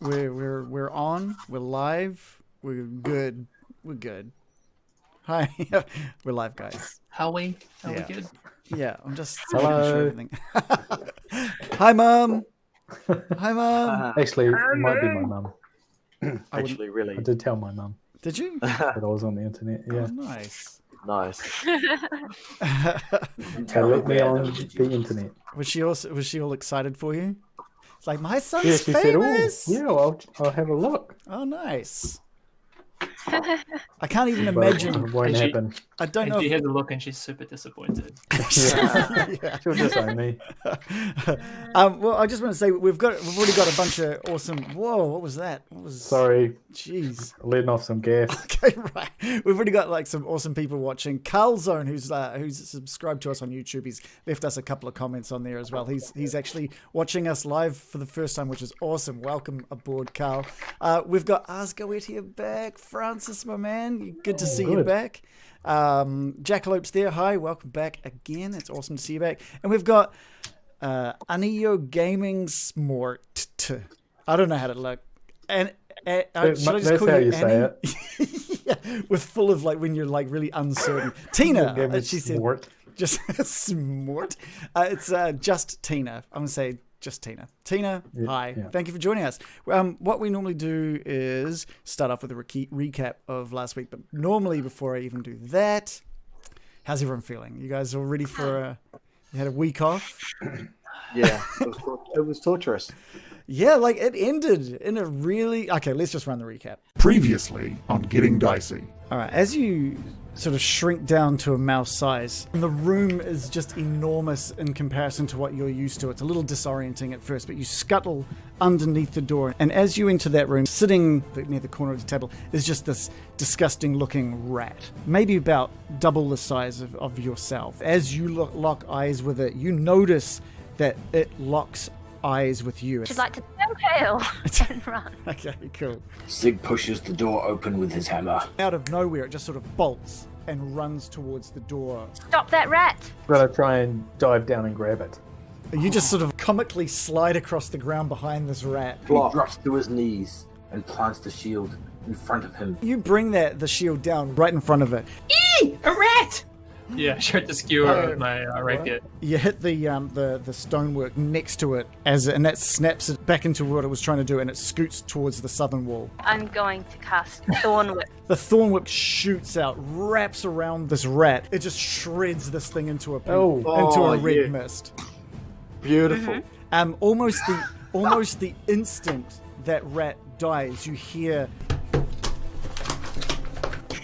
We're on. We're live. We're good. We're good. Hi. We're live, guys. How we? Are we Yeah. good? Yeah, I'm just making sure Hello. everything. Hi, Mum. Hi, Mum. Actually, it might be my mum. Actually, really. I did tell my mum Did you? that I was on the internet. Oh, Yeah. nice. Nice. They let me on the internet. Was she all excited for you? It's like my son's Yeah, she said, "Oh, famous. yeah, I'll have a look." Oh, nice. I can't even But imagine. it won't And she- happen. I don't And know. she If, has a look and she's super disappointed. yeah. She'll just own me. Well, I just want to say we've already got a bunch of awesome. Whoa, what was that? What was? Sorry, Jeez. letting off some gas. Okay, right. We've already got like some awesome people watching. Carl Zone, who's subscribed to us on YouTube, he's left us a couple of comments on there as well. He's actually watching us live for the first time, which is awesome. Welcome aboard, Carl. We've got Asgoetia back. Francis, my man, good to see you good. back. Jackalope's there. Hi, welcome back again. It's awesome to see you back. And we've got Anio Gaming Smart. I don't know how to look. And should I just That's call how you you say Annie? it. Yeah, with full of like when you're like really uncertain. Tina, Give me she said, smart. just smart. It's just Tina. I'm gonna say just Tina. Tina, Yeah, hi. yeah. Thank you for joining us. What we normally do is start off with a recap of last week, but normally before I even do that, how's everyone feeling? You guys all ready for you had a week off? Yeah, it was torturous. Yeah, like it ended in a really... Okay, let's just run the recap. Previously on Getting Dicey. All right, as you sort of shrink down to a mouse size, the room is just enormous in comparison to what you're used to. It's a little disorienting at first, but you scuttle underneath the door. And as you enter that room, sitting near the corner of the table is just this disgusting looking rat, maybe about double the size of yourself. As you lock eyes with it, you notice that it locks eyes with you. She'd like to turn pale and run. Okay, cool. Sig pushes the door open with his hammer. Out of nowhere, it just sort of bolts and runs towards the door. Stop that rat! Gotta try and dive down and grab it. You just sort of comically slide across the ground behind this rat. He drops to his knees and plants the shield in front of him. You bring the shield down right in front of it. Eee! A rat! Yeah, I tried to skewer with my rapier. You hit the stonework next to it, and that snaps it back into what it was trying to do, and it scoots towards the southern wall. I'm going to cast Thorn Whip. The thorn whip shoots out, wraps around this rat. It just shreds this thing into a red mist. Beautiful. Almost the instant that rat dies, you hear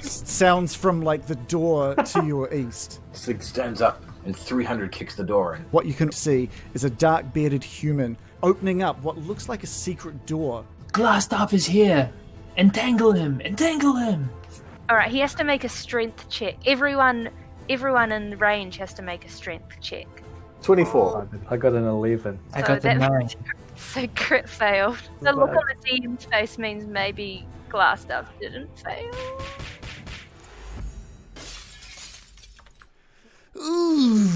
sounds from like the door to your east. Sig stands up and 300 kicks the door in. What you can see is a dark bearded human opening up what looks like a secret door. Glassstaff is here! Entangle him! Entangle him! Alright, he has to make a strength check. Everyone in range has to make a strength check. 24. I got an 11. I So got the that- 9. So crit failed. The look on the DM's face means maybe Glassstaff didn't fail. Ooh.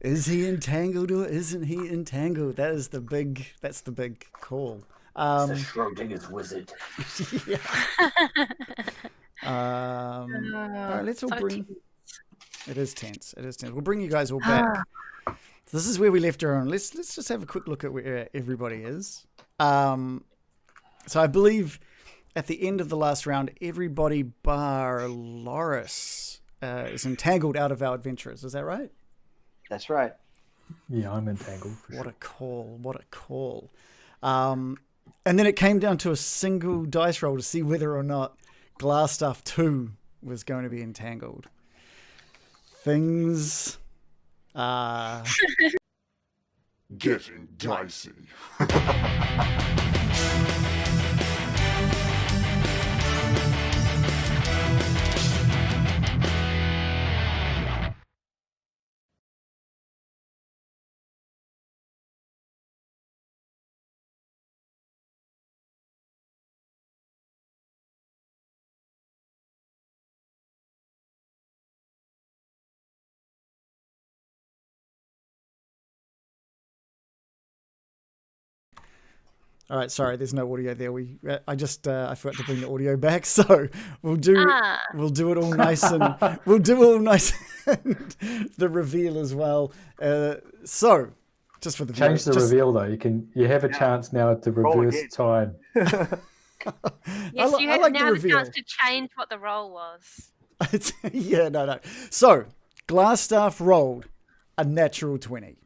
Is he entangled or isn't he entangled? That's the big call. It's a Schrodinger's wizard. Yeah. All right, let's all So bring... It is tense. We'll bring you guys all back. So this is where we left her on. Let's just have a quick look at where everybody is. So I believe at the end of the last round, everybody bar Loris is entangled out of our adventurers. Is that right? That's right. Yeah, I'm entangled. For What sure. a call. And then it came down to a single dice roll to see whether or not Glassstaff 2 was going to be entangled. Things are... Getting Dicey. All right, sorry, there's no audio there. I forgot to bring the audio back, so we'll do it all nice and and the reveal as well. So, just for the Change the viewers, reveal though. You have a chance now to reverse again. time. Yes, you I have like the now the reveal. chance to change what the role was. Yeah, no. So, Glassstaff rolled a natural 20.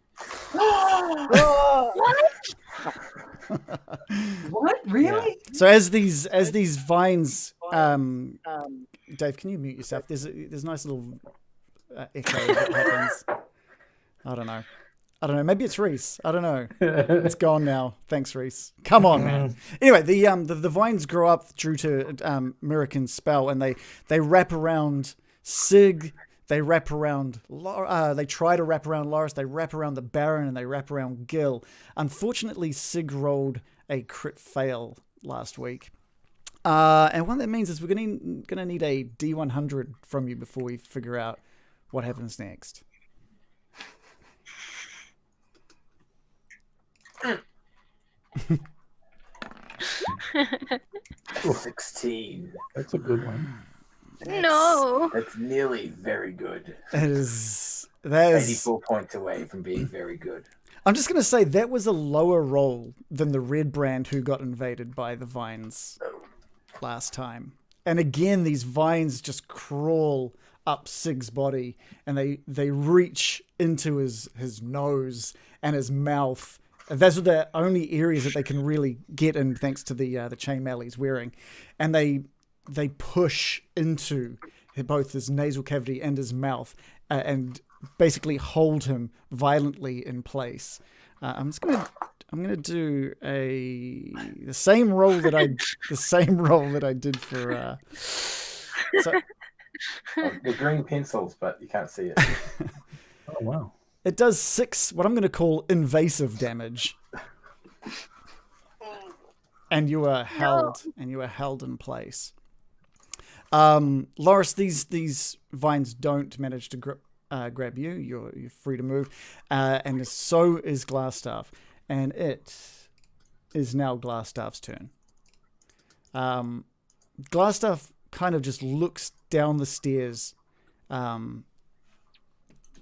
What? Really? So as these vines, Dave, can you mute yourself? There's a nice little echo that happens. I don't know. Maybe it's Reese. I don't know. It's gone now. Thanks, Reese. Come on, man. Anyway, the vines grow up due to Mirakin's spell, and they wrap around Sig. They wrap around. They try to wrap around Loris. They wrap around the Baron, and they wrap around Gil. Unfortunately, Sig rolled a crit fail last week, and what that means is we're gonna need a D100 from you before we figure out what happens next. 16. That's a good one. No. That's nearly very good. That is 84 points away from being very good. I'm just going to say that was a lower roll than the red brand who got invaded by the vines last time. And again, these vines just crawl up Sig's body, and they reach into his nose and his mouth. And those are the only areas that they can really get in, thanks to the chainmail he's wearing. And they push into both his nasal cavity and his mouth, and basically hold him violently in place. I'm gonna do the same roll that I did for. They're green pencils, but you can't see it. Oh wow! It does 6, what I'm going to call invasive damage, and you are held in place. Loris, these vines don't manage to grab you. You're free to move, and so is Glassstaff, and it is now Glassstaff's turn. Glassstaff kind of just looks down the stairs,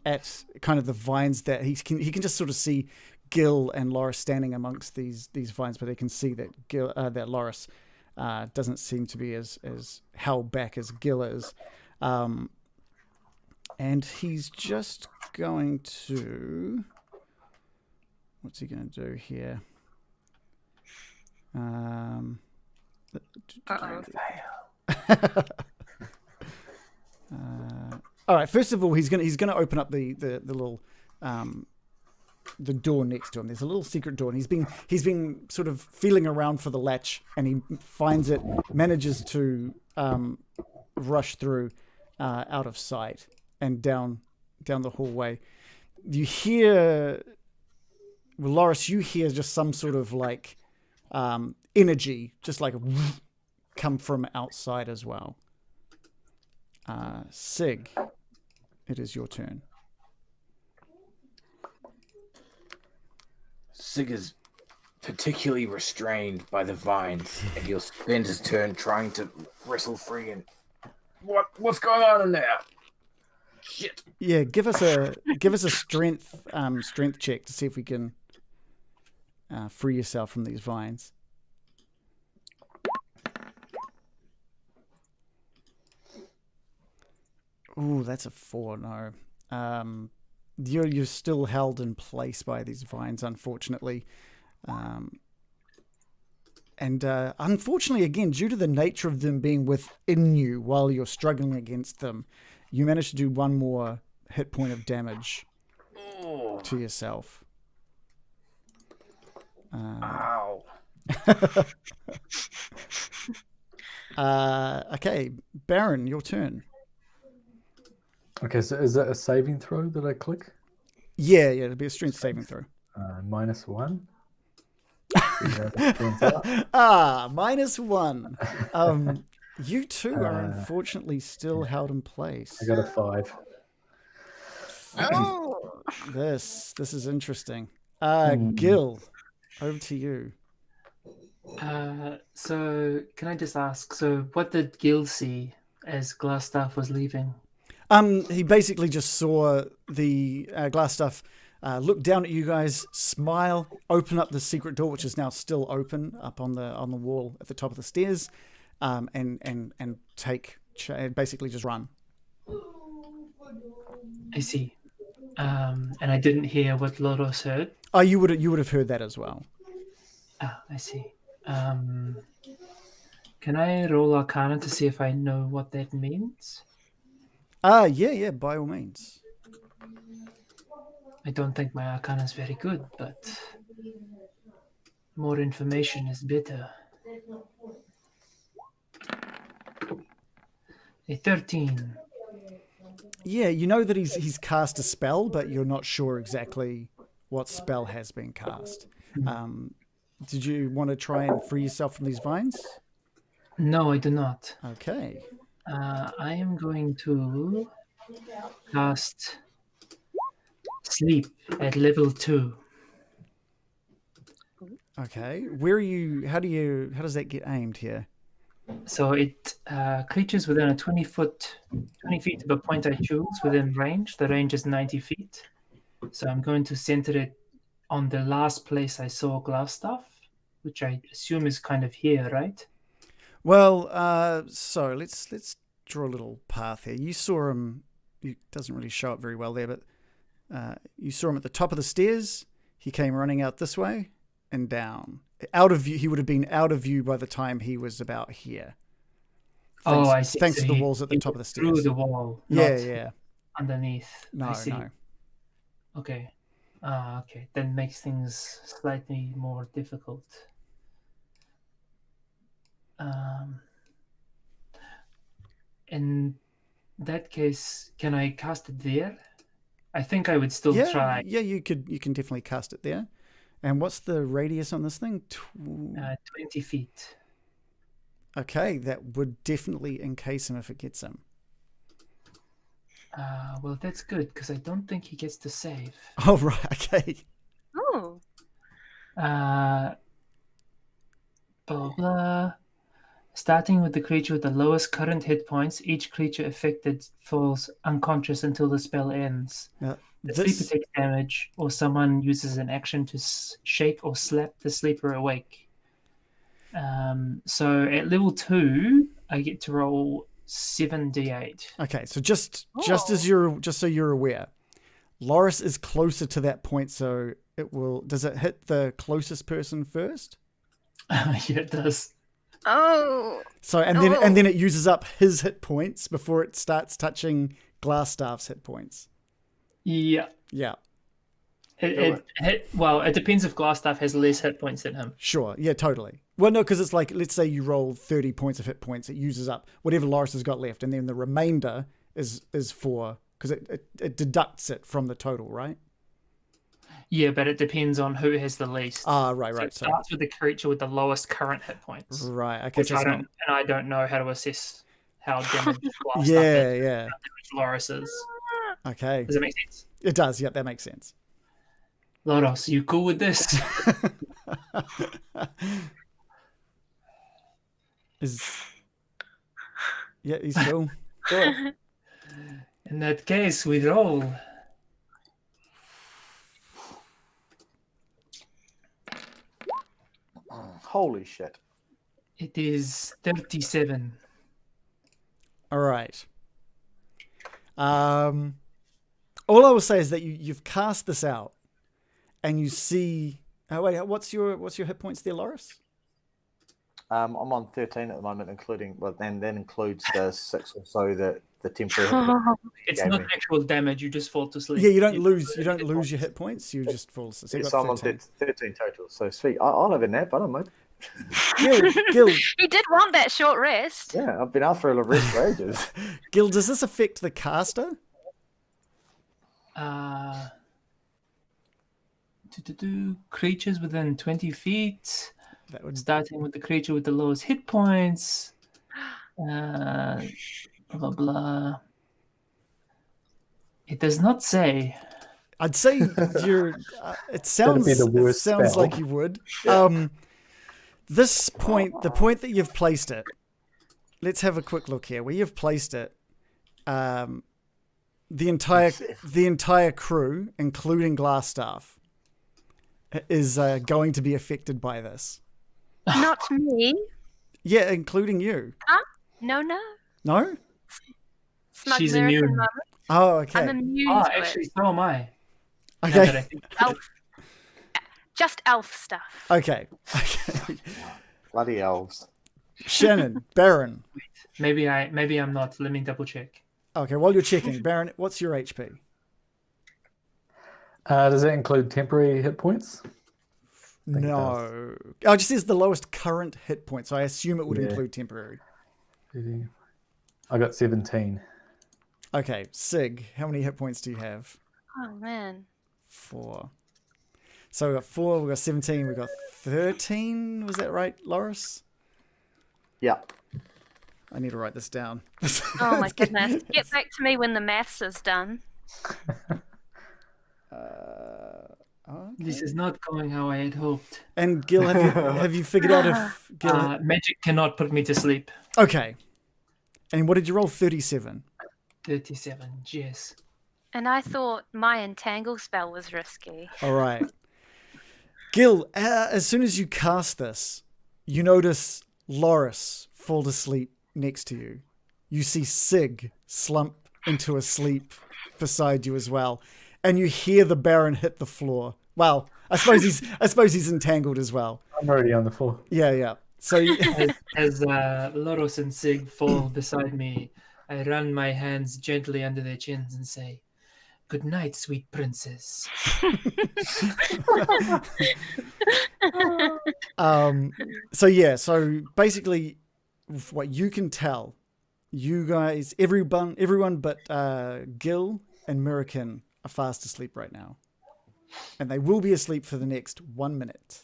at kind of the vines that he can just sort of see Gil and Loris standing amongst these vines, but they can see that that Loris doesn't seem to be as held back as Gil is. And he's just going to... What's he going to do here? All right. First of all, he's gonna open up the little the door next to him. There's a little secret door, and he's been sort of feeling around for the latch, and he finds it, manages to rush through out of sight and down the hallway. You hear, well, Loris, you hear just some sort of like energy, just like come from outside as well. Sig, it is your turn. Sig is particularly restrained by the vines, and he'll spend his turn trying to wrestle free. And what's going on in there? Shit. Yeah, give us a strength check to see if we can free yourself from these vines. Ooh, that's a 4. No, you're still held in place by these vines, unfortunately, and unfortunately, again, due to the nature of them being within you while you're struggling against them, you manage to do 1 more hit point of damage to yourself. Ow. Okay, Baron, your turn. Okay, so is that a saving throw that I click? Yeah, it'll be a strength saving throw. -1. -1. You two are unfortunately still held in place. I got a 5. Oh. This is interesting. Gil, over to you. So can I just ask? So what did Gil see as Glassstaff was leaving? He basically just saw the glass stuff look down at you guys, smile, open up the secret door, which is now still open up on the wall at the top of the stairs, and basically just run. I see. And I didn't hear what Loros heard. Oh, you would have heard that as well. Ah, I see. Can I roll Arcana to see if I know what that means? Yeah, by all means. I don't think my Arcana is very good, but more information is better. A 13. Yeah, you know that he's cast a spell, but you're not sure exactly what spell has been cast. Did you want to try and free yourself from these vines? No, I do not. Okay. I am going to cast Sleep at level 2. Okay. Where are you? How does that get aimed here? So it creatures within a 20 feet of a point I choose within range. The range is 90 feet. So I'm going to center it on the last place I saw Glassstaff, which I assume is kind of here, right? Well, so let's draw a little path here. You saw him. It doesn't really show up very well there, but you saw him at the top of the stairs. He came running out this way and down. Out of view. He would have been out of view by the time he was about here. Thanks, I see. Thanks So to the walls at the top of the stairs. Through the wall. Yeah. Underneath. No, I see. no. Okay. Okay. That makes things slightly more difficult. In that case, can I cast it there? I think I would still try. Yeah, you can definitely cast it there. And what's the radius on this thing? 20 feet. Okay, that would definitely encase him if it gets him. Well, that's good, because I don't think he gets to save. Oh, right, okay. Ooh. Blah, blah. Starting with the creature with the lowest current hit points, each creature affected falls unconscious until the spell ends. Now, The sleeper takes damage, or someone uses an action to shake or slap the sleeper awake. So at level 2, I get to roll 7d8. Okay, so just so you're aware, Loris is closer to that point, so it will. Does it hit the closest person first? Yeah, it does. Oh. So and then it uses up his hit points before it starts touching Glassstaff's hit points. Yeah. Yeah. It depends if Glassstaff has less hit points than him. Sure. Yeah, totally. Well, no, because it's like, let's say you roll 30 points of hit points, it uses up whatever Loris has got left, and then the remainder is for, because it deducts it from the total, right? Yeah, but it depends on who has the least. Right. So it starts with the creature with the lowest current hit points. Right. Okay. So I don't know how to assess how damaged Glassstaff is. Yeah. How damaged Loris is. Okay. Does that make sense? It does. Yep, that makes sense. Loros, you cool with this? Yeah, he's cool. Cool. In that case, we roll. Holy shit. It is 37. All right. All I will say is that you've cast this out, and you see. Oh wait, what's your hit points there, Loris? I'm on 13 at the moment, including then that includes the 6 or so that the temporary. It's not actual damage. You just fall to sleep. Yeah, you don't lose your hit points. You just fall asleep. So I'm on 13 total. So sweet. I'll have a nap. I don't mind. Gil. You did want that short rest. Yeah, I've been out for a rest for ages. Gil, does this affect the caster? Creatures within 20 feet. Starting with the creature with the lowest hit points. Blah, blah, blah. It does not say. I'd say you're. It sounds. That'd be the worst sounds spell. like you would. This point, the point that you've placed it, let's have a quick look here. Where you've placed it, the entire crew, including Glassstaff, is going to be affected by this. Not me. Yeah, including you. No. No? Smug She's American immune. moment. Oh, okay. I'm immune Oh, to actually, it. so am I. Now that I Okay. think about it. Elf. Just elf stuff. Okay. Bloody elves. Shannon, Baron. Maybe I'm not. Let me double check. Okay, while you're checking, Baron, what's your HP? Does that include temporary hit points? think it No. Oh, it just says the lowest current hit point, so I assume it would Yeah. include temporary. I got 17. Okay, Sig, how many hit points do you have? Oh man. 4. So we got 4, we got 17, we got 13. Was that right, Loris? Yeah. I need to write this down. Oh my goodness. Get back to me when the maths is done. This is not going how I had hoped. And Gil, have you figured out if Gil? Magic cannot put me to sleep. Okay. And what did you roll? 37. 37, yes. And I thought my entangle spell was risky. All right. Gil, as soon as you cast this, you notice Loris fall to sleep next to you. You see Sig slump into a sleep beside you as well, and you hear the Baron hit the floor. Well, I suppose he's entangled as well. I'm already on the floor. Yeah. So you, As Loros and Sig fall beside me, I run my hands gently under their chins and say, "Good night, sweet princess." so basically, what you can tell, you guys, everyone but Gil and Mirakin are fast asleep right now, and they will be asleep for the next 1 minute,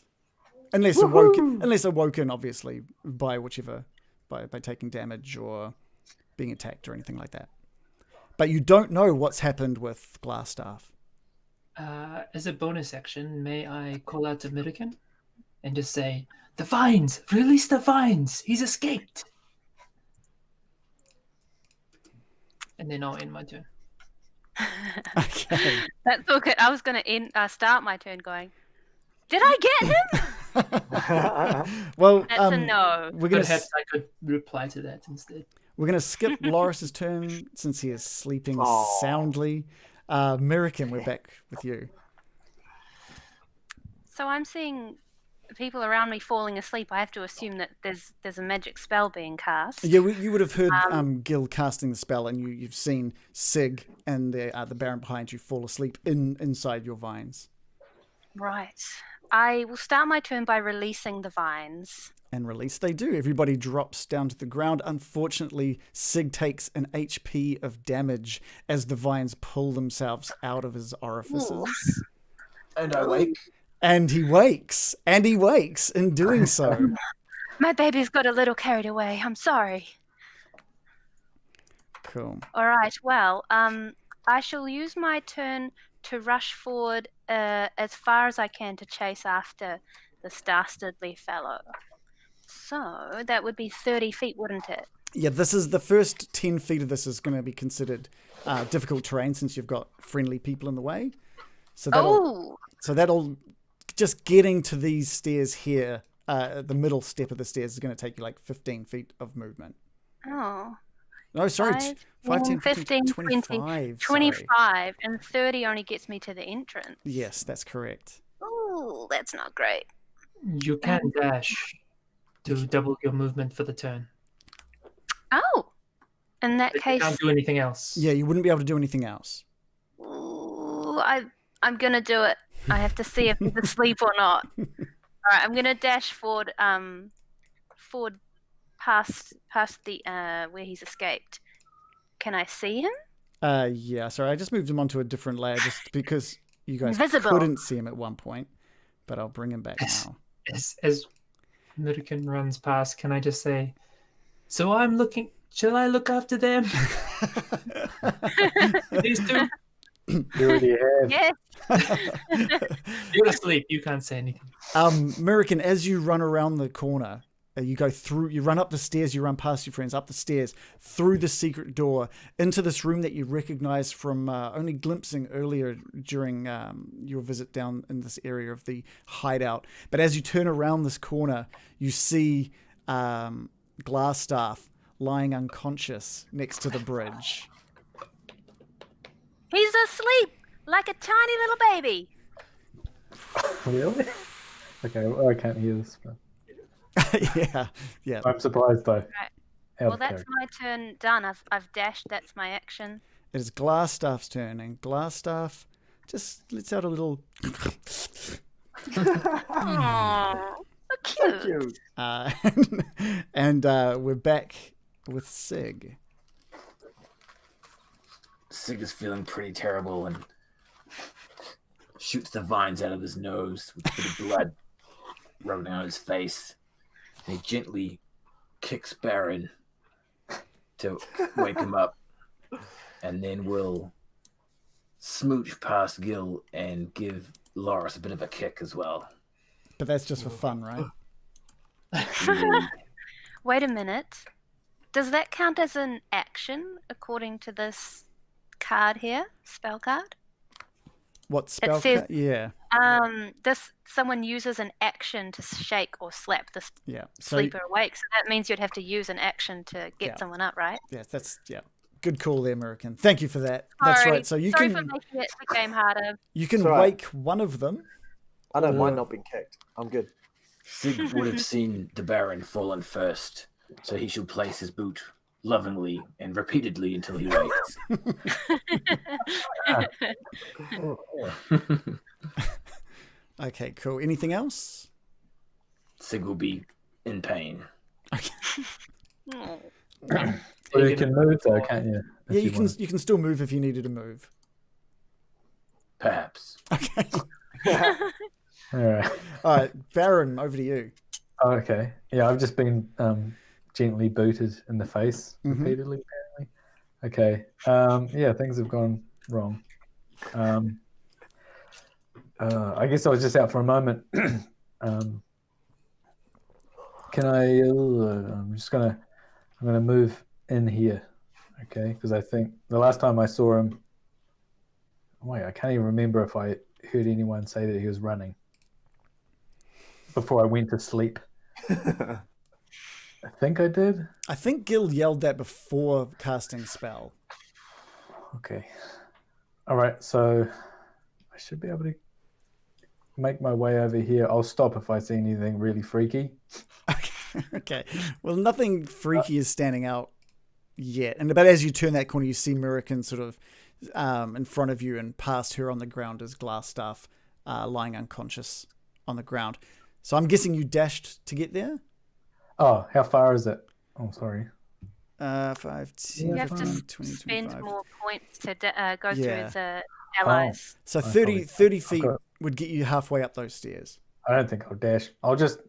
unless awoken, obviously by by taking damage or being attacked or anything like that. But you don't know what's happened with Glassstaff. As a bonus action, may I call out to Mirakin and just say, "The vines! Release the vines! He's escaped!" And then I'll end my turn. Okay. That's all good. I was going to start my turn going, did I get him? Well, That's a no. we're gonna Perhaps I could reply to that instead. we're gonna skip Loris's turn since he is sleeping Aw. soundly. Mirakin, we're back with you. So I'm seeing people around me falling asleep. I have to assume that there's a magic spell being cast. Yeah, you would have heard Gil casting the spell, and you've seen Sig and the Baron behind you fall asleep inside your vines. Right. I will start my turn by releasing the vines. And release they do. Everybody drops down to the ground. Unfortunately, Sig takes an HP of damage as the vines pull themselves out of his orifices. And I wake. And he wakes. In doing so. My baby's got a little carried away. I'm sorry. Cool. All right. Well, I shall use my turn to rush forward as far as I can to chase after this dastardly fellow. So that would be 30 feet, wouldn't it? Yeah, this is the first 10 feet of this is going to be considered difficult terrain since you've got friendly people in the way. So that'll just getting to these stairs here, the middle step of the stairs is going to take you like 15 feet of movement. Oh. No, sorry, 5, 10, 15, 25. 25, and 30 only gets me to the entrance. Yes, that's correct. Ooh, that's not great. You can dash to double your movement for the turn. Oh, in that But you case, can't do anything else. Yeah, you wouldn't be able to do anything else. ooh, I'm gonna do it. I have to see if he's asleep or not. All right, I'm gonna dash forward, forward past the where he's escaped. Can I see him? Yeah, sorry, I just moved him onto a different layer just because you guys Invisible. couldn't see him at one point, but I'll bring him back now. As Mirakin runs past, can I just say, "So I'm looking. Shall I look after them?" These two. You already have. Yes. You're asleep. You can't say anything. American, as you run around the corner, you go through, you run up the stairs, you run past your friends, up the stairs, through the secret door, into this room that you recognize from only glimpsing earlier during your visit down in this area of the hideout. But as you turn around this corner, you see Glassstaff lying unconscious next to the bridge. He's asleep like a tiny little baby. Really? Okay, well, I can't hear this. But yeah. I'm surprised though. Right. Out Well, of that's character. my turn done. I've dashed. That's my action. It is Glassstaff's turn, and Glassstaff just lets out a little... Aww, so cute. and we're back with Sig. Sig is feeling pretty terrible and shoots the vines out of his nose with a bit of blood running down his face. And he gently kicks Baron to wake him up. And then we'll smooch past Gil and give Loris a bit of a kick as well. But that's just for fun, right? Wait a minute. Does that count as an action according to this card here? Spell card? What spell? says- Yeah. This someone uses an action to shake or slap the Yeah. So, sleeper awake. So that means you'd have to use an action to get Yeah. someone up, right? yeah, good call there, American. Thank you for that. That's Sorry. right. So you Sorry can for making it the game harder. you can It's all right. wake one of them. I don't mind Or- not being kicked. I'm good. Sig would have seen the Baron fallen first, so he should place his boot lovingly and repeatedly until he wakes. Okay, cool. Anything else? Sig will be in pain. Oh. Well, you can move though, can't you? If Yeah, you can want. you can still move if you needed to move. Perhaps. Okay. All right. All right, Baron, over to you. Oh, okay. Yeah, I've just been gently booted in the face Mhm. repeatedly, apparently. Okay. Yeah, things have gone wrong. I guess I was just out for a moment. Can I? I'm gonna move in here, okay? Because I think the last time I saw him, wait, I can't even remember if I heard anyone say that he was running before I went to sleep. I think I did. I think Gil yelled that before casting spell. Okay. All right. So I should be able to make my way over here. I'll stop if I see anything really freaky. Okay. Well, nothing freaky is standing out yet. But as you turn that corner, you see Mirakin sort of in front of you, and past her on the ground is Glassstaff lying unconscious on the ground. So I'm guessing you dashed to get there? Oh, how far is it? Oh, sorry. 5, 10, You have to 15, 20, spend 25. more points to go through Yeah. the allies. So I 30 probably- feet got- would get you halfway up those stairs. I don't think I'll dash. I'll just,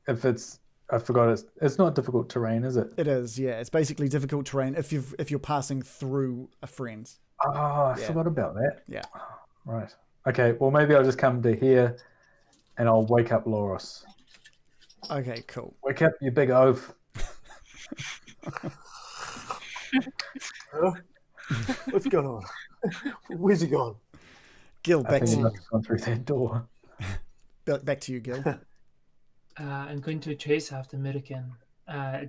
if it's, I forgot it's not difficult terrain, is it? It is, yeah. It's basically difficult terrain if you're passing through a friend's. Oh, I Yeah. forgot about that. Yeah. Right. Okay. Well, maybe I'll just come to here, and I'll wake up Loris. Okay, cool. Wake up, you big oaf. What's going on? Where's he gone? Gil, I back think he to must have gone through that door. back to you, Gil. I'm going to chase after American.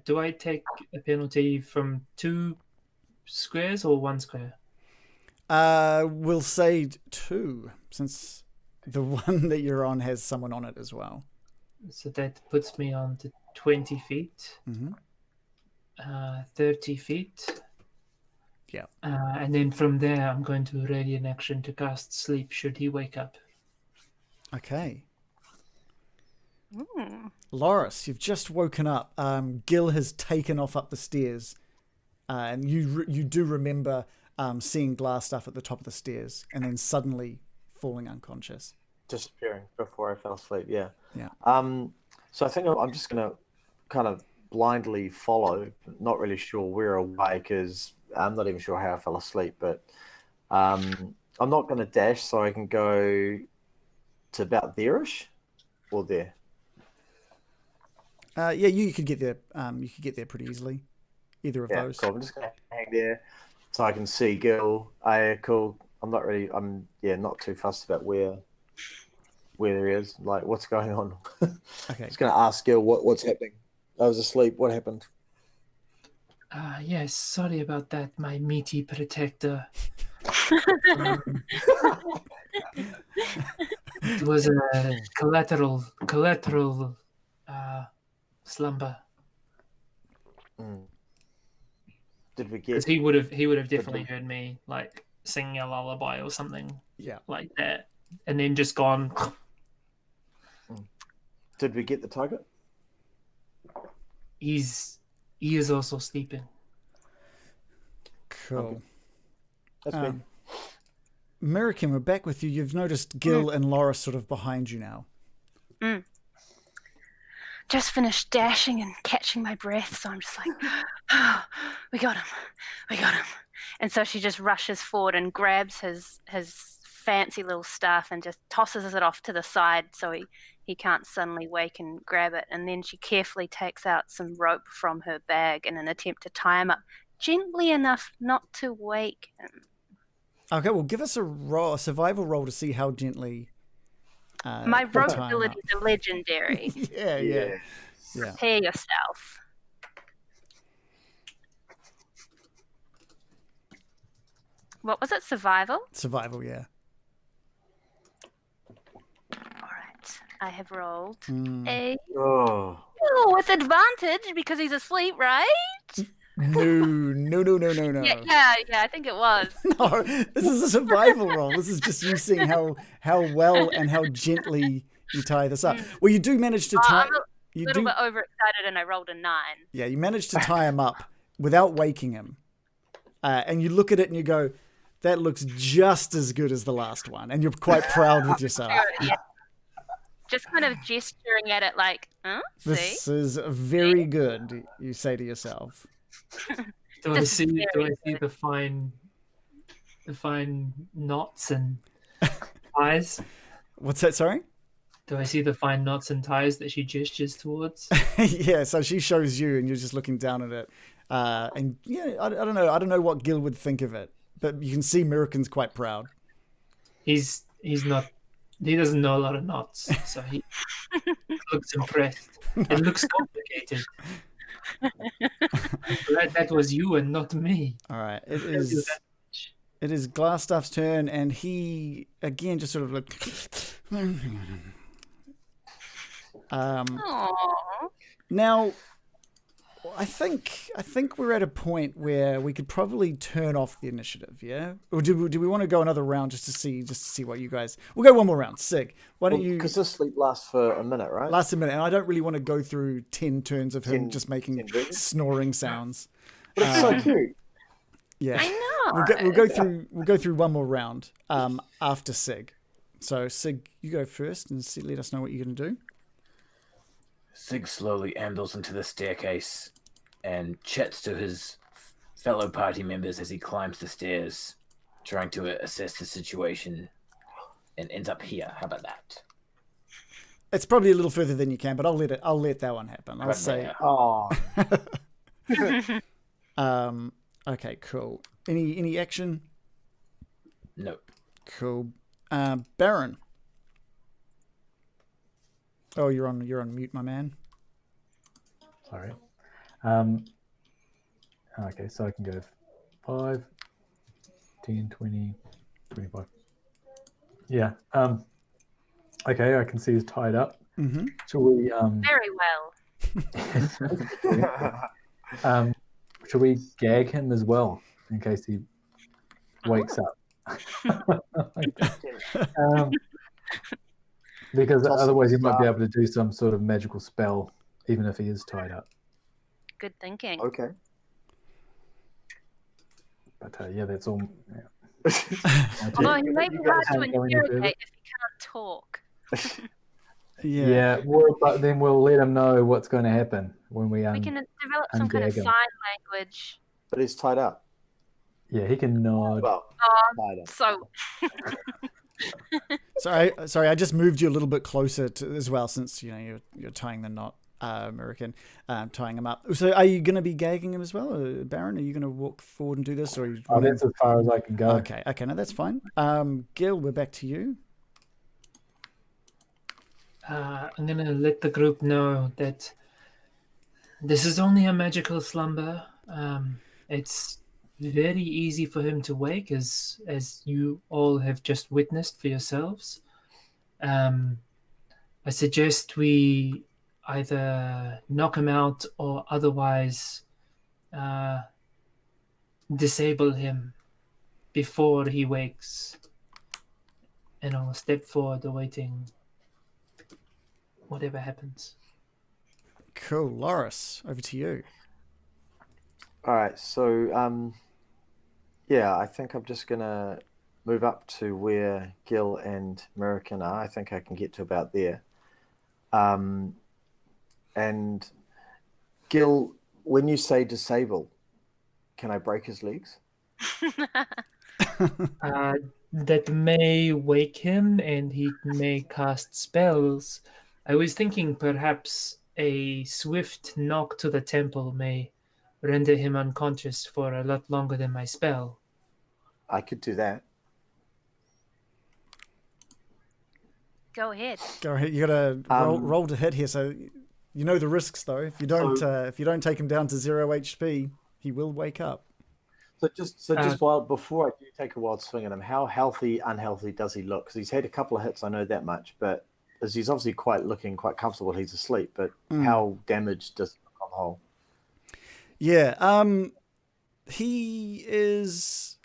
Do I take a penalty from 2 squares or 1 square? We'll say 2, since the one that you're on has someone on it as well. So that puts me on to 20 feet, Mm-hmm. 30 feet. Yeah. And then from there, I'm going to ready an action to cast sleep should he wake up. Okay. Mm. Loris, you've just woken up. Gil has taken off up the stairs. And you do remember seeing Glassstaff at the top of the stairs and then suddenly falling unconscious. Disappearing before I fell asleep. Yeah. Yeah. So I think I'm just gonna kind of blindly follow. Not really sure where away because I'm not even sure how I fell asleep. But I'm not going to dash, so I can go to about there-ish or there. Yeah, you could get there. You could get there pretty easily. Either of Yeah, those. cool. I'm just going to hang there so I can see Gil. Cool. I'm not really. I'm not too fussed about where there is. Like, what's going on? Okay. Just going to ask Gil what's happening. I was asleep. What happened? Yes, sorry about that, my meaty protector. It was a collateral slumber. Did we Because get? he would have definitely heard me like singing a lullaby or something like that, and then just gone. Did we get the target? He is also sleeping. Cool. Okay. That's me. American, we're back with you. You've noticed Gil and Laura sort of behind you now. Just finished dashing and catching my breath, so I'm just like, oh, we got him. And so she just rushes forward and grabs his fancy little staff and just tosses it off to the side so he can't suddenly wake and grab it. And then she carefully takes out some rope from her bag in an attempt to tie him up gently enough not to wake him. Okay, well, give us a survival roll to see how gently. My rope abilities are legendary. Yeah. Prepare yourself. What was it? Survival? Survival, yeah. All right. I have rolled Mm. Oh. with advantage because he's asleep, right? No. Yeah, I think it was. No, this is a survival roll. This is just you seeing how well and how gently you tie this up. Well, you do manage to tie. I'm a little bit overexcited and I rolled a 9. Yeah, you managed to tie him up without waking him. And you look at it and you go, that looks just as good as the last one. And you're quite proud with yourself. Yeah. Just kind of gesturing at it like, huh? See? This is very good, you say to yourself. Do I see the fine knots and ties? What's that, sorry? Do I see the fine knots and ties that she gestures towards? Yeah, so she shows you and you're just looking down at it. And yeah, I don't know. I don't know what Gil would think of it, but you can see Mirakin's quite proud. He's not. He doesn't know a lot of knots, so he looks impressed. It looks complicated. Glad that was you and not me. All right, it is Glassstaff's turn, and he again just sort of like. Now, I think we're at a point where we could probably turn off the initiative. Yeah, or do we want to go another round just to see what you guys? We'll go one more round. Sig, why don't you? Because this sleep lasts for a minute, right? Lasts a minute, and I don't really want to go through 10 turns of him just making snoring sounds. But it's so cute. Yeah, I know. We'll go through one more round after Sig. So Sig, you go first and let us know what you're going to do. Sig slowly ambles into the staircase and chats to his fellow party members as he climbs the stairs, trying to assess the situation, and ends up here. How about that? It's probably a little further than you can, but I'll let that one happen. I'll say. Oh. Okay, cool. Any action? Nope. Cool. Baron. Oh, you're on mute, my man. Sorry. Okay, so I can go 5, 10, 20, 25. Yeah. Okay, I can see he's tied up. Mm-hmm. Shall we? Very well. Shall we gag him as well in case he wakes up? Because otherwise he might be able to do some sort of magical spell even if he is tied up. Good thinking. Okay. But yeah, that's all. Yeah. Although he may be hard to can't go any further? interrogate if he can't talk. Yeah, but then we'll let him know what's going to happen when we We can develop some kind of ungag him. sign language. But he's tied up. Yeah, he can nod. Well, Oh, kind of. so Sorry, I just moved you a little bit closer to as well, since you're tying the knot, American, tying him up. So, are you going to be gagging him as well, Baron? Are you going to walk forward and do this, or are you That's as far as I can go. Okay, no, that's fine. Gil, we're back to you. I'm going to let the group know that this is only a magical slumber. It's very easy for him to wake, as you all have just witnessed for yourselves. I suggest we either knock him out or otherwise disable him before he wakes. And I'll step forward awaiting whatever happens. Cool. Loris, over to you. All right, so yeah, I think I'm just gonna move up to where Gil and American are. I think I can get to about there. And Gil, when you say disable, can I break his legs? That may wake him and he may cast spells. I was thinking perhaps a swift knock to the temple may render him unconscious for a lot longer than my spell. I could do that. go ahead. Go ahead. You got to roll to hit here, so you know the risks though. If you don't take him down to 0 HP, he will wake up. So just before I do take a wild swing at him, how healthy, unhealthy does he look? Because he's had a couple of hits, I know that much, but as he's obviously looking quite comfortable, he's asleep. But how damaged does he look on the whole? Yeah, he's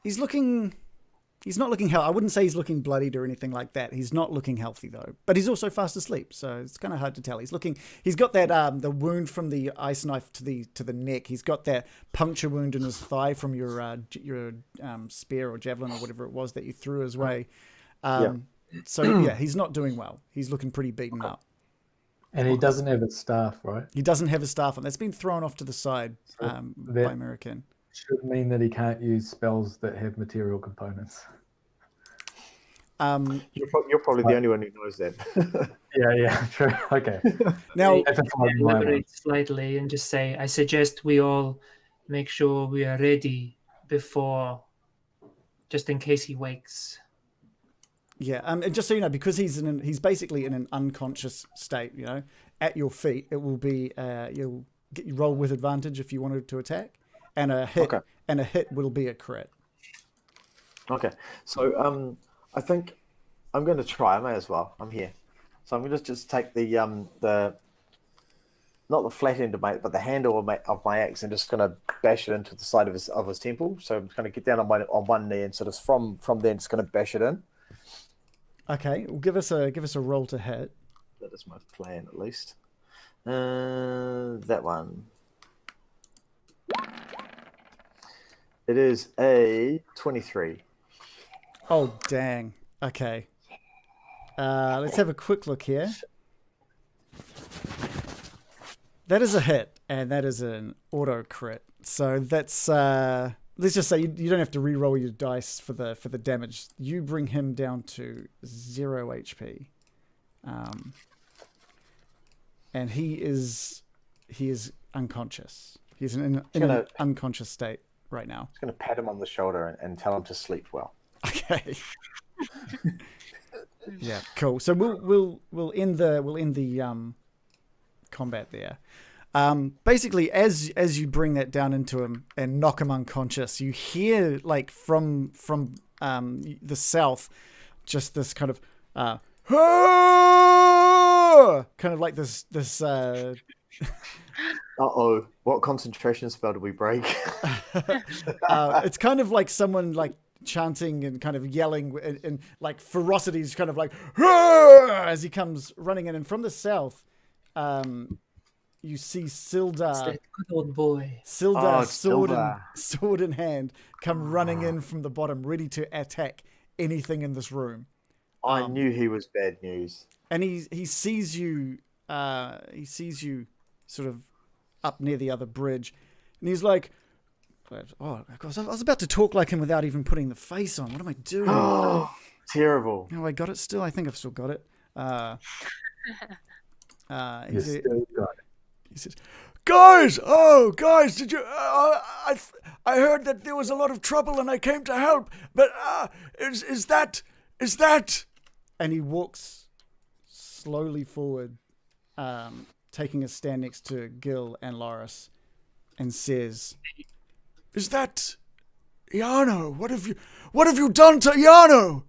not looking healthy. I wouldn't say he's looking bloodied or anything like that. He's not looking healthy though, but he's also fast asleep, so it's kind of hard to tell. He's got that the wound from the ice knife to the neck. He's got that puncture wound in his thigh from your spear or javelin or whatever it was that you threw his way. So yeah, he's not doing well. He's looking pretty beaten up. And he doesn't have his staff, right? He doesn't have his staff on. That's been thrown off to the side by American. Should mean that he can't use spells that have material components. You're probably the only one who knows that. Yeah, true. Okay. Now, elaborate slightly and just say, I suggest we all make sure we are ready before, just in case he wakes. Yeah, and just so you know, because he's basically in an unconscious state, at your feet, it will be you roll with advantage if you wanted to attack, and a hit will be a crit. Okay, so I think I'm going to try. I may as well. I'm here, so I'm going to just take the not the flat end of the handle of my axe, and just going to bash it into the side of his temple. So I'm going to get down on one knee and sort of from there, just going to bash it in. Okay, well, give us a roll to hit. That is my plan, at least. That one. It is a 23. Oh, dang. Okay. Let's have a quick look here. That is a hit, and that is an auto crit. So that's let's just say you don't have to re-roll your dice for the damage. You bring him down to 0 HP, and he is unconscious. He's in an unconscious state right now. I'm just going to pat him on the shoulder and tell him to sleep well. Okay. Yeah, cool. So we'll end the combat there. Basically, as you bring that down into him and knock him unconscious, you hear like from the south, just this kind of kind of like this. Uh-oh, what concentration spell did we break? It's kind of like someone like chanting and kind of yelling and like ferocity is kind of like as he comes running in, and from the south you see Sildar, It's that good old boy. Sildar, Sildar. sword in hand, come running in from the bottom, ready to attack anything in this room. I knew he was bad news. And he sees you. He sees you sort of up near the other bridge, and he's like, Oh, gosh, I was about to talk like him without even putting the face on. What am I doing? Terrible. No, I got it still. I think I've still got it. You still got it. He says, "Guys, guys, did you? I heard that there was a lot of trouble, and I came to help. But is that?" And he walks slowly forward, taking a stand next to Gil and Loris, and says, "Is that Iano? What have you done to Iano?"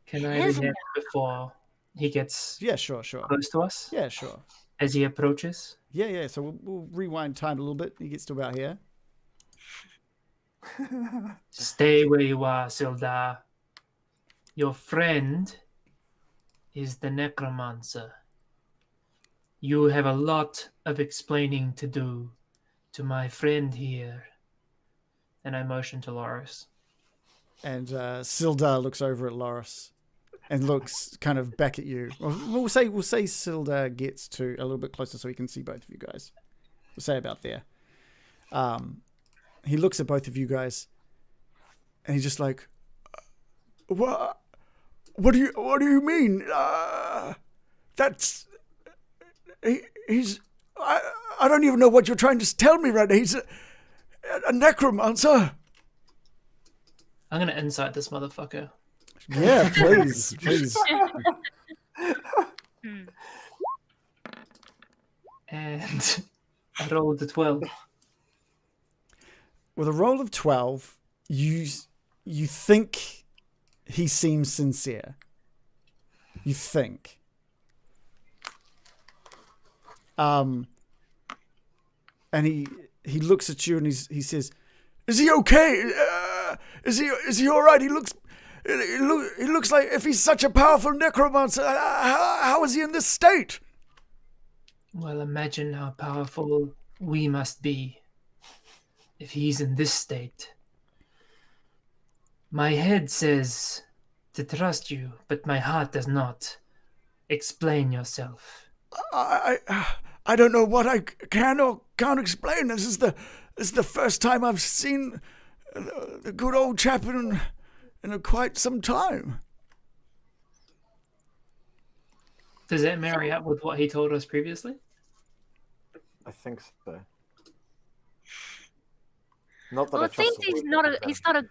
Can I react before he gets Yeah, sure. close to us? Yeah, sure. As he approaches? Yeah. So we'll rewind time a little bit. He gets to about here. Stay where you are, Sildar. Your friend is the necromancer. You have a lot of explaining to do to my friend here. And I motion to Loris. And Sildar looks over at Loris and looks kind of back at you. We'll say Sildar gets to a little bit closer so he can see both of you guys. We'll say about there. He looks at both of you guys, and he's just like, "What? What do you mean? That's he's. I don't even know what you're trying to tell me right now. He's a necromancer." I'm gonna insight this motherfucker. Yeah, please. And I rolled a 12. With a roll of 12, you think he seems sincere. You think. And he looks at you and he says, "Is he okay? Is he all right? He looks like if he's such a powerful necromancer, how is he in this state?" Well, imagine how powerful we must be if he's in this state. My head says to trust you, but my heart does not. Explain yourself. I don't know what I can or can't explain. This is the first time I've seen the good old chap in quite some time. Does that marry up with what he told us previously? I think so. Not that Well, I it trust seems the word he's not a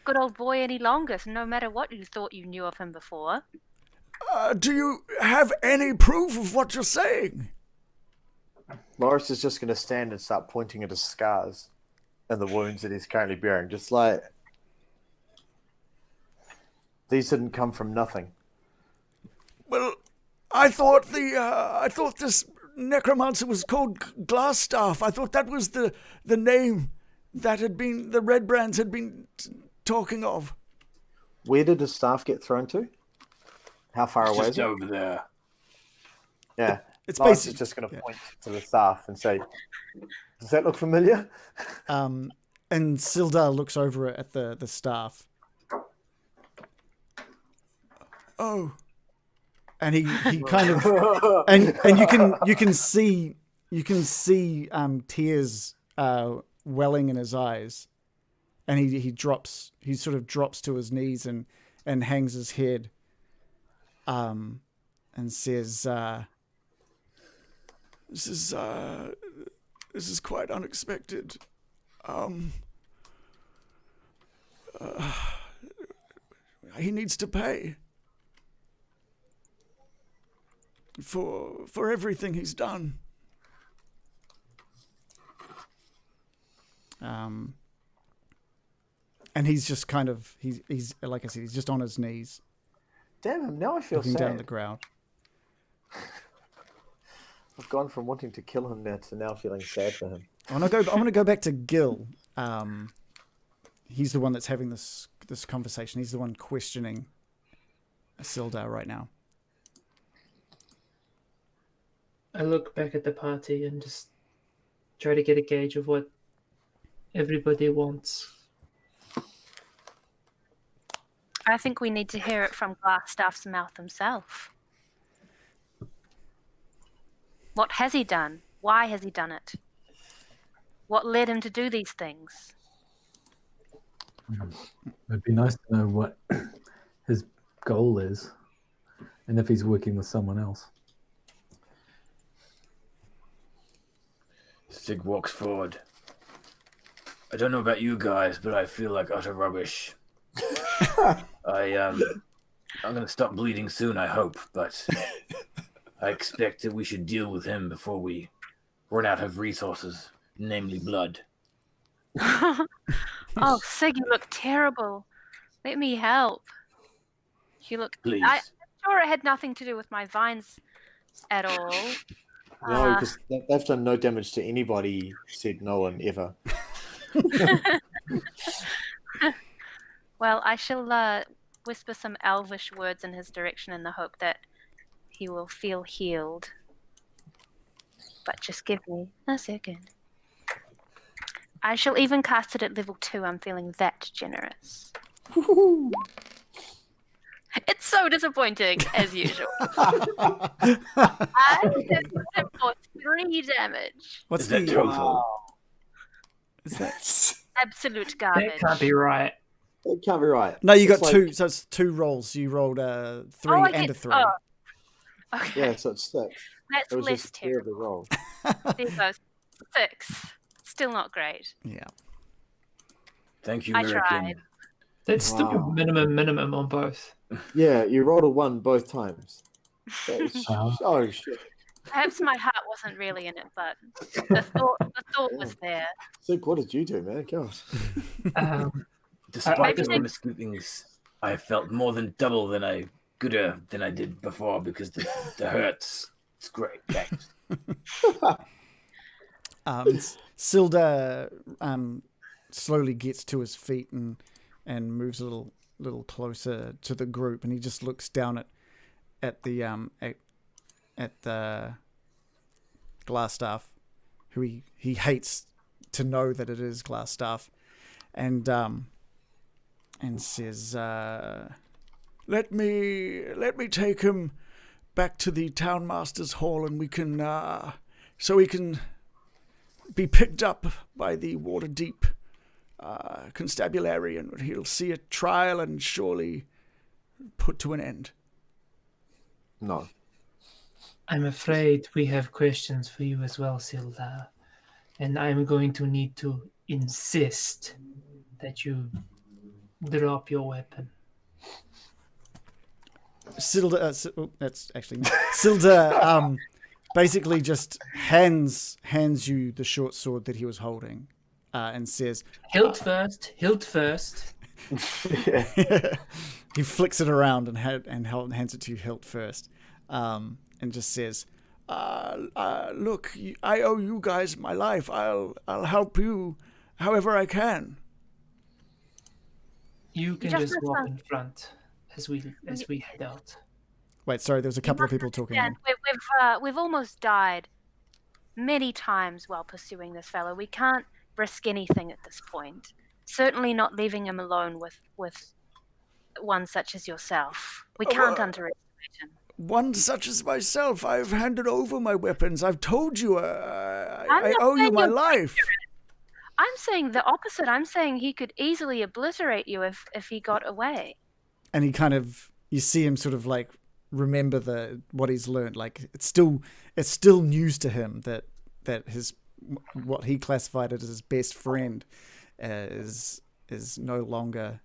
good old boy any longer. So no matter what you thought you knew of him before. Do you have any proof of what you're saying? Loris is just going to stand and start pointing at his scars and the wounds that he's currently bearing. Just like, these didn't come from nothing. Well, I thought this necromancer was called Glassstaff. I thought that was the name that the Red Brands had been talking of. Where did his staff get thrown to? How far away is it? Over there. Yeah. It's Loris basically is just going to point to the staff and say, "Does that look familiar?" And Sildar looks over at the staff. Oh. And he kind of and you can see tears welling in his eyes, and he sort of drops to his knees and hangs his head, and says, "This is quite unexpected. He needs to pay for everything he's done." And he's just kind of he's like I said, he's just on his knees, Damn him! Now I feel looking sad. down at the ground. I've gone from wanting to kill him to now feeling sad for him. I'm gonna go back to Gil. He's the one that's having this conversation. He's the one questioning Sildar right now. I look back at the party and just try to get a gauge of what everybody wants. I think we need to hear it from Glassstaff's mouth himself. What has he done? Why has he done it? What led him to do these things? It'd be nice to know what his goal is, and if he's working with someone else. Sig walks forward. I don't know about you guys, but I feel like utter rubbish. I'm gonna stop bleeding soon, I hope, but I expect that we should deal with him before we run out of resources, namely blood. Oh, Sig, you look terrible. Let me help. You look. Please. I'm sure it had nothing to do with my vines at all. No, because they've done no damage to anybody, said no one ever. Well, I shall whisper some elvish words in his direction in the hope that he will feel healed. But just give me a second. I shall even cast it at level 2. I'm feeling that generous. It's so disappointing, as usual. I have hit for 3 damage. What's Is that the total? Is that? Absolute garbage. That can't be right. It can't be right. No, you got It's like- 2. So it's 2 rolls. You rolled a 3 Oh, I and get- a 3. oh. Okay, Yeah, so it's 6. that's It was less just a terrible terrible. roll. There you go. 6. Still not great. Yeah. Thank you, I American. tried. That's still Wow. minimum on both. Yeah, you rolled a 1 both times. That's- Wow. oh, shit. Perhaps my heart wasn't really in it, but the thought was there. Sig, what did you do, man? God. Despite Maybe my they- misgivings, I felt more than double than I did before because the hurts. It's great. Thanks. Silda slowly gets to his feet and moves a little closer to the group, and he just looks down at the Glassstaff, who he hates to know that it is Glassstaff, and says, "Let me take him back to the townmaster's hall, and we can so he can be picked up by the Waterdeep constabulary, and he'll see a trial and surely put to an end." No. I'm afraid we have questions for you as well, Silda. And I'm going to need to insist that you drop your weapon. Silda, that's actually Silda. Basically, just hands you the short sword that he was holding, and says, Hilt first. he flicks it around and hands it to you hilt first, and just says, "Look, I owe you guys my life. I'll help you however I can." You can Just just walk listen. in front as we head out. Wait, sorry, there was a couple of people talking. And we've almost died many times while pursuing this fellow. We can't risk anything at this point. Certainly not leaving him alone with one such as yourself. We can't underestimate him. One such as myself, I've handed over my weapons. I've told you, I not owe you saying my you're life. I'm saying the opposite. I'm saying he could easily obliterate you if he got away. And he kind of, you see him sort of like remember what he's learned. Like it's still news to him that his what he classified as his best friend is no longer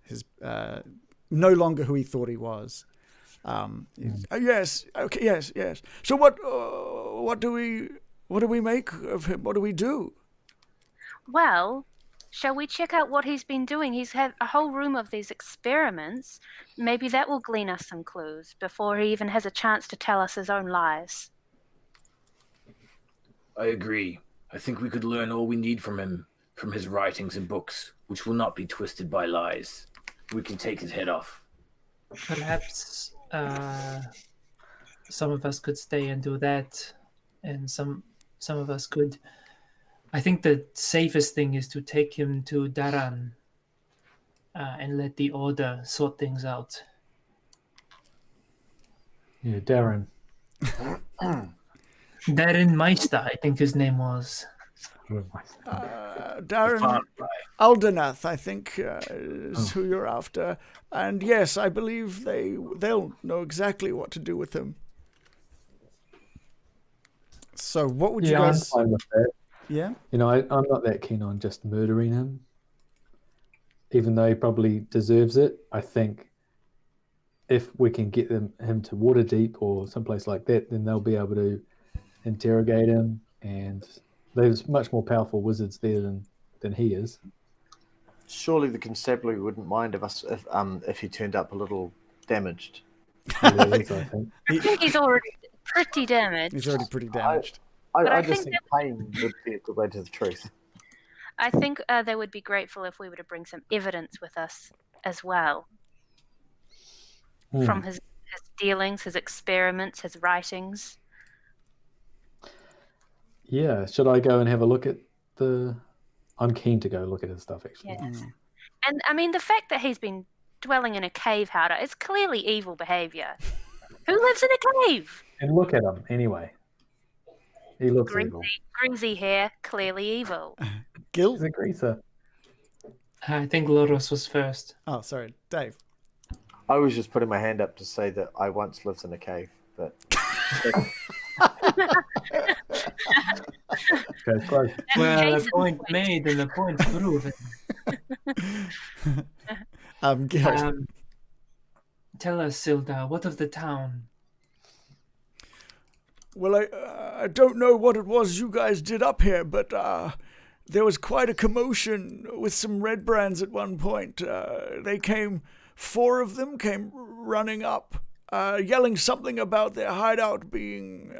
who he thought he was. Yes, okay, yes. So what do we make of him? What do we do? Well, shall we check out what he's been doing? He's had a whole room of these experiments. Maybe that will glean us some clues before he even has a chance to tell us his own lies. I agree. I think we could learn all we need from him, from his writings and books, which will not be twisted by lies. We can take his head off. Perhaps some of us could stay and do that, and some of us could. I think the safest thing is to take him to Daran and let the Order sort things out. Yeah, Darren. Darren Meister, I think his name was. Darren Aldernath, I think, is who you're after. And yes, I believe they'll know exactly what to do with him. So what would you guys... I'm fine with that. Yeah? You know, I'm not that keen on just murdering him. Even though he probably deserves it, I think if we can get him to Waterdeep or someplace like that, then they'll be able to interrogate him, and there's much more powerful wizards there than he is. Surely the constabulary wouldn't mind if he turned up a little damaged. I think. I think he's already pretty damaged. He's already pretty damaged. I just think pain would be a good way to the truth. I think they would be grateful if we were to bring some evidence with us as well. From his dealings, his experiments, his writings. Yeah, should I go and have a look at I'm keen to go look at his stuff, actually. Yes. And I mean, the fact that he's been dwelling in a cave, Howder, is clearly evil behavior. Who lives in a cave? And look at him, anyway. He looks evil. Greasy hair, clearly evil. Gil? He's a greaser. I think Loros was first. Oh, sorry. Dave. I was just putting my hand up to say that I once lived in a cave, but... Okay, close. Well, the point made and the point proven. Gil. Tell us, Silda, what of the town? Well, I don't know what it was you guys did up here, but there was quite a commotion with some red brands at one point. They came, 4 of them came running up, yelling something about their hideout being,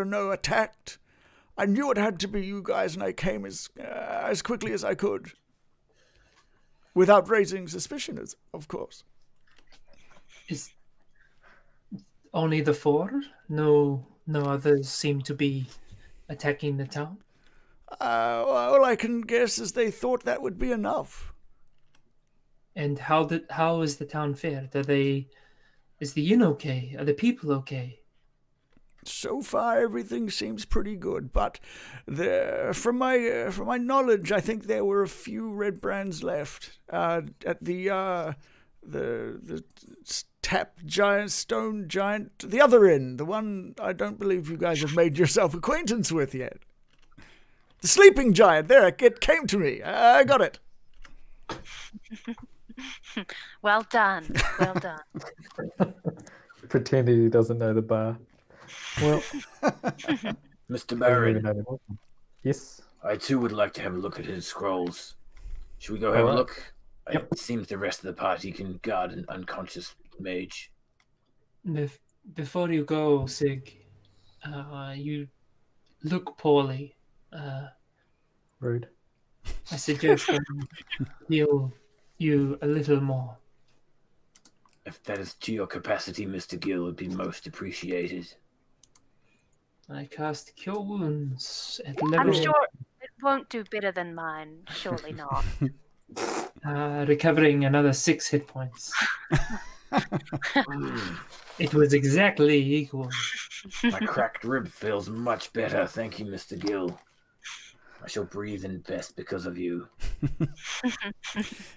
attacked. I knew it had to be you guys, and I came as quickly as I could, without raising suspicion, of course. Is only the 4? No others seem to be attacking the town? All I can guess is they thought that would be enough. And how is the town fared? Is the inn okay? Are the people okay? So far, everything seems pretty good, but from my knowledge, I think there were a few red brands left at the stone giant, the other inn, the one I don't believe you guys have made yourself acquaintance with yet. The sleeping giant. There, it came to me. I got it. Well done. Well done. Pretending he doesn't know the bar. Well, Mr. Baron, yes. I too would like to have a look at his scrolls. Should we go have a look? Yep. It seems the rest of the party can guard an unconscious mage. Before you go, Sig, you look poorly. Rude. I suggest that heal you a little more. If that is to your capacity, Mr. Gill, would be most appreciated. I cast Cure Wounds at level... I'm sure it won't do better than mine. Surely not. Recovering another 6 hit points. It was exactly equal. My cracked rib feels much better. Thank you, Mr. Gill. I shall breathe in best because of you.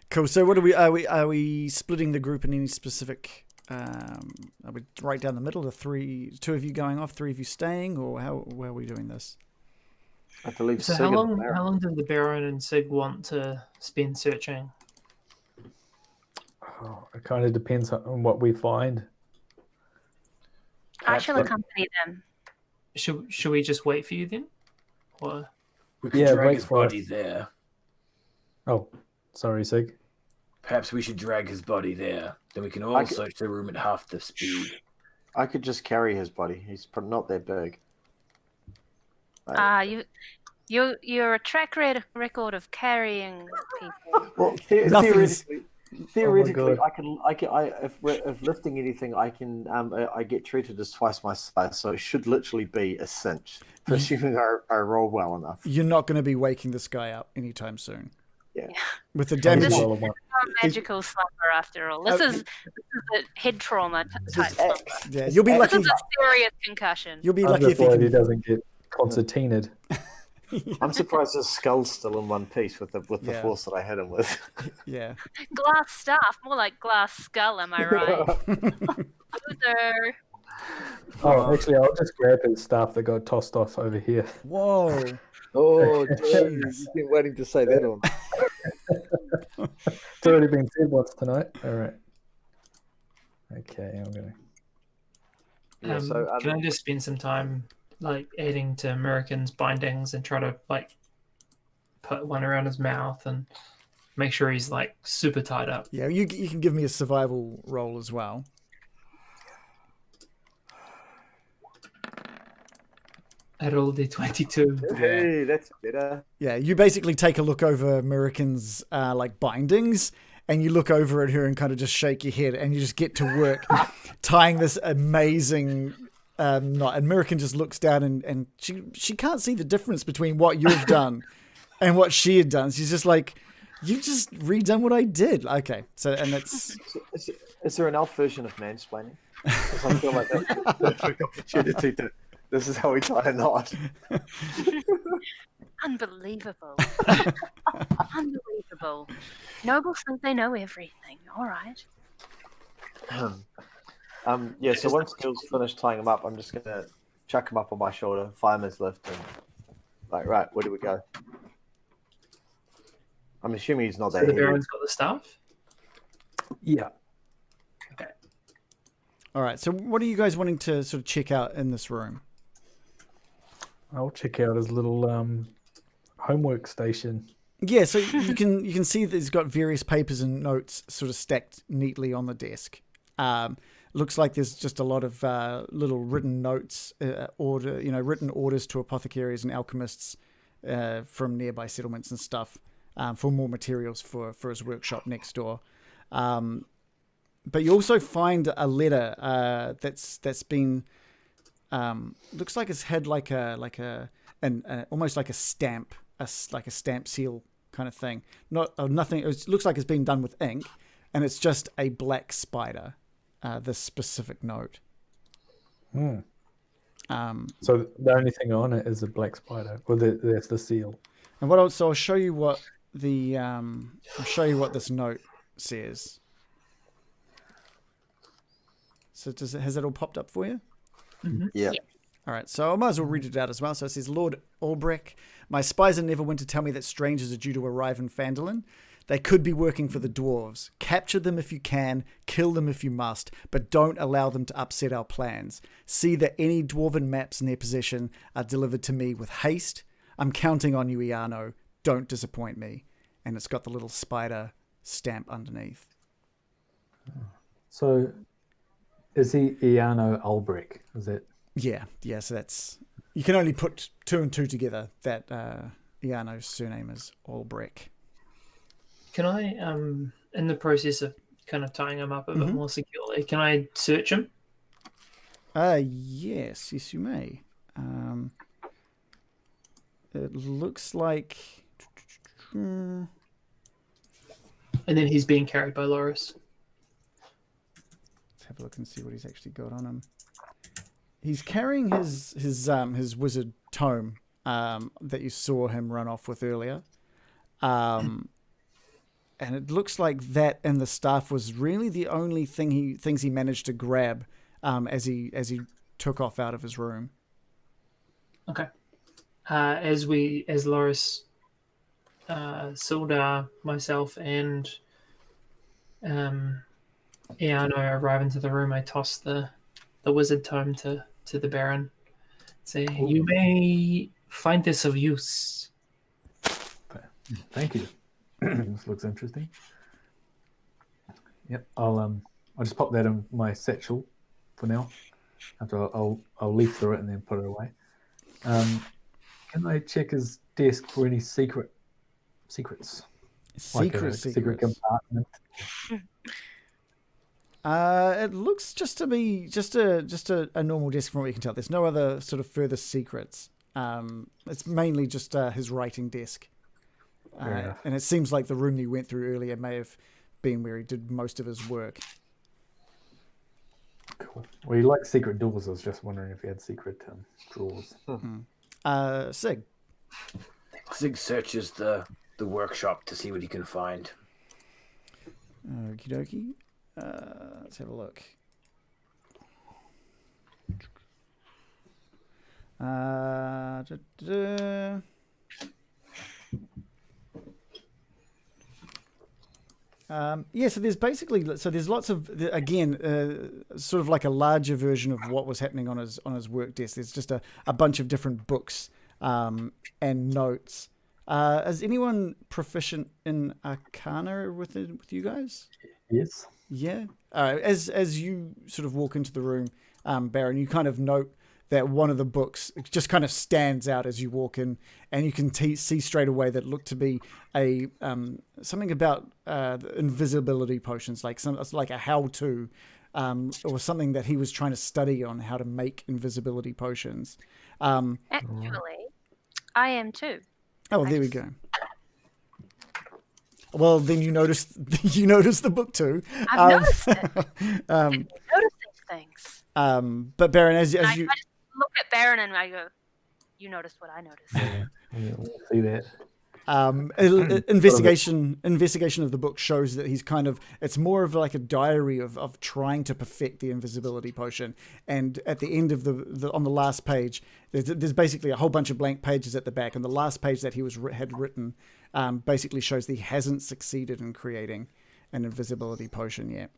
Cool. So, what are we splitting the group in any specific? Are we right down the middle? 2 of you going off, 3 of you staying, or where are we doing this? I believe. So, how long did the Baron and Sig want to spend searching? Oh, it kind of depends on what we find. I shall accompany them. Should we just wait for you then? Or... We could drag his body there. Oh, sorry, Sig. Perhaps we should drag his body there. Then we can all search the room at half the speed. I could just carry his body. He's not that big. You're a track record of carrying people. Well, theoretically, if lifting anything, I get treated as twice my size, so it should literally be a cinch, for assuming I roll well enough. You're not going to be waking this guy up anytime soon. Yeah. With the damage. This is not a magical slumber, after all. This is a head trauma type slumber. Yeah, you'll be lucky. This is a serious concussion. You'll be lucky if he doesn't get concertinaed. I'm surprised his skull's still in one piece with the Yeah. force that I hit him with. Yeah. Glass staff, more like glass skull, am I right? Loser. Oh, actually, I'll just grab his staff that got tossed off over here. Whoa. Oh, Jeez. you've been waiting to say that one. It's already been said once tonight. All right. Okay, I'm gonna. Yeah, Can I just spend some time like adding to American's bindings and try to like put one around his mouth and make sure he's like super tied up? Yeah, you can give me a survival roll as well. I rolled a 22. Hey, that's better. Yeah, you basically take a look over American's like bindings, and you look over at her and kind of just shake your head, and you just get to work tying this amazing knot. And American just looks down, and she can't see the difference between what you've done and what she had done. She's just like, you've just redone what I did. Okay, so and that's. Is there an elf version of mansplaining? Because I feel like that's a perfect opportunity to. This is how we tie a knot. Unbelievable. Unbelievable. Nobles think they know everything. All right. Yeah, so once Gil's finished tying him up, I'm just going to chuck him up on my shoulder, fireman's lift, and like, right, where do we go? I'm assuming he's not So there. the Baron's got the staff? Yeah. Okay. All right. So, what are you guys wanting to sort of check out in this room? I'll check out his little homework station. Yeah, so you can see that he's got various papers and notes sort of stacked neatly on the desk. Looks like there's just a lot of little written notes, written orders to apothecaries and alchemists from nearby settlements and stuff for more materials for his workshop next door. But you also find a letter that's been. Looks like it's had like almost like a stamp, like a stamp seal kind of thing. Nothing. It looks like it's been done with ink, and it's just a black spider. This specific note. So the only thing on it is a black spider, or that's the seal. And I'll show you what this note says. So has it all popped up for you? Mm-hmm. Yeah. All right, so I might as well read it out as well. So it says, Lord Albrecht, my spies are never went to tell me that strangers are due to arrive in Phandelver. They could be working for the dwarves. Capture them if you can, kill them if you must, but don't allow them to upset our plans. See that any dwarven maps in their possession are delivered to me with haste. I'm counting on you, Iano. Don't disappoint me. And it's got the little spider stamp underneath. So is he Iano Albrecht? Is it? Yeah. So that's, you can only put two and two together that Iano's surname is Albrecht. Can I, in the process of kind of tying him up a bit more securely, can I search him? Yes, you may. It looks like. And then he's being carried by Loris. Let's have a look and see what he's actually got on him. He's carrying his wizard tome that you saw him run off with earlier. And it looks like that and the staff was really the only things he managed to grab as he took off out of his room. Okay. As Loris, Sildar, myself, and Iano arrive into the room, I toss the wizard tome to the Baron. Say, you may find this of use. Thank you. This looks interesting. Yep, I'll just pop that in my satchel for now. After I'll leaf through it and then put it away. Can I check his desk for any secrets? Secret compartment. It looks just to be just a normal desk from what you can tell. There's no other sort of further secrets. It's mainly just his writing desk. And it seems like the room you went through earlier may have been where he did most of his work. Cool. Well, he likes secret doors. I was just wondering if he had secret drawers. Sig. Zig searches the workshop to see what he can find. Okie dokie. Let's have a look. So there's there's lots of, again, sort of like a larger version of what was happening on his work desk. There's just a bunch of different books and notes. Is anyone proficient in Arcana with you guys? Yes. Yeah. As you sort of walk into the room, Baron, you kind of note that one of the books just kind of stands out as you walk in, and you can see straight away that it looked to be a something about invisibility potions, like a how-to, or something that he was trying to study on how to make invisibility potions. Actually, I am too. Oh, there we go. Well, then you notice the book too. I've noticed it. I noticed these things. But Baron, as I you just look at Baron and I go, "You noticed what I noticed." Yeah, we'll see that. Investigation of the book shows that it's more of like a diary of trying to perfect the invisibility potion. And at the end of on the last page, there's basically a whole bunch of blank pages at the back, and the last page that he had written basically shows that he hasn't succeeded in creating an invisibility potion yet.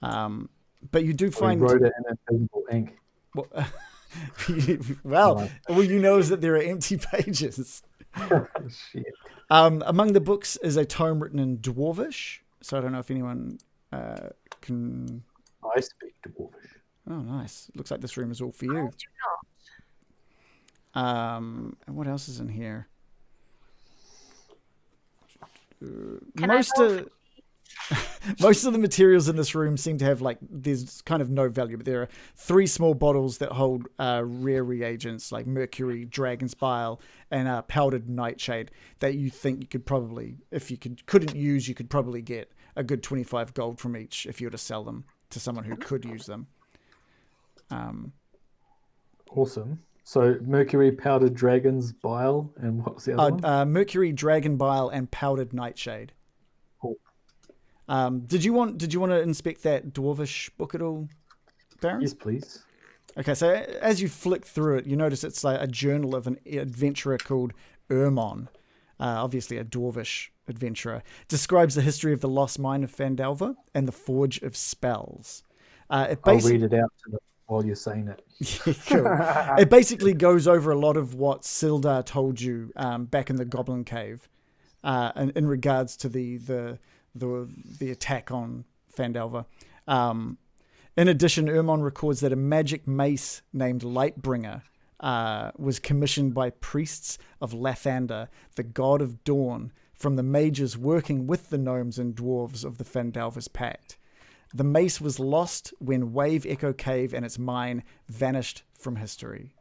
But you do find he wrote it in invisible ink. Well, all you know is that there are empty pages. Shit. Among the books is a tome written in Dwarvish. So I don't know if anyone can. I speak Dwarvish. Oh, nice. Looks like this room is all for you. I do not. And what else is in here? Most of the materials in this room seem to have there's kind of no value, but there are 3 small bottles that hold rare reagents like mercury, dragon's bile, and powdered nightshade that you think you could probably, if you couldn't use, you could probably get a good 25 gold from each if you were to sell them to someone who could use them. Awesome. So mercury, powdered dragon's bile, and what was the other one? Mercury, dragon bile, and powdered nightshade. Cool. Did you want to inspect that Dwarvish book at all, Baron? Yes, please. Okay, so as you flick through it, you notice it's like a journal of an adventurer called Ermon, obviously a Dwarvish adventurer. Describes the history of the lost mine of Phandelver and the Forge of Spells. I'll read it out to them while you're saying it. Cool. It basically goes over a lot of what Sildar told you back in the Goblin Cave, in regards to the attack on Phandelver. In addition, Ermon records that a magic mace named Lightbringer was commissioned by priests of Lathander, the god of dawn, from the mages working with the gnomes and dwarves of the Phandelver's Pact. The mace was lost when Wave Echo Cave and its mine vanished from history.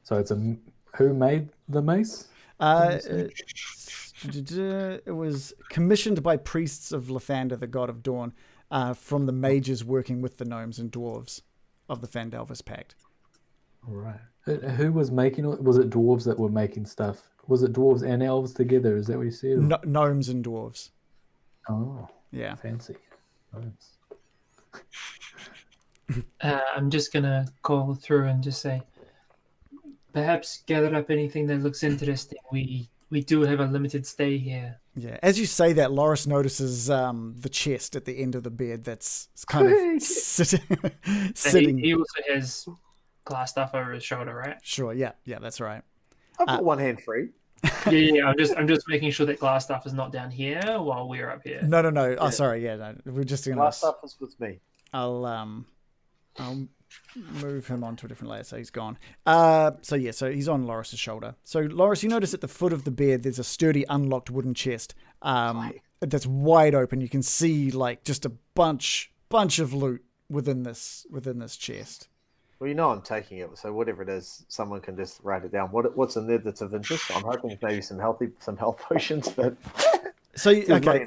So it's who made the mace? It was commissioned by priests of Lathander, the god of dawn, from the mages working with the gnomes and dwarves of the Phandelver's Pact. All right. Who was making it? Was it dwarves that were making stuff? Was it dwarves and elves together? Is that what you said? Gnomes and dwarves. Oh, yeah. Fancy. Nice. I'm just gonna call through and just say, perhaps gather up anything that looks interesting. We do have a limited stay here. Yeah, as you say that, Loris notices the chest at the end of the bed that's kind of sitting. He also has glass stuff over his shoulder, right? Sure, yeah, that's right. I've got one hand free. Yeah. I'm just making sure that glass stuff is not down here while we're up here. No. Oh, sorry. Yeah, no. We're just gonna. Glass stuff is with me. I'll move him onto a different layer, so he's gone. So he's on Loris's shoulder. So Loris, you notice at the foot of the bed there's a sturdy unlocked wooden chest that's wide open. You can see just a bunch of loot within this chest. Well, I'm taking it, so whatever it is, someone can just write it down. What's in there that's of interest? I'm hoping it's maybe some health potions, but so okay.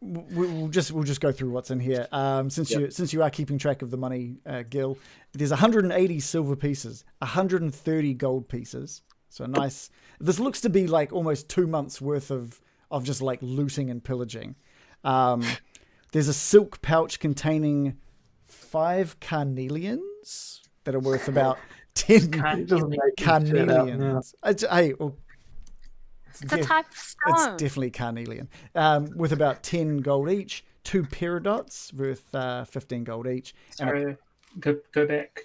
we'll just go through what's in here. Since you are keeping track of the money, Gil, there's 180 silver pieces, 130 gold pieces. So nice. This looks to be like almost 2 months worth of just like looting and pillaging. There's a silk pouch containing 5 carnelians that are worth about 10 carnelians. Hey, well, It's a type of stone. it's definitely carnelian. With about 10 gold each, 2 peridots worth 15 gold each. Sorry, go back.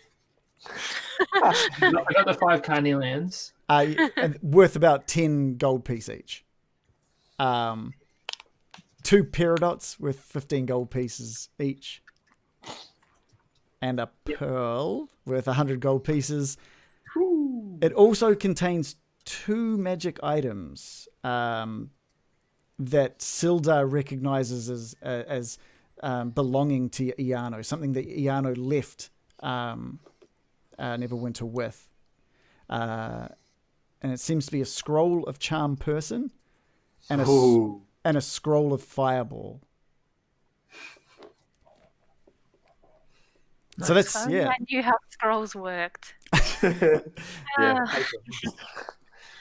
I got the 5 carnelians. And worth about 10 gold piece each. 2 peridots worth 15 gold pieces each. And a pearl worth 100 gold pieces. It also contains 2 magic items that Sildar recognizes as belonging to Iano, something that Iano left Neverwinter with. And it seems to be a scroll of Charm Person and a scroll of Fireball. So that's, I knew how scrolls worked.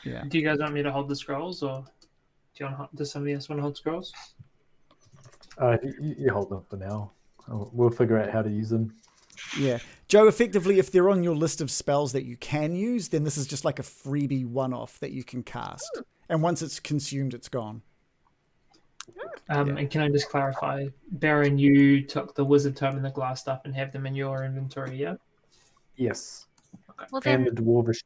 Yeah. Do you guys want me to hold the scrolls, or does somebody else want to hold scrolls? You hold them for now. We'll figure out how to use them. Yeah. Joe, effectively, if they're on your list of spells that you can use, then this is just like a freebie one-off that you can cast. And once it's consumed, it's gone. And can I just clarify, Baron, you took the wizard tome and the glass stuff and have them in your inventory, yeah? Yes. Well, And then, the dwarvish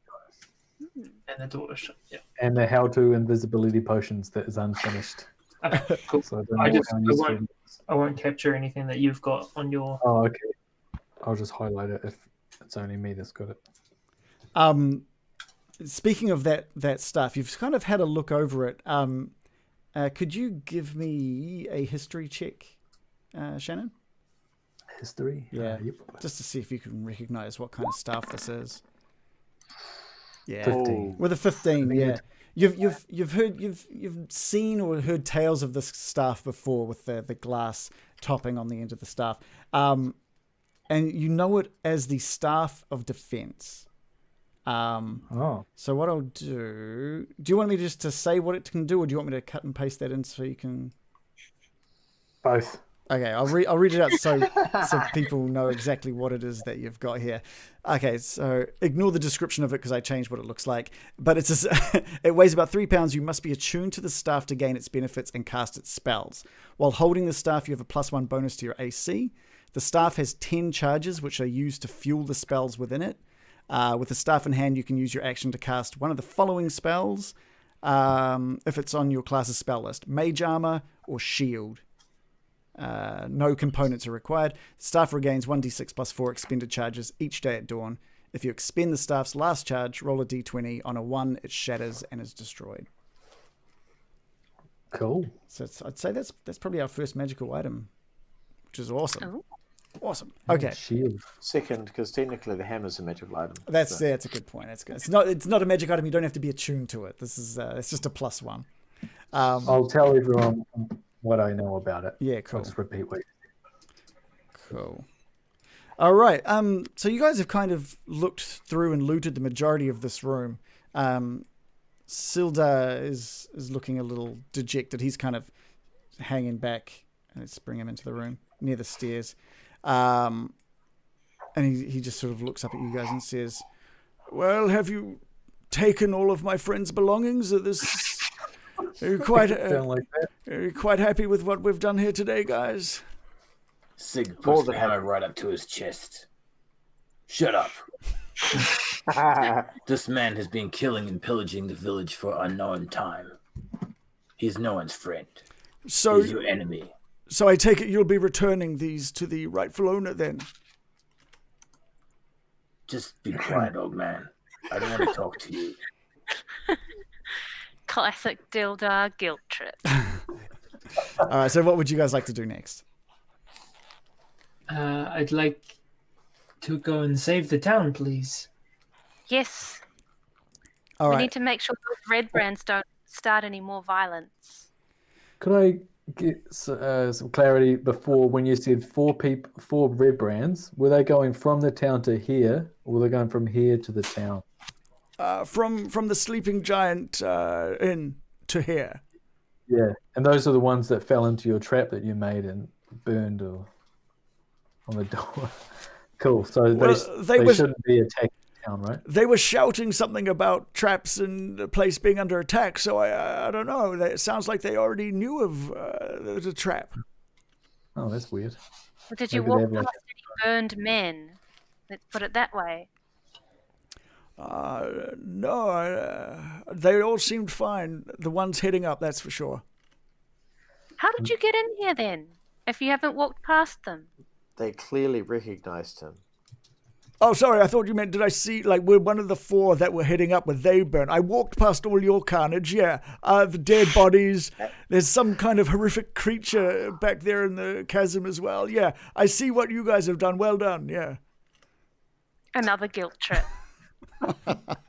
And the dwarvish, yeah. and the how-to invisibility potions that is unfinished. Okay, cool. So I don't know how useful. I won't capture anything that you've got on your... Oh, okay. I'll just highlight it if it's only me that's got it. Speaking of that stuff, you've kind of had a look over it. Could you give me a history check, Shannon? History? Yeah. Yep. Just to see if you can recognize what kind of stuff this is. Yeah. 15. With a 15, yeah. You've seen or heard tales of this staff before with the glass topping on the end of the staff. And you know it as the Staff of Defense. So what I'll do you want me just to say what it can do, or do you want me to cut and paste that in so you can... Both. Okay, I'll read it out so people know exactly what it is that you've got here. Okay, so ignore the description of it because I changed what it looks like. But it's it weighs about 3 pounds. You must be attuned to the staff to gain its benefits and cast its spells. While holding the staff, you have a +1 bonus to your AC. The staff has 10 charges, which are used to fuel the spells within it. With the staff in hand, you can use your action to cast one of the following spells if it's on your class's spell list: Mage Armor or Shield. No components are required. The staff regains 1d6 + 4 expended charges each day at dawn. If you expend the staff's last charge, roll a d20. On a 1, it shatters and is destroyed. Cool. So I'd say that's probably our first magical item, which is awesome. Oh. Awesome. Okay. Shield. Second, because technically the hammer's a magical item. That's a good point. That's good. It's not a magic item. You don't have to be attuned to it. This is it's just a +1. I'll tell everyone what I know about it. Yeah, cool. I'll just repeat what. Cool. All right. So you guys have kind of looked through and looted the majority of this room. Sildar is looking a little dejected. He's kind of hanging back. Let's bring him into the room near the stairs. And he just sort of looks up at you guys and says, "Well, have you taken all of my friend's belongings? Are you quite are you quite happy with what we've done here today, guys?" Sig puts the hammer right up to his chest. Shut up. This man has been killing and pillaging the village for a unknown time. He's no one's friend. So he's your enemy. So I take it you'll be returning these to the rightful owner then? Just be quiet, old man. I don't want to talk to you. Classic Dildar guilt trip. All right, so what would you guys like to do next? I'd like to go and save the town, please. Yes. All we right. need to make sure those red brands don't start any more violence. Could I get some clarity before when you said 4 red brands? Were they going from the town to here, or were they going from here to the town? From the sleeping giant inn to here. Yeah, and those are the ones that fell into your trap that you made and burned or on the door. Cool. So they shouldn't be attacking the town, right? They were shouting something about traps and the place being under attack. So I don't know. It sounds like they already knew of the trap. Oh, that's weird. Or did you walk past any burned men? Let's put it that way. No, they all seemed fine. The ones heading up, that's for sure. How did you get in here then, if you haven't walked past them? They clearly recognized him. Oh, sorry, I thought you meant, did I see, like, were one of the 4 that were heading up, were they burned? I walked past all your carnage, yeah. The dead bodies, there's some kind of horrific creature back there in the chasm as well, yeah. I see what you guys have done, well done, yeah. Another guilt trip.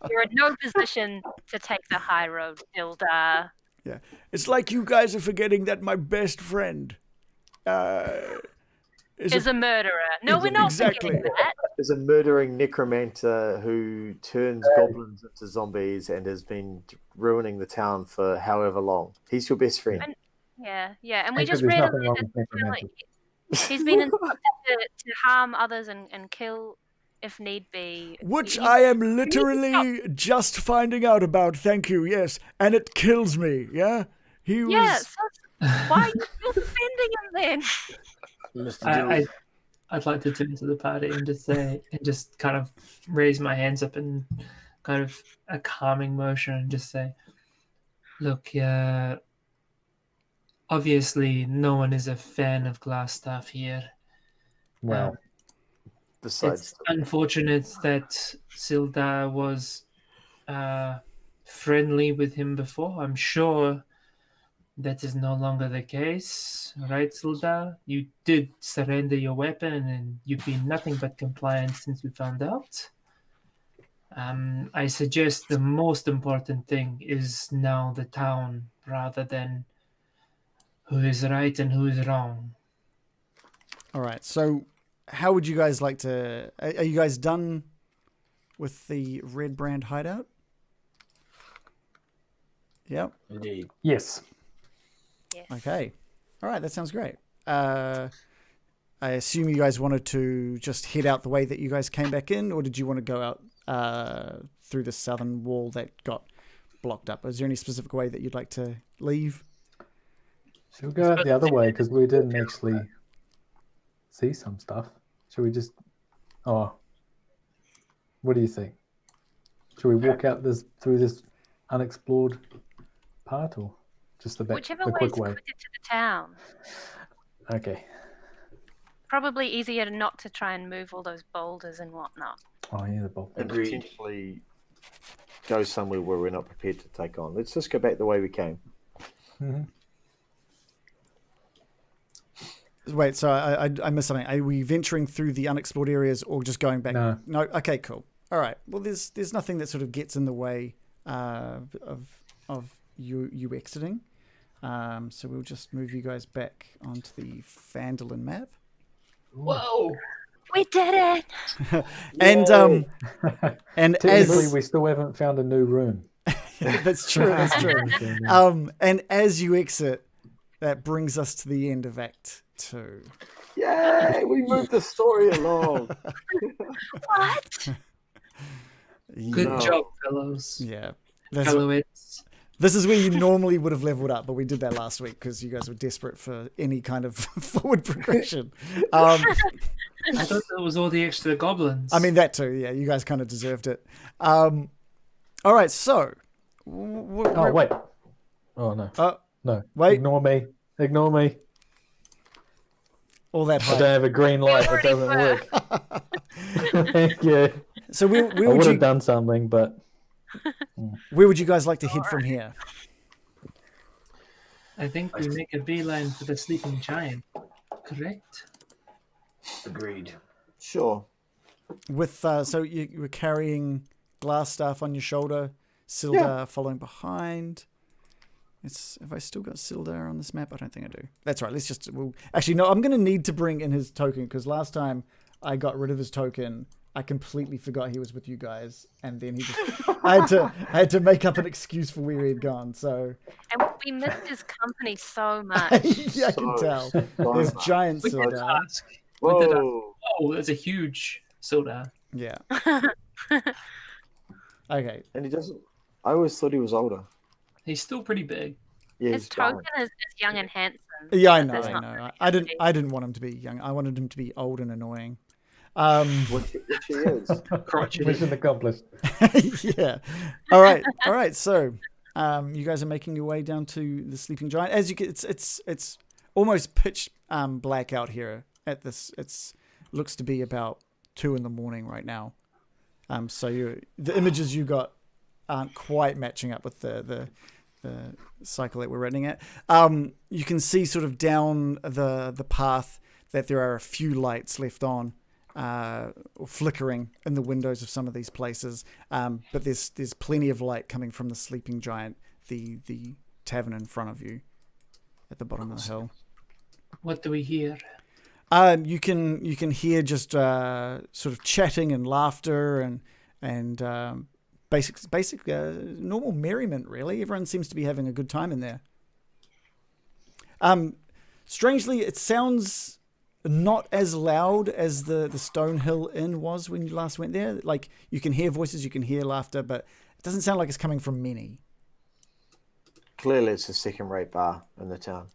You're in no position to take the high road, Hilda. Yeah, it's like you guys are forgetting that my best friend is a murderer. No, we're not forgetting that. Is a murdering necromancer who turns goblins into zombies and has been ruining the town for however long. He's your best friend. And we just read him he's been instructed to harm others and kill if need be. Which I am literally just finding out about, thank you, yes. And it kills me, yeah? He was... Yes, why are you still defending him then? I'd like to turn to the party and just kind of raise my hands up in kind of a calming motion and just say, look, obviously no one is a fan of glass staff here. Wow. Besides, it's unfortunate that Silda was friendly with him before. I'm sure that is no longer the case, right, Silda? You did surrender your weapon, and you've been nothing but compliant since we found out. I suggest the most important thing is now the town, rather than who is right and who is wrong. All right, so how would you guys like to... Are you guys done with the red brand hideout? Yep. Indeed. Yes. Yes. Okay. All right, that sounds great. I assume you guys wanted to just head out the way that you guys came back in, or did you want to go out through the southern wall that got blocked up? Is there any specific way that you'd like to leave? Should we go out the other way, because we didn't actually see some stuff? Should we just... Oh. What do you think? Should we walk out through this unexplored part, or just the Whichever the way quick is way? quicker to the town. Okay. Probably easier not to try and move all those boulders and whatnot. Oh, yeah, the bolt. and Agreed. potentially go somewhere where we're not prepared to take on. Let's just go back the way we came. Mm-hmm. Wait, so I missed something. Are we venturing through the unexplored areas or just going back? No. Okay, cool. All right. Well, there's nothing that sort of gets in the way of you exiting. So we'll just move you guys back onto the Phandelver map. Whoa! We did it! And and Technically, as we still haven't found a new room. that's true. That's true. And as you exit, that brings us to the end of Act 2. Yay! We moved the story along. What? Good job, fellows. Yeah. Fellowittes. This is where you normally would have leveled up, but we did that last week because you guys were desperate for any kind of forward progression. I thought that was all the extra goblins. I mean, that too. Yeah, you guys kind of deserved it. All right, so... Oh, wait. Oh, no. No. Wait. Ignore me. Ignore me. All that I hype. don't have a green light. It doesn't work. Thank you. So where I would would you have done something, but... where would you guys like to head from here? I think we make a beeline for the sleeping giant. Correct? Agreed. Sure. With so you were carrying glass staff on your shoulder, Silda following behind. Have I still got Sildar on this map? I don't think I do. That's right. Actually, no, I'm going to need to bring in his token because last time I got rid of his token, I completely forgot he was with you guys. And then I had to make up an excuse for where he'd gone. So. And we missed his company so much. Yeah, I can tell. There's giant We did Sildar. ask. Whoa. Oh, there's a huge Sildar. Yeah. Okay. And he doesn't. I always thought he was older. He's still pretty big. Yeah, His he's token young. is young and handsome. Yeah, I but know. there's I not know. really I didn't want him to be young. I wanted him to be old and annoying. Which he is. Crotchety. Mission accomplished. Yeah. All right. So, you guys are making your way down to the sleeping giant. As you get, it's almost pitch black out here. At this, looks to be about 2 a.m. right now. So the images you got aren't quite matching up with the cycle that we're running at. You can see sort of down the path that there are a few lights left on. Or flickering in the windows of some of these places, but there's plenty of light coming from the sleeping giant, the tavern in front of you, at the bottom of the hill. What do we hear? You can hear just sort of chatting and laughter and basic normal merriment. Really, everyone seems to be having a good time in there. Strangely, it sounds not as loud as the Stonehill Inn was when you last went there. Like, you can hear voices, you can hear laughter, but it doesn't sound like it's coming from many. Clearly, it's a second-rate bar in the town.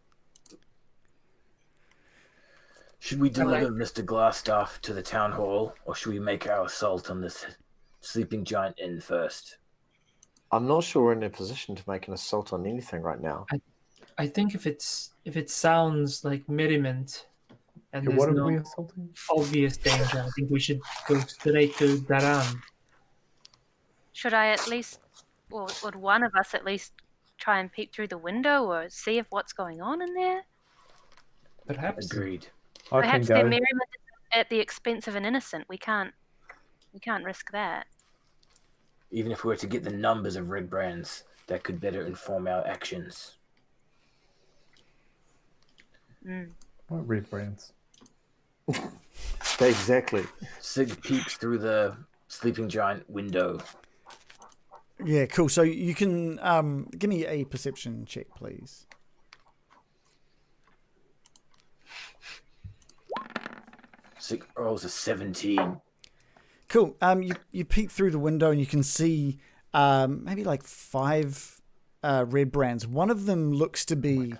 Should we deliver Mr. Glassstaff to the town hall, or should we make our assault on this sleeping giant inn first? I'm not sure we're in a position to make an assault on anything right now. I think if it sounds like merriment and What there's are we no assaulting? obvious danger, I think we should go straight to Daran. Should I at least, or would one of us at least try and peek through the window or see if what's going on in there? Perhaps. Agreed. I can Perhaps their go. merriment is at the expense of an innocent. We can't risk that. Even if we were to get the numbers of red brands, that could better inform our actions. What red brands? Exactly. Sig peeks through the sleeping giant window. Yeah, cool. So you can give me a perception check, please. Sig rolls a 17. Cool. You peek through the window and you can see maybe like 5 red brands. One of them looks to be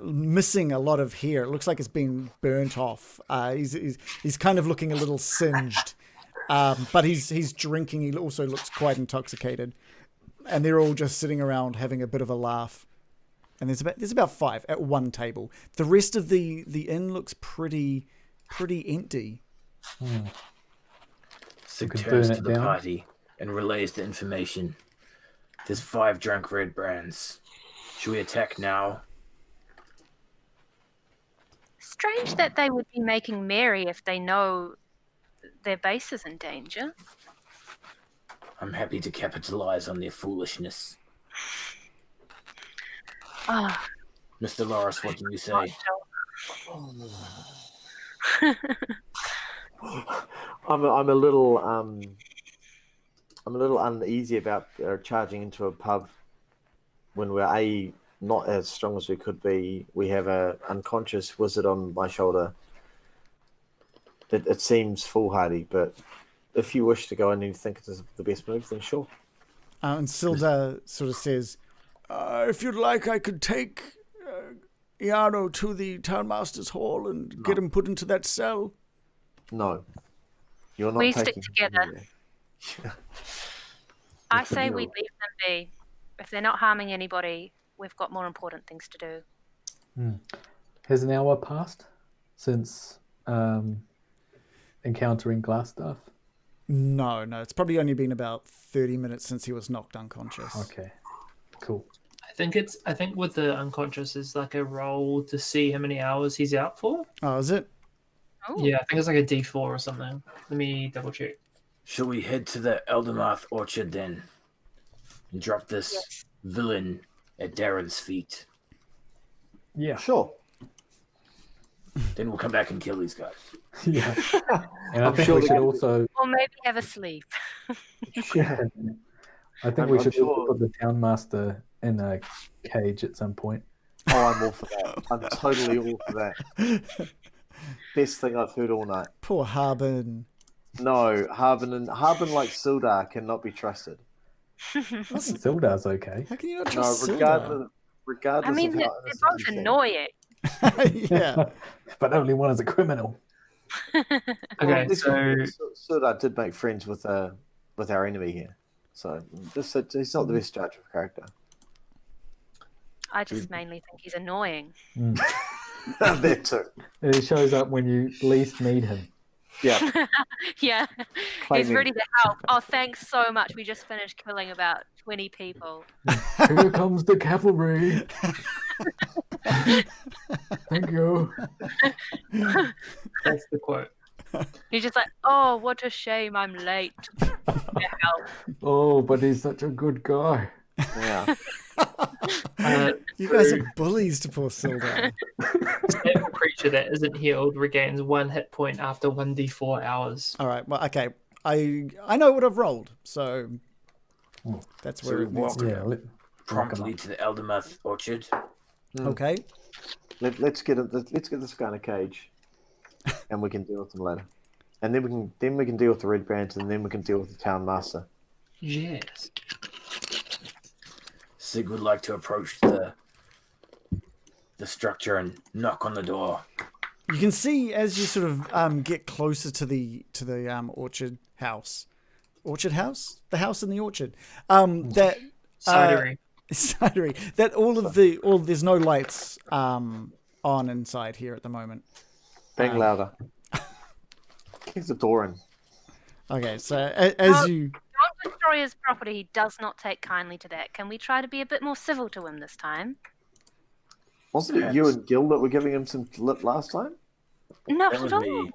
missing a lot of hair. It looks like it's been burnt off. He's kind of looking a little singed, but he's drinking. He also looks quite intoxicated, and they're all just sitting around having a bit of a laugh. And there's about 5 at one table. The rest of the inn looks pretty empty. Sig could turns burn to it the down. party and relays the information. There's 5 drunk red brands. Should we attack now? Strange that they would be making merry if they know their base is in danger. I'm happy to capitalize on their foolishness. Ah, Mr. Loris, what do you say? I'm a little uneasy about charging into a pub when we're not as strong as we could be. We have a unconscious wizard on my shoulder. It seems foolhardy, but if you wish to go in and you think it's the best move, then sure. And Sildar sort of says, if you'd like, I could take Iano to the Townmaster's Hall and get him put into that cell. No. You're not We taking stick together. I say we leave them be. If they're not harming anybody, we've got more important things to do. Has an hour passed since encountering Glassstaff? No, it's probably only been about 30 minutes since he was knocked unconscious. Okay, cool. I think with the unconscious is like a roll to see how many hours he's out for. Oh, is it? Oh. Yeah, I think it's like a D4 or something. Let me double check. Shall we head to the Eldermarth Orchard then? And drop this villain at Darren's feet. Yeah. Sure. Then we'll come back and kill these guys. Yeah. And I I'm think sure we they're should gonna also. Or maybe have a sleep. Yeah. I think we I'm should sure- also put the town master in a cage at some point. Oh, I'm all for that. I'm totally all for that. Best thing I've heard all night. Poor Harbin. No, Harbin like Sildar cannot be trusted. Sildar's okay. How can you not No, trust regardless I mean, of they're how innocent both he seems. annoying. Sildar? Yeah. But only one is a criminal. Okay, This so one, Sildar did make friends with our enemy here, so he's not the best judge of character. I just mainly think he's annoying. That too. He shows up when you least need him. Yeah. Yeah, he's Claiming- ready to help. Oh, thanks so much. We just finished killing about 20 people. Here comes the cavalry. Thank you. that's the quote. He's just like, oh, what a shame I'm late. To help. Oh, but he's such a good guy. Yeah. You guys are bullies to poor Sildar. Every creature that isn't healed regains 1 hit point after 1d4 hours. All right. Well, okay. I know what I've rolled, so that's So where we it needs walk to Yeah. go. promptly to the Eldermouth Orchard. Okay. Let's get this guy in a cage, and we can deal with him later. And then we can deal with the red brands, and then we can deal with the town master. Yes. Sig would like to approach the structure and knock on the door. You can see as you sort of get closer to the orchard house, the house in the orchard. That Cidery. cidery. That there's no lights on inside here at the moment. Bang louder. Keep the door in. Okay, so as you Don't destroy his property. He does not take kindly to that. Can we try to be a bit more civil to him this time? Wasn't it you and Gil that were giving him some lip last time? Not That at was all. me.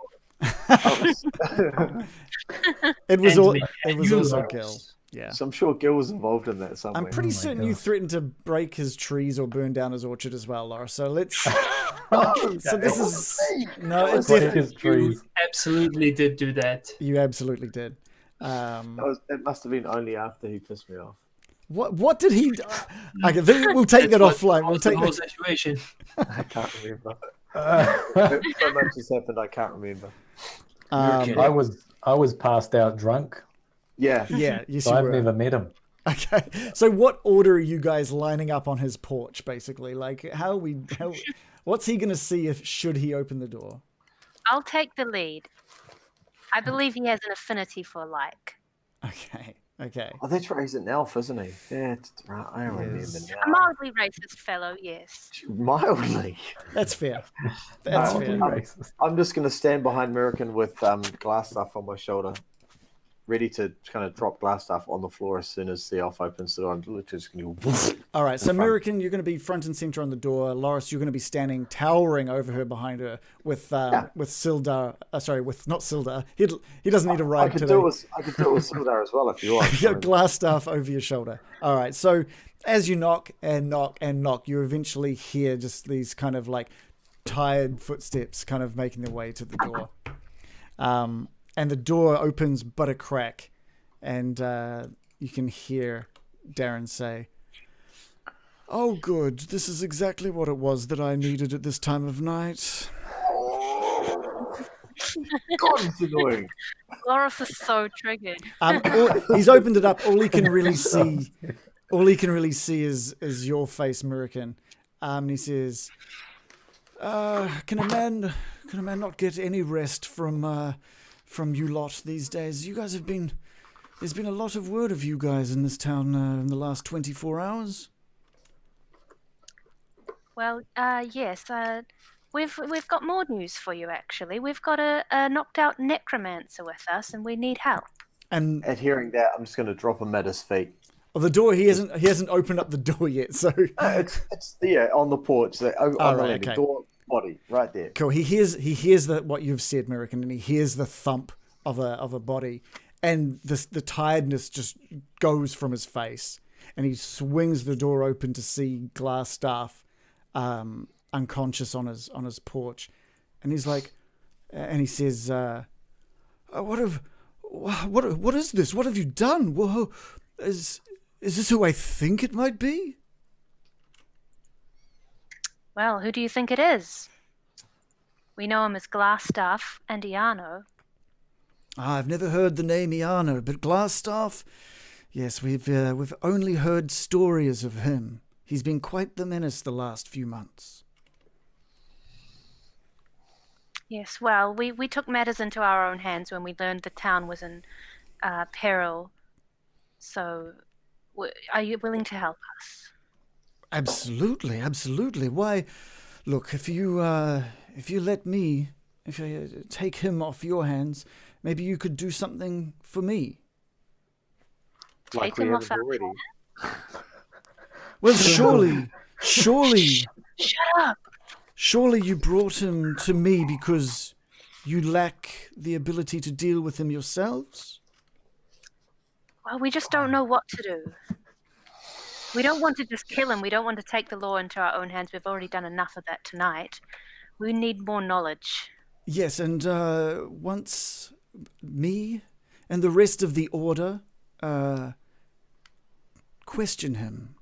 it was And all me. it was You also lost. Gil. Yeah. So I'm sure Gil was involved in that somewhere. I'm pretty my certain you God. threatened to break his trees or burn down his orchard as well, Laura. So let's. Oh, So this is no, That it was Break did. his trees. Absolutely did do that. You absolutely did. It must have been only after he pissed me off. What did he? Okay, we'll take that That's offline. what We'll caused the take whole that. situation. I can't remember. So much has happened, I can't remember. kidding. I was passed out drunk, Yeah. Yeah, yes, so you I've were. never met him. Okay, so what order are you guys lining up on his porch? Basically, like what's he gonna see if should he open the door? I'll take the lead. I believe he has an affinity for like. Okay. Oh, that's right. He's an elf, isn't he? Yeah, it's right. I remember Yes. A now. mildly racist fellow, yes. Mildly. That's fair. That's Mildly fair. racist. I'm just going to stand behind American with glass stuff on my shoulder, ready to kind of drop glass stuff on the floor as soon as the elf opens the door. I'm literally just going to. All right, so front. American, you're going to be front and center on the door. Loris, you're going to be standing, towering over her, behind her, with Sildar. Sorry, with not Sildar. He doesn't need a I ride could today. do it with Sildar as well if you want. You got glass stuff over your shoulder. All right, so as you knock and knock and knock, you eventually hear just these kind of like tired footsteps kind of making their way to the door. And the door opens but a crack, and you can hear Darren say, "Oh, good. This is exactly what it was that I needed at this time of night." God, it's annoying. Loris is so triggered. He's opened it up. All he can really see is your face, American. And he says, "Can a man not get any rest from you lot these days? You guys have been. There's been a lot of word of you guys in this town in the last 24 hours." Well, yes. We've got more news for you. Actually, we've got a knocked out necromancer with us, and we need help. And At hearing that, I'm just going to drop him at his feet. the door, he hasn't opened up the door yet. So It's there on the porch. On the right, landing. okay. Door, body, right there. cool. He hears what you've said, American, and he hears the thump of a body, and the tiredness just goes from his face. and he swings the door open to see Glassstaff unconscious on his porch, and he's like, and he says, what is this? What have you done? Whoa, is this who I think it might be? Well, who do you think it is? We know him as Glassstaff and Iano. I've never heard the name Iano, but Glassstaff, yes, we've only heard stories of him. He's been quite the menace the last few months. Yes, well, we took matters into our own hands when we learned the town was in peril. So, are you willing to help us? Absolutely, absolutely. Why, look, if you let me, if you take him off your hands, maybe you could do something for me. Like Take we him have off our already. Well, surely, Shut up! surely you brought him to me because you lack the ability to deal with him yourselves? Well, we just don't know what to do. We don't want to just kill him. We don't want to take the law into our own hands. We've already done enough of that tonight. We need more knowledge. Yes, and once me and the rest of the Order question him,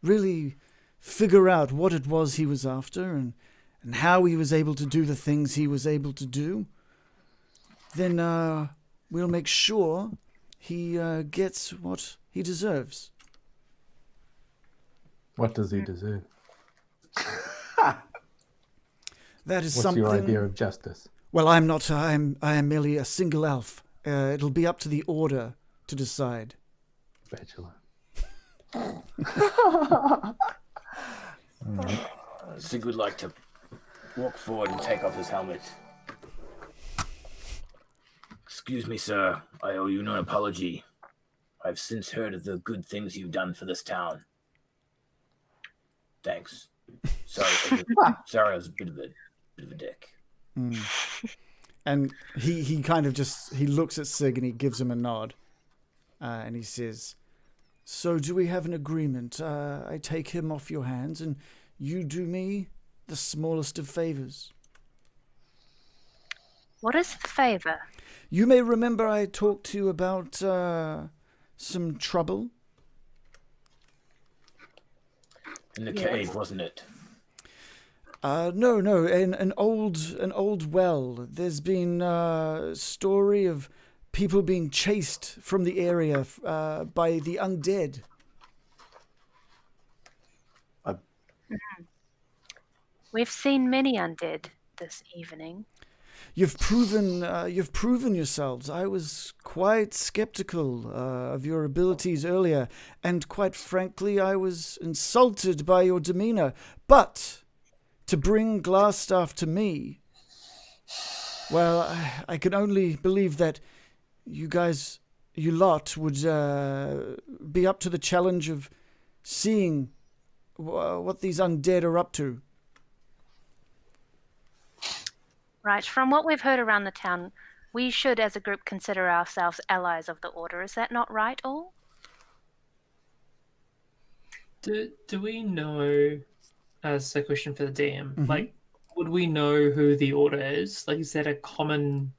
really figure out what it was he was after and how he was able to do the things he was able to do, then we'll make sure he gets what he deserves. What does he deserve? That is What's something. your idea of justice? Well, I'm not. I am merely a single elf. It'll be up to the Order to decide. Bachelor. Sig would like to walk forward and take off his helmet. Excuse me, sir. I owe you no apology. I've since heard of the good things you've done for this town. Thanks. Sorry, I was a bit of a dick. Mm. And he kind of just, he looks at Sig and he gives him a nod. And he says, so do we have an agreement? I take him off your hands and you do me the smallest of favors. What is the favor? You may remember I talked to you about some trouble. In the cave, wasn't it? No, an old well. There's been a story of people being chased from the area by the undead. We've seen many undead this evening. You've proven yourselves. I was quite skeptical of your abilities earlier, and quite frankly, I was insulted by your demeanor. But to bring Glassstaff to me, well, I can only believe that you lot would be up to the challenge of seeing what these undead are up to. Right, from what we've heard around the town, we should as a group consider ourselves allies of the Order. Is that not right, all? Do we know, as a question for the DM, Mm-hmm. like, would we know who the Order is? Like, is that a common,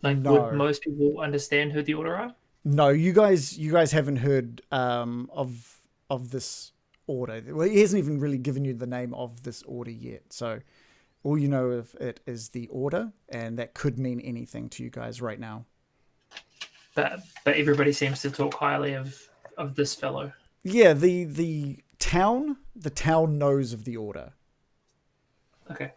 like, No. would most people understand who the Order are? No, you guys haven't heard of this Order. Well, he hasn't even really given you the name of this Order yet, so all you know of it is the Order, and that could mean anything to you guys right now. But everybody seems to talk highly of this fellow. Yeah, the town knows of the Order. Okay.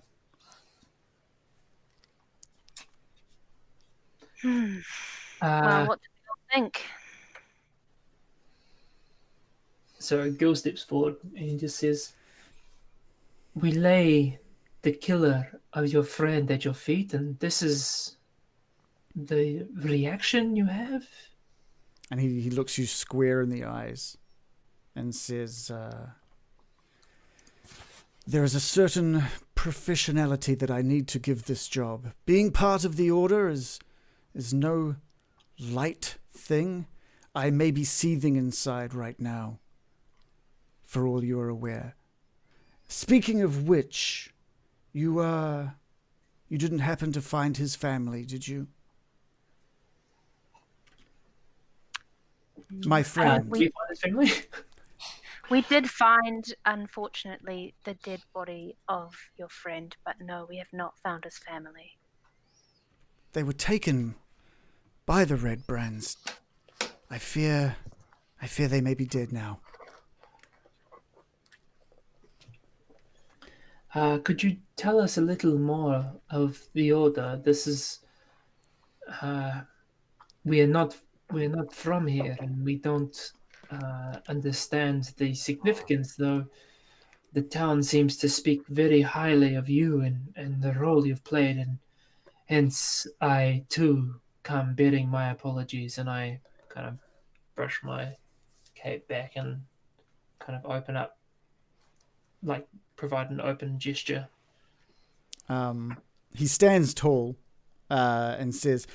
Well, what do you all think? So Gil steps forward and he just says, we lay the killer of your friend at your feet, and this is the reaction you have? And he looks you square in the eyes and says, there is a certain professionality that I need to give this job. Being part of the Order is no light thing. I may be seething inside right now, for all you are aware. Speaking of which, you didn't happen to find his family, did you? My friend. Did we find his family? We did find, unfortunately, the dead body of your friend, but no, we have not found his family. They were taken by the Red Brands. I fear they may be dead now. Could you tell us a little more of the order? This is, we are not from here, and we don't understand the significance. Though the town seems to speak very highly of you and the role you've played, and hence I too come bearing my apologies, and I kind of brush my cape back and kind of open up, like provide an open gesture. He stands tall and says,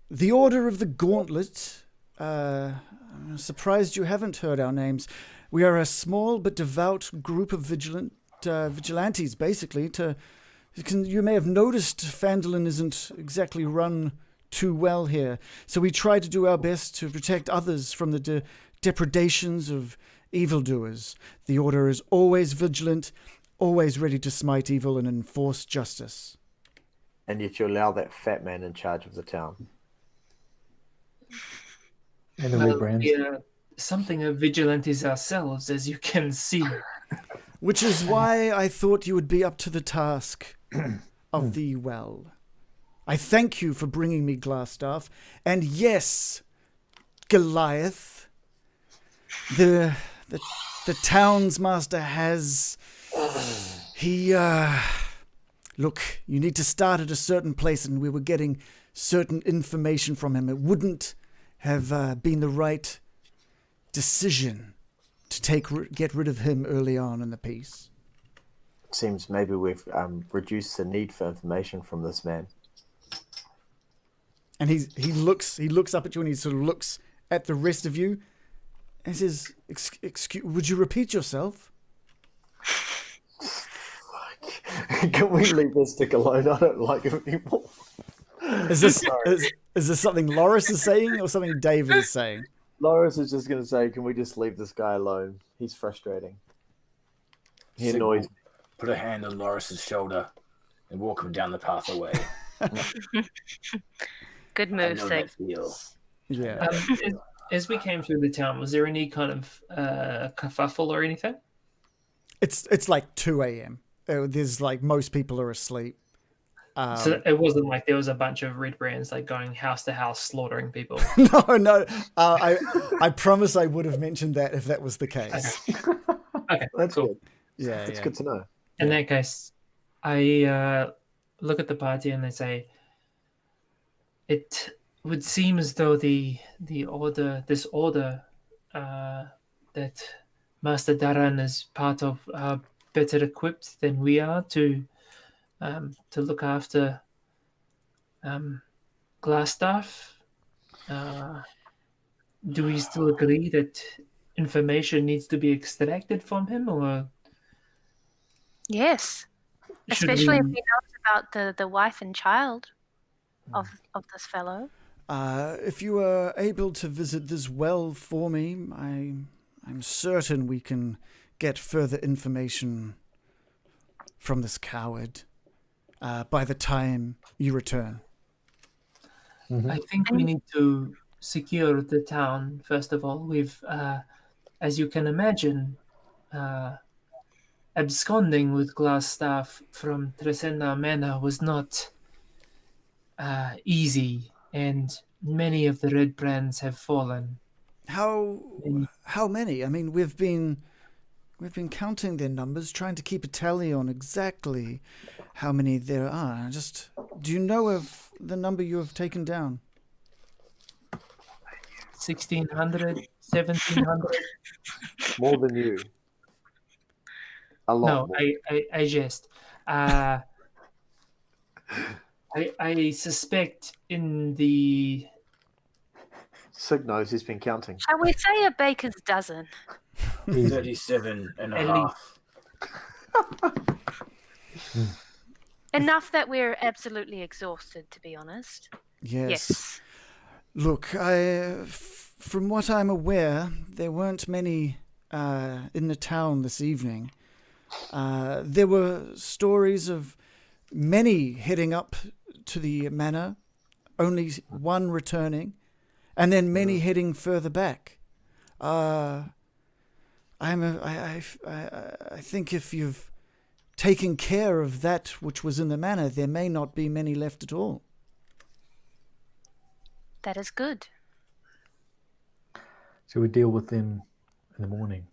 the Order of the Gauntlet. I'm surprised you haven't heard our names. We are a small but devout group of vigilantes, basically. You may have noticed Phandelver isn't exactly run too well here, so we try to do our best to protect others from the depredations of evildoers. The Order is always vigilant, always ready to smite evil and enforce justice. And yet you allow that fat man in charge of the town. And the Red Brands. We are something of vigilantes ourselves, as you can see. Which is why I thought you would be up to the task of the well. I thank you for bringing me Glassstaff. And yes, Goliath, the townsmaster has... Look, you need to start at a certain place, and we were getting certain information from him. It wouldn't have been the right decision to get rid of him early on in the piece. It seems maybe we've reduced the need for information from this man. And he looks up at you, and he sort of looks at the rest of you and says, "Excuse, would you repeat yourself?" Can we leave this stick alone? I don't like it anymore. Is this something Loris is saying or something David is saying? Loris is just going to say, can we just leave this guy alone? He's frustrating. He annoys me. Put a hand on Loris's shoulder and walk him down the path away. Good I move, know Sig. that feel. Yeah. As we came through the town, was there any kind of kerfuffle or anything? It's like 2 a.m. There's like most people are asleep. So it wasn't like there was a bunch of Red Brands like going house to house slaughtering people. No. I promise I would have mentioned that if that was the case. Okay, That's cool. good. Yeah, It's yeah. good to know. In that case, I look at the party and they say, it would seem as though this order that Master Daran is part of are better equipped than we are to look after Glassstaff. Do we still agree that information needs to be extracted from him, or Yes. should Especially if we- he knows about the wife and child of this fellow. If you are able to visit this well for me, I'm certain we can get further information from this coward by the time you return. I think we need to secure the town first of all. We've, as you can imagine, absconding with Glassstaff from Tresenda Manor was not easy, and many of the Red Brands have fallen. How many? I mean, we've been counting their numbers, trying to keep a tally on exactly how many there are. Just, do you know of the number you have taken down? 1,600, 1,700. More than you. A lot No, more. I jest. I suspect in the Sig knows he's been counting. Shall we say a baker's dozen? 37 and a At half. Enough that we're absolutely exhausted, to be honest. Yes. Look, from what I'm aware, there weren't many in the town this evening. There were stories of many heading up to the manor, only one returning, and then many heading further back. I think if you've taken care of that which was in the manor, there may not be many left at all. That is good. Shall we deal with them in the morning?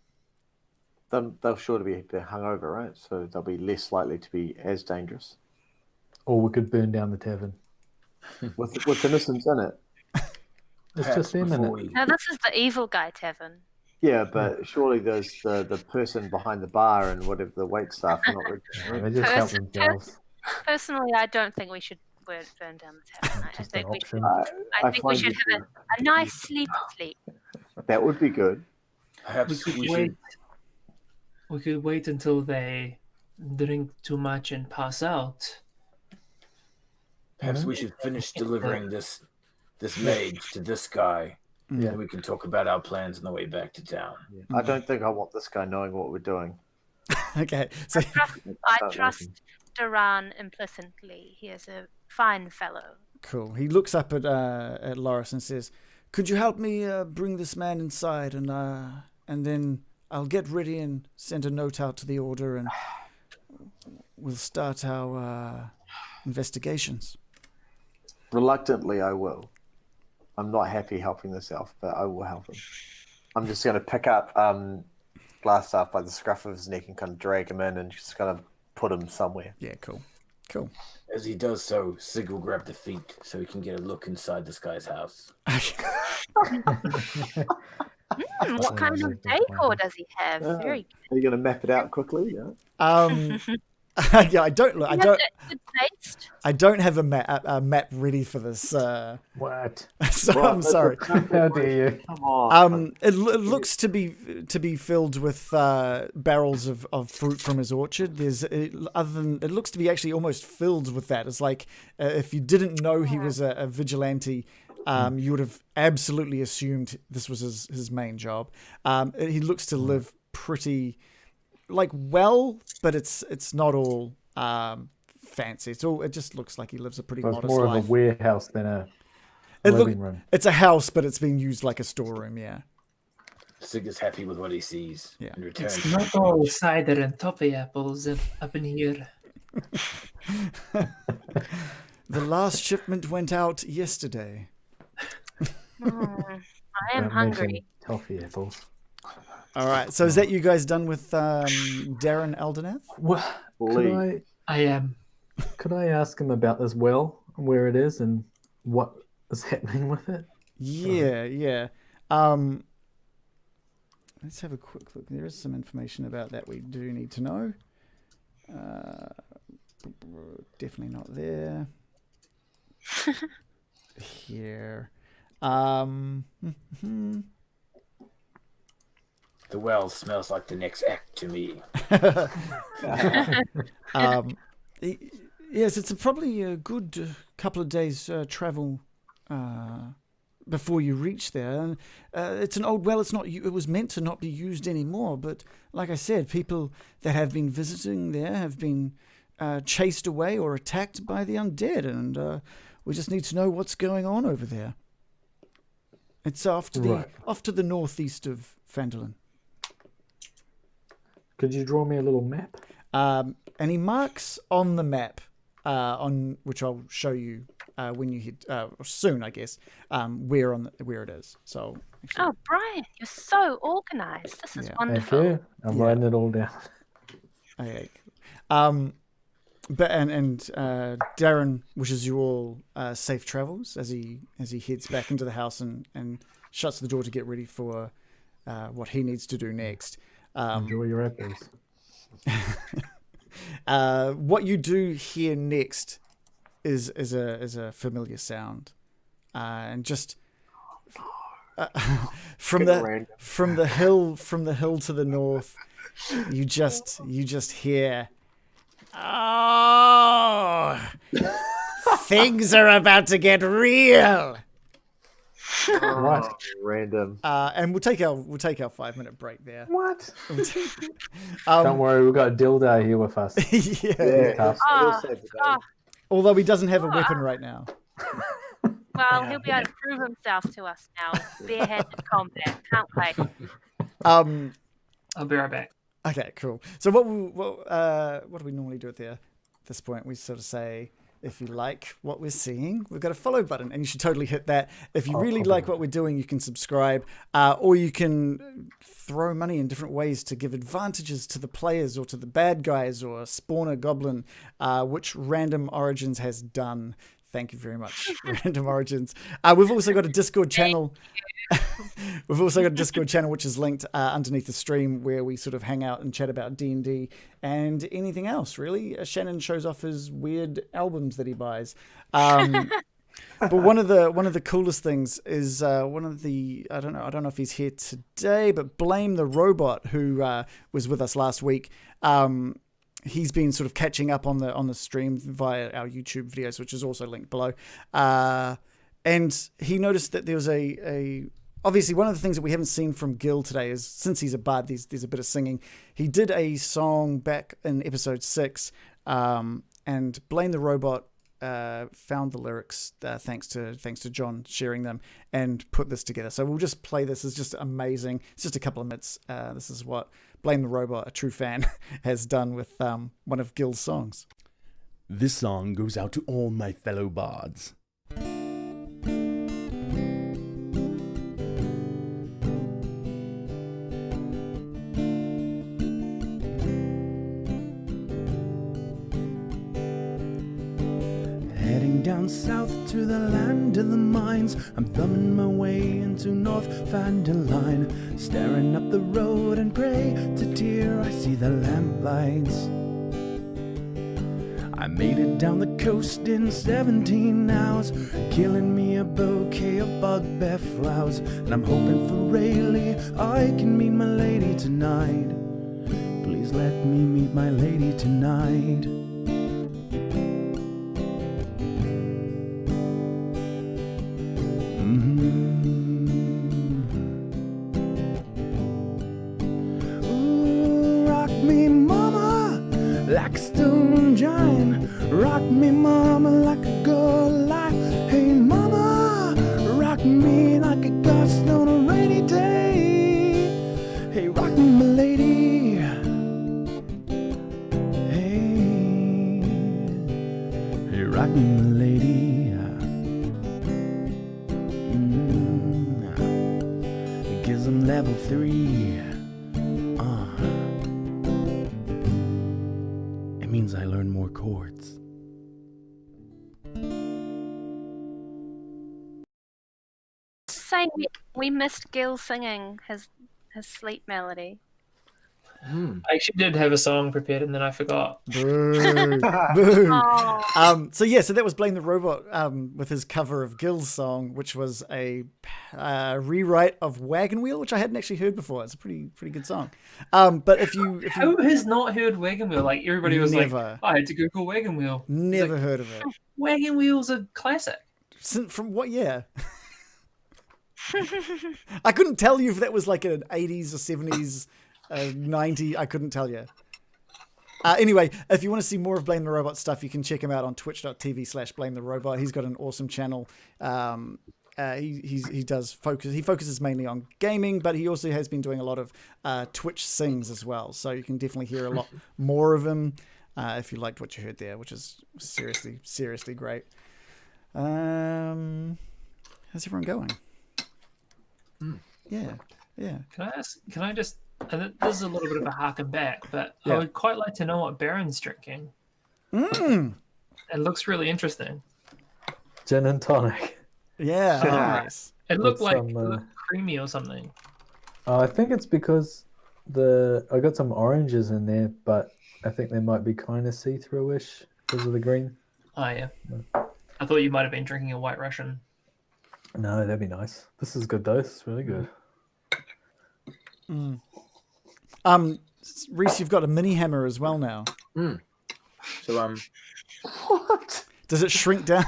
They'll sure to be hungover, right? So they'll be less likely to be as dangerous. Or we could burn down the tavern. With innocents in it. It's just them in it. Now, this is the evil guy tavern. Yeah, but surely there's the person behind the bar and whatever the wait staff are not They just help themselves. Personally, I don't think we should burn down the tavern. I Just think an we should. option. I think we find should it have a nice sleep. That would be good. Perhaps We could wait until they drink too much and pass out. we should finish delivering this mage to this guy. Yeah. And we can talk about our plans on the way back to town. I don't think I want this guy knowing what we're doing. Okay, so I trust Duran implicitly. He is a fine fellow. cool. He looks up at Loris and says, "Could you help me bring this man inside, and then I'll get ready and send a note out to the order, and we'll start our investigations." Reluctantly, I will. I'm not happy helping this elf, but I will help him. I'm just going to pick up Glassstaff by the scruff of his neck and kind of drag him in and just kind of put him somewhere. Yeah, cool. As he does so, Sig will grab the feet so he can get a look inside this guy's house. What kind of decor does he have? Very Are you going to map it out quickly? Yeah. Yeah, I don't good taste. I don't have a map ready for this. What? So Well, I'm sorry. How dare you? Come on. It looks to be filled with barrels of fruit from his orchard. It looks to be actually almost filled with that. It's like if you didn't know he was a vigilante, you would have absolutely assumed this was his main job. He looks to live pretty well, but it's not all fancy. It just looks like he lives a pretty So it's modest more life. of a warehouse than a living room. It's a house, but it's being used like a storeroom. Yeah. Sig is happy with what he sees Yeah. and returns. It's not all cider and toffee apples up in here. The last shipment went out yesterday. I am Don't hungry. mention toffee apples. All right. So is that you guys done with Darren Eldenath? What? Lee. I am. Could I ask him about this well, where it is, and what is happening with it? Yeah. Let's have a quick look. There is some information about that we do need to know. Definitely not there. Here. The well smells like the next act to me. Yes, it's probably a good couple of days travel before you reach there. And it's an old well. It was meant to not be used anymore. But like I said, people that have been visiting there have been chased away or attacked by the undead, and we just need to know what's going on over there. It's off to the northeast of Phandelver. Could you draw me a little map? And he marks on the map, on which I'll show you when you hit soon, I guess, where it is. So. Actually, Oh, Brian, you're so organized. This is Yeah. Thank wonderful. you. I'm writing it all down. okay. But Darren wishes you all safe travels as he heads back into the house and shuts the door to get ready for what he needs to do next. Enjoy your apples. What you do hear next is a familiar sound, and just from Get the random. from the hill to the north, you just hear, oh, things are about to get real. Right. Random. And we'll take our 5-minute break there. What? Um, Don't worry, we've got Dildo here with us. yeah. Yeah, tough. he'll save the day. Oh, Although he doesn't have a weapon right now. well, he'll be able to prove himself to us now. Barehanded combat. Can't wait. I'll be right back. Okay, cool. So what do we normally do at this point? We sort of say, if you like what we're seeing, we've got a follow button, and you should totally hit that. If you really like what we're doing, you can subscribe, or you can throw money in different ways to give advantages to the players or to the bad guys, or spawn a goblin, which Random Origins has done. Thank you very much, Random Origins. We've also got a Discord channel. We've also got a Discord channel which is linked underneath the stream, where we sort of hang out and chat about D&D and anything else, really. Shannon shows off his weird albums that he buys. But one of the coolest things is I don't know if he's here today, but Blame the Robot, who was with us last week. He's been sort of catching up on the stream via our YouTube videos, which is also linked below. And he noticed that there was obviously one of the things that we haven't seen from Gil today is, since he's a bard, there's a bit of singing. He did a song back in episode 6, and Blame the Robot found the lyrics thanks to John sharing them and put this together. So we'll just play this. It's just amazing. It's just a couple of minutes. This is what Blame the Robot, a true fan, has done with one of Gil's songs. This song goes out to all my fellow bards. Heading down south to the land of the mines, I'm thumbing my way into North Phandelver, staring up the road and pray to tear. I see the lamplights. I made it down the coast in 17 hours, killing me a bouquet of bugbear flowers, and I'm hoping for Rayleigh I can meet my lady tonight. Please let me meet my lady tonight. Ooh, rock me, mama, like a stone giant. Rock me, mama, like a girl alive. Hey, mama, rock me like a gust on a rainy day. Hey, rock me, my lady. Hey, rock me, my lady. Because I'm level 3. It means I learn more chords. Say we missed Gil singing his sleep melody. I actually did have a song prepared and then I forgot. Boo. Boo. Oh. So that was Blame the Robot with his cover of Gil's song, which was a rewrite of Wagon Wheel, which I hadn't actually heard before. It's a pretty good song. But if you Who has not heard Wagon Wheel? Like everybody was Never. like, I had to Google Wagon Wheel. never heard of it. Wagon Wheel's a classic. From what year? I couldn't tell you if that was like an 80s or 70s, 90. I couldn't tell you. Anyway, if you want to see more of Blame the Robot stuff, you can check him out on twitch.tv/Blame the Robot. He's got an awesome channel. He focuses mainly on gaming, but he also has been doing a lot of Twitch sings as well. So you can definitely hear a lot more of him if you liked what you heard there, which is seriously great. How's everyone going? Yeah. Can I just, and this is a little bit of a harken back, but Yeah. I would quite like to know what Baron's drinking. Mm. It looks really interesting. Gin and tonic. Yeah. Nice. It looked With like some, it looked creamy or something. I think it's because I got some oranges in there, but I think they might be kind of see-through-ish because of the green. Oh yeah. I thought you might have been drinking a White Russian. No, that'd be nice. This is good though. This is really good. Reese, you've got a mini hammer as well now. So What? Does it shrink down?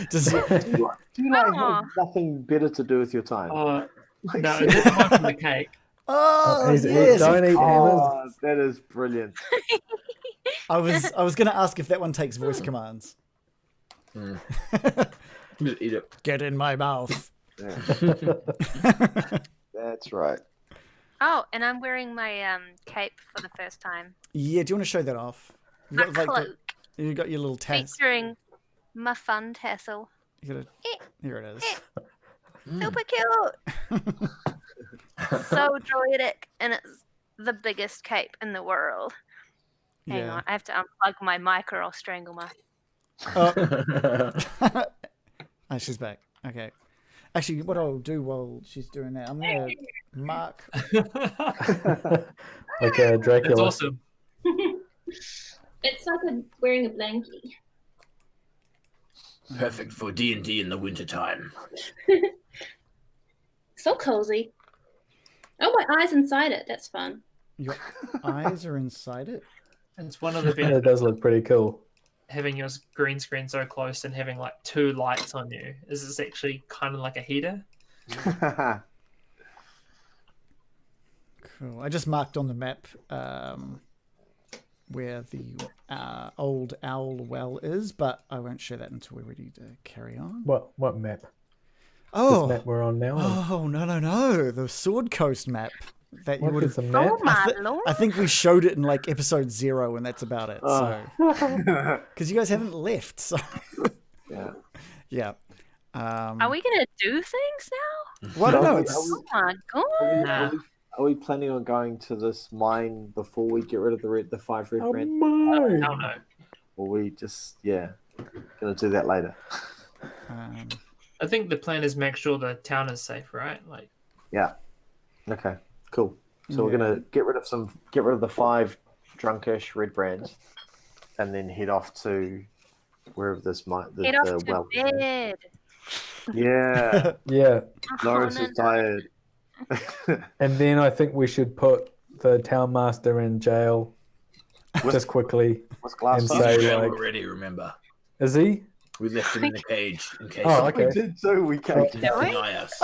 Does it? Do you have nothing better to do with your time? No, that's the one from the cake. Oh, He's- yes. don't eat hammers. Oh, that is brilliant. I was going to ask if that one takes voice commands. just eat it. Get in my mouth. Yeah. That's right. Oh, and I'm wearing my cape for the first time. Yeah, do you want to show that off? My You've got, cloak, you got your little tassel. featuring my fun tassel. Here it is. Super cute. So droidic, and it's the biggest cape in the world. Hang on, I have to unplug my mic or I'll strangle my. Oh, she's back. Okay. Actually, what I'll do while she's doing that, I'm gonna mark. Like a Dracula. That's awesome. It's like wearing a blankie. Perfect for D&D in the wintertime. So cozy. Oh, my eye's inside it. That's fun. Your eyes are inside it. It's one of the Yeah, it benefits does look pretty cool. having your green screen so close and having like 2 lights on you. Is this actually kind of like a heater? Cool. I just marked on the map where the old owl well is, but I won't share that until we're ready to carry on. What map? Oh, This map we're on now. oh no, the Sword Coast map that you What would is have. a map? Oh my lord! I think we showed it in like episode 0, and that's about it. So, because you guys haven't left, so Yeah. yeah. Are we gonna do things now? Well, I don't know. Are It's, Oh my god! Nah. Are we planning on going to this mine before we get rid of the 5 red Oh brand? my! I don't know. Or we just gonna do that later? I think the plan is make sure the town is safe, right? Like, Yeah. Okay. Cool. So we're gonna get rid of the 5 drunkish red brands, and then head off to wherever this might Get off the to well. bed. Yeah. Yeah, Loris no, is tired. and then I think we should put the town master in jail just quickly. What's glass And up? say, He's in jail like- already, remember? Is he? We left him in a cage in case Oh, he okay. We did too. We caged him. Really? deny us.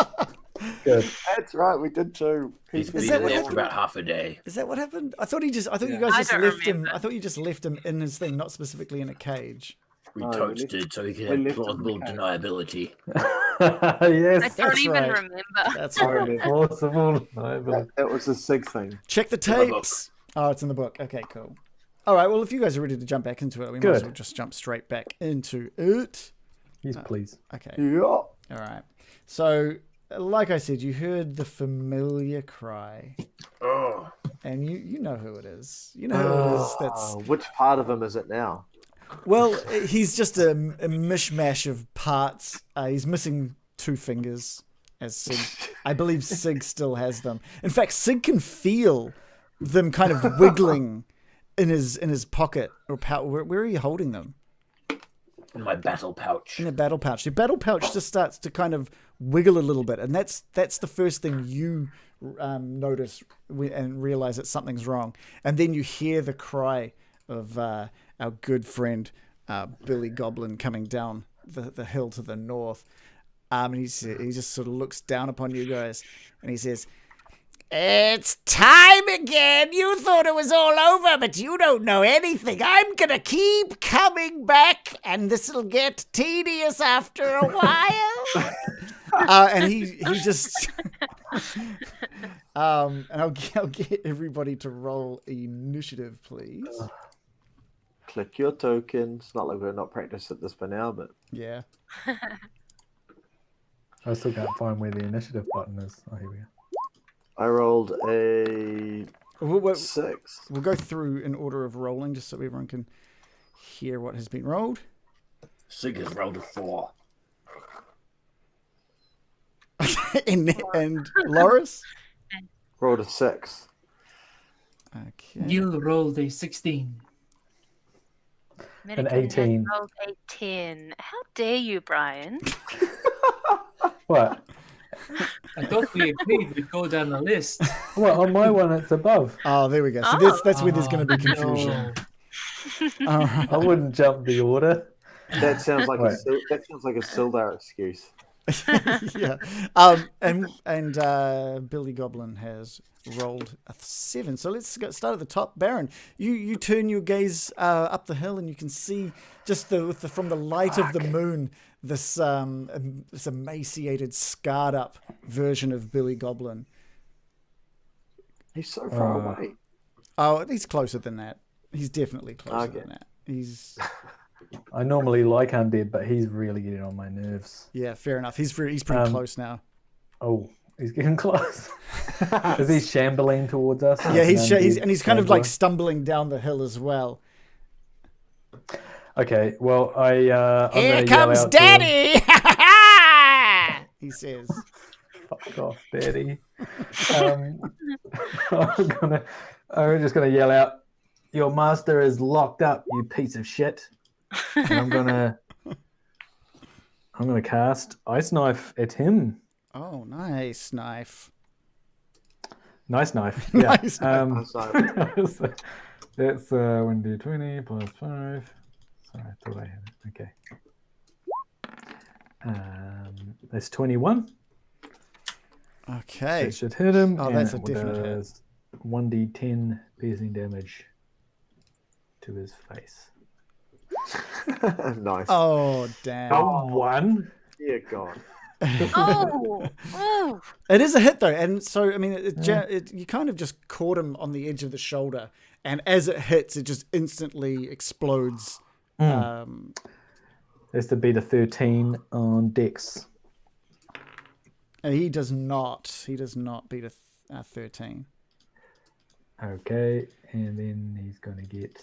Good. That's right. We did too. He's Is been that what there for happened? about half a day. is that what happened? I thought you guys I just don't left him. remember. I thought you just left him in his thing, not specifically in a cage. We No, we toasted so he could we have left him in plausible the cage. deniability. I Yes. don't That's even right. remember. That's I right. remember. Plausible. I believe. That was a SIG thing. Check the in the book. tapes. Oh, it's in the book. Okay, cool. All right. Well, if you guys are ready to jump back into it, we might as Good. well just jump straight back into it. Yes, please. Okay. Yeah. All right. So, like I said, you heard the familiar cry, Oh, and you know who it is. You know who it is. That's Which part of him is it now? well, he's just a mishmash of parts. He's missing 2 fingers, as Sig. I believe Sig still has them. In fact, Sig can feel them kind of wiggling in his pocket or pouch. Where are you holding them? in my battle pouch. In the battle pouch. Your battle pouch just starts to kind of wiggle a little bit, and that's the first thing you notice and realize that something's wrong. And then you hear the cry of our good friend Billy Goblin coming down the hill to the north. And he just sort of looks down upon you guys, and he says, "It's time again. You thought it was all over, but you don't know anything. I'm going to keep coming back, and this'll get tedious after a while." And he just... and I'll get everybody to roll initiative, please. Click your tokens. Not like we're not practiced at this by now, but Yeah. I still can't find where the initiative button is. Oh, here we go. I rolled a We'll 6. go through in order of rolling just so everyone can hear what has been rolled. Sig has rolled a 4. and Loris? Rolled a 6. Okay. you rolled a 16. Medican has 18. rolled a 10. How dare you, Brian? What? I thought we agreed we'd go down the list. Well, on my one, it's above. Oh, there we go. So that's where there's going to be confusion. No. All right. I wouldn't jump the order. That sounds like Wait. that sounds like a Sildar excuse. Yeah. And Billy Goblin has rolled a 7. So let's start at the top. Baron, you turn your gaze up the hill and you can see just from the light of the moon this emaciated, scarred up version of Billy Goblin. He's so far away. Oh, he's closer than that. He's definitely closer than that. He's I normally like undead, but he's really getting on my nerves. yeah, fair enough. He's pretty close now. Oh, he's getting close. Is he shambling towards us? Yeah, he's kind of like shambler? stumbling down the hill as well. Okay, well, I'm Here gonna yell comes out to him. Daddy! He says. Fuck off, Daddy. I'm just gonna yell out, "Your master is locked up, you piece of shit!" And I'm gonna cast Ice Knife at him. Oh, nice knife. Nice knife. Yeah. Nice That's 1d20 plus 5. Sorry, I thought I had it. Okay. That's 21. Okay. That should hit him. Oh, and that's a it definite hit. does 1d10 piercing damage to his face. Nice. Oh, damn. Oh, 1. Dear God. Oh. It is a hit though, and so I mean, you kind of just caught him on the edge of the shoulder, and as it hits, it just instantly explodes. That's to beat a 13 on Dex. And he does not beat a 13. Okay, and then he's going to get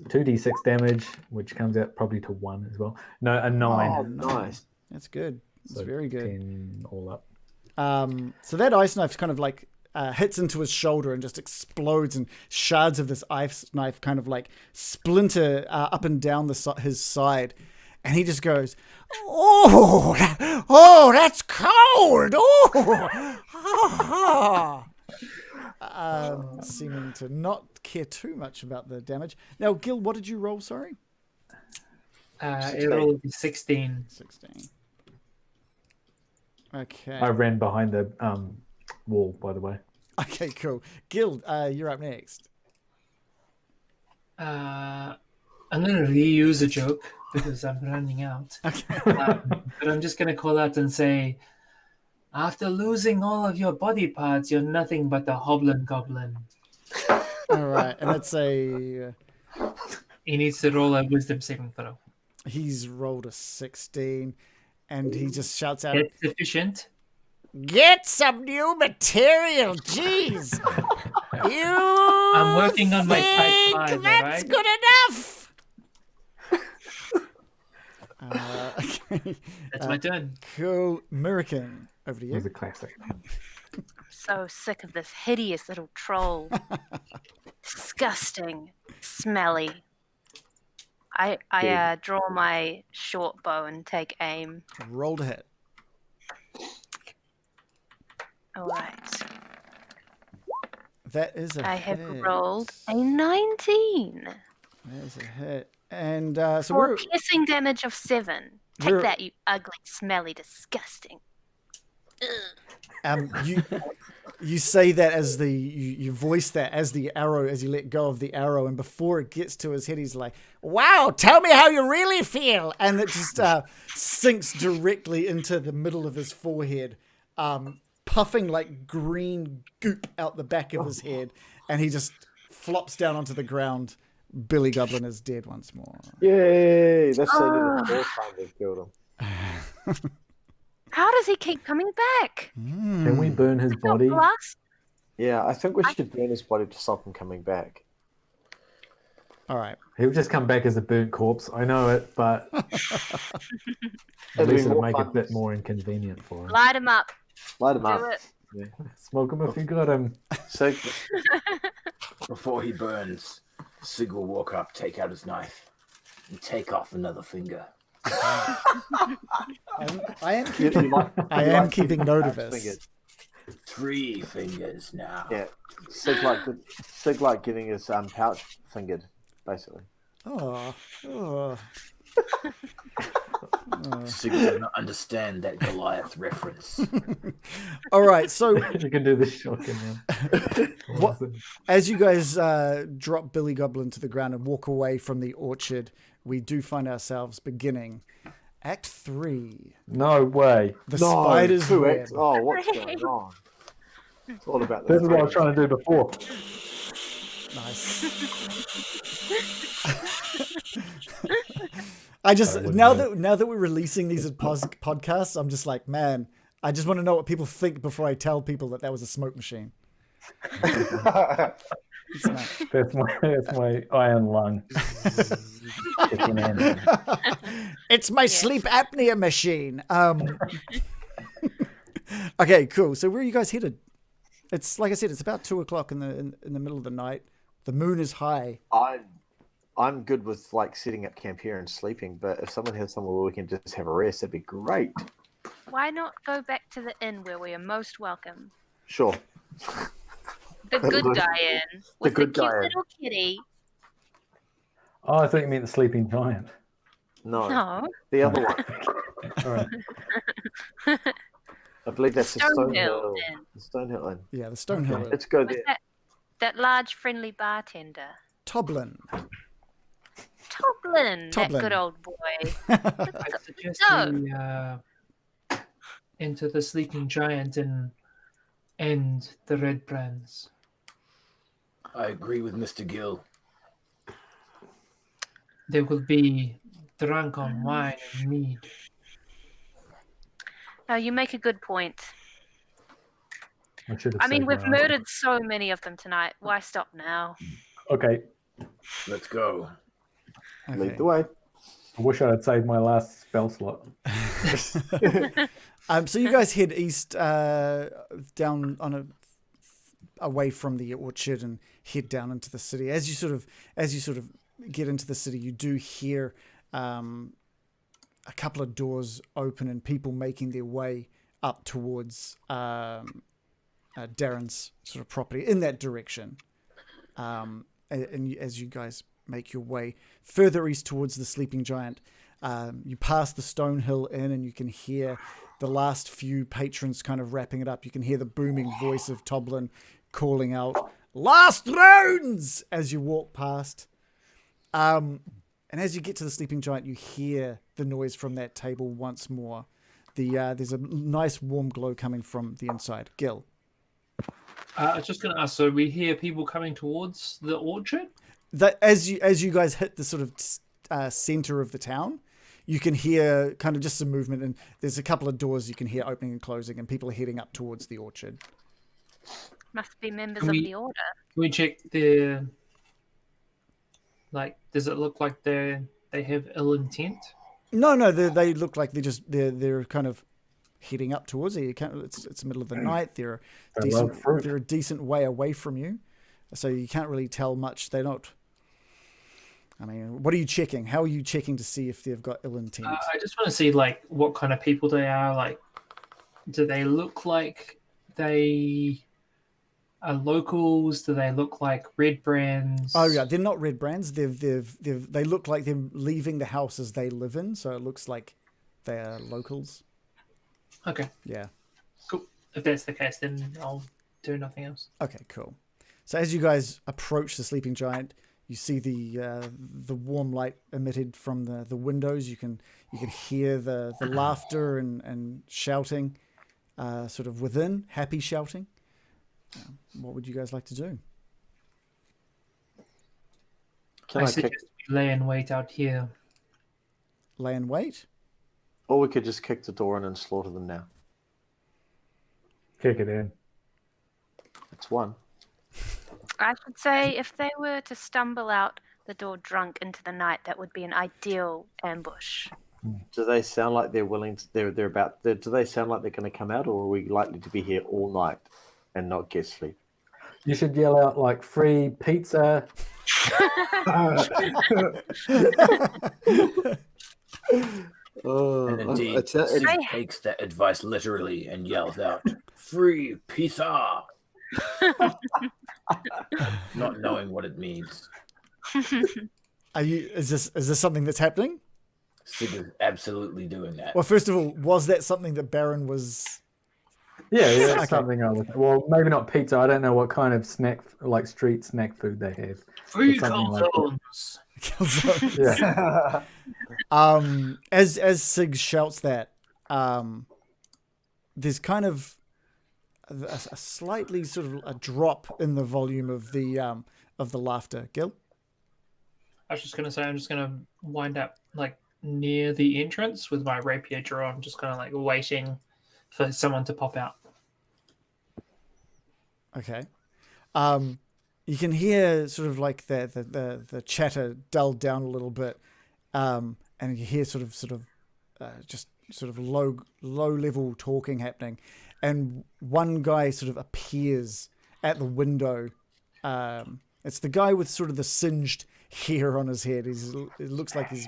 2d6 damage, which comes out probably to 1 as well. No, a 9. Oh, nice. That's good. It's So very good. 10 all up. So that ice knife kind of like hits into his shoulder and just explodes, and shards of this ice knife kind of like splinter up and down his side, and he just goes, "Oh, that's cold! Oh!" Seeming to not care too much about the damage. Now, Gil, what did you roll? Sorry, It rolled 16. 16. Okay. I ran behind the wall, by the way. Okay, cool. Gil, you're up next. I'm going to reuse a joke because I'm running out. Okay. But I'm just going to call out and say, after losing all of your body parts, you're nothing but a hoblin goblin. All right, and let's say He needs to roll a wisdom saving throw. he's rolled a 16, and he just shouts out, It's sufficient. "Get some new material, jeez! I'm working on my type think 5, all that's right? good enough." Okay. That's my turn. Cool. Mirakin, over to It was you. a classic. So sick of this hideous little troll. Disgusting. Smelly. I draw my short bow and take aim. Roll to hit. Alright. That is a I have hit. rolled a 19. That is a hit. And so For we're... piercing damage of 7. Take we're- that, you ugly, smelly, disgusting. You say that as you voice that as the arrow, as you let go of the arrow, and before it gets to his head, he's like, "Wow, tell me how you really feel," and it just sinks directly into the middle of his forehead, puffing like green goop out the back of his head, and he just flops down onto the ground. Billy Goblin is dead once more. Yay! That's so neat. The fourth time they've killed him. How does he keep coming back? Can we burn his Got body? blast? Yeah, I think we should burn his body to stop him coming back. All right. He'll just come back as a burnt corpse. I know it, but at It'd be least it'll more make it a fun. bit more inconvenient for him. Light him up. Light him Do up. it. Smoke him if you got him. So, Before he burns, Sig will walk up, take out his knife, and take off another finger. I am You keeping, like- I you am like keeping giving note of cards this. fingered. 3 fingers now. Yeah, Sig like getting his pouch fingered, basically. Oh, oh. Sig does not understand that Goliath reference. All right, so You can do this shotgun now. What- as you guys drop Billy Goblin to the ground and walk away from the orchard, we do find ourselves beginning Act 3. No way. The Spider's two Web. X. Oh, what's going on? It's all about the This is what I was trying to do before. Nice. I just now that we're releasing these as podcasts, I'm just like, man, I just want to know what people think before I tell people that was a smoke machine. It's nice. That's my iron lung. Kicking in. It's my sleep apnea machine. Okay, cool. So where are you guys headed? It's like I said, it's about 2:00 in the middle of the night. The moon is high. I'm good with like setting up camp here and sleeping, but if someone has somewhere where we can just have a rest, that'd be great. Why not go back to the inn where we are most welcome? Sure. The good guy inn with the cute little kitty. Oh, I thought you meant the sleeping giant. No, the other one. All right. I believe that's the Stonehill Stonehill. Inn. The Stonehill Inn. Yeah, the Stonehill. Inn. Let's go With there. that large friendly bartender. Toblin. Toblin, that Toblin. good old boy. I suggest No. we enter the sleeping giant and end the red brands. I agree with Mr. Gill. They will be drunk on wine and mead. No, you make a good point. I mean, we've murdered so many of them tonight. Why stop now? Okay. Let's go. Okay. Lead the way. I wish I had saved my last spell slot. So you guys head east down on away from the orchard and head down into the city. As you sort of get into the city, you do hear a couple of doors open and people making their way up towards Darren's sort of property in that direction. And as you guys make your way further east towards the Sleeping Giant, you pass the Stonehill Inn and you can hear the last few patrons kind of wrapping it up. You can hear the booming voice of Toblin calling out, "Last rounds!" as you walk past. And as you get to the Sleeping Giant, you hear the noise from that table once more. There's a nice warm glow coming from the inside. Gil. I was just going to ask, so we hear people coming towards the orchard? That as you guys hit the sort of center of the town, you can hear kind of just some movement, and there's a couple of doors you can hear opening and closing, and people are heading up towards the orchard. Must be members Can of we- the order. Can we check their... Like, does it look like they have ill intent? No, they look like they're kind of heading up towards it. You can't, it's the middle of the night. They're a decent way away from you, so you can't really tell much. They're not. I mean, what are you checking? How are you checking to see if they've got ill intent? I just want to see, like, what kind of people they are. Like, do they look like they are locals? Do they look like red brands? Oh yeah, they're not red brands. They look like they're leaving the houses they live in, so it looks like they are locals. Okay. Yeah. Cool. If that's the case, then I'll do nothing else. Okay, cool. So as you guys approach the Sleeping Giant, you see the warm light emitted from the windows. You can hear the laughter and shouting, sort of within, happy shouting. What would you guys like to do? Can I I kick, suggest we lay in wait out here. Lay and wait? or we could just kick the door in and slaughter them now. Kick it in. It's one. I should say if they were to stumble out the door drunk into the night, that would be an ideal ambush. Do they sound like they're willing to? They're about. Do they sound like they're going to come out, or are we likely to be here all night and not get sleep? You should yell out like free pizza. And indeed, Sig takes that advice literally and yells out, "Free pizza!" Not knowing what it means. Is this something that's happening? Sig is absolutely doing that. Well, first of all, was that something that Baron was? Yeah, that's something I would. Well, maybe not pizza. I don't know what kind of snack, like street snack food they have. Free Something like calzones. Yeah. As Sig shouts that, there's kind of a slightly sort of a drop in the volume of the laughter. Gil? I was just gonna say I'm just gonna wind up like near the entrance with my rapier drawn, just kind of like waiting for someone to pop out. Okay. You can hear sort of like the chatter dulled down a little bit, and you hear sort of just sort of low level talking happening, and one guy sort of appears at the window. It's the guy with sort of the singed hair on his head. It looks like he's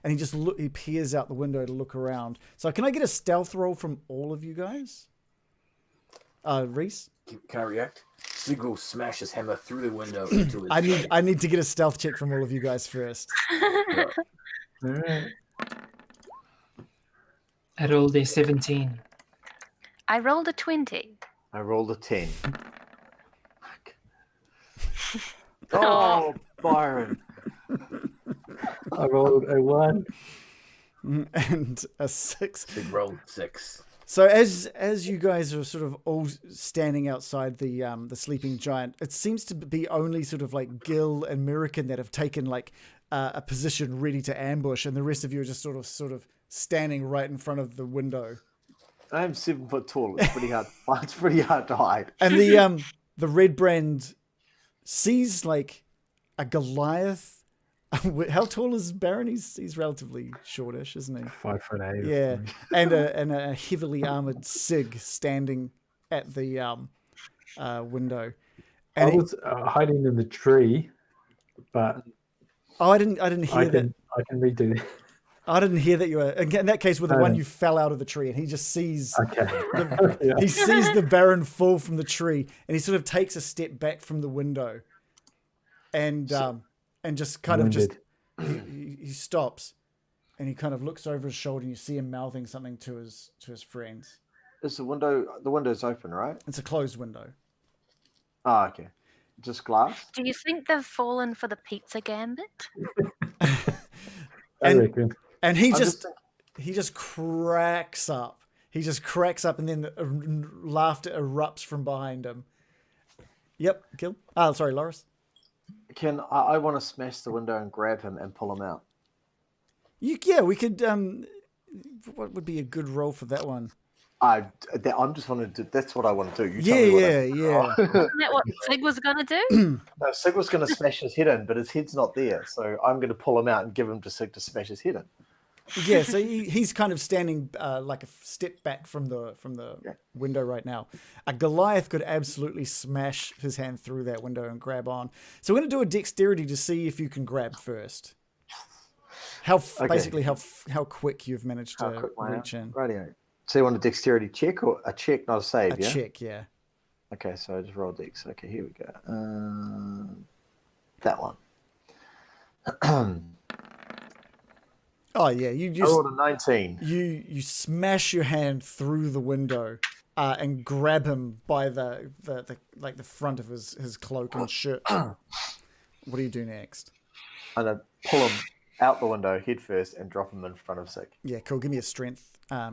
and he peers out the window to look around. So can I get a stealth roll from all of you guys? Reese? Can I react? Sig will smash his hammer through the window into his I need to get a stealth check from all of you guys first. Alright. I rolled a 17. I rolled a 20. I rolled a 10. Oh, Byron. I rolled a 1 and a 6. Sig rolled 6. So as you guys are sort of all standing outside the sleeping giant, it seems to be only sort of like Gil and Mirakin that have taken like a position ready to ambush, and the rest of you are just sort of standing right in front of the window. I'm 7 foot tall. It's pretty hard. It's pretty hard to hide. And the red brand sees like a Goliath. How tall is Baron? He's relatively shortish, isn't he? 5'8". Yeah, and a heavily armored Sig standing at the window. And I was hiding in the tree, but I didn't hear that. I can redo that. I didn't hear that you were. In that case, with the one you fell out of the tree, and he just sees. Okay. Yeah. He sees the Baron fall from the tree, and he sort of takes a step back from the window, and just kind of he stops, and he kind of looks over his shoulder, and you see him mouthing something to his friends. Is the window's open, right? It's a closed window. Oh, okay. Just glass? Do you think they've fallen for the pizza gambit? I reckon. And he just cracks up. He just cracks up, and then laughter erupts from behind him. Yep, Gil. Oh, sorry, Loris. I want to smash the window and grab him and pull him out. Yeah, we could. What would be a good role for that one? I'm just wanting to do. That's what I want to do. You Yeah. Isn't that what Sig was gonna do? No, Sig was going to smash his head in, but his head's not there, so I'm going to pull him out and give him to Sig to smash his head in. Yeah, so he's kind of standing like a step back from the window right now. A Goliath could absolutely smash his hand through that window and grab on. So we're going to do a dexterity to see if you can grab first. Basically how quick you've managed to reach in. Radio. So you want a dexterity check or a check, not a save? A check, yeah. Okay, so I just roll dex. Okay, here we go. That one. Oh yeah, I rolled a 19. You smash your hand through the window and grab him by the front of his cloak and shirt. What do you do next? I'm gonna pull him out the window head first and drop him in front of Sig. Yeah, cool. Give me a strength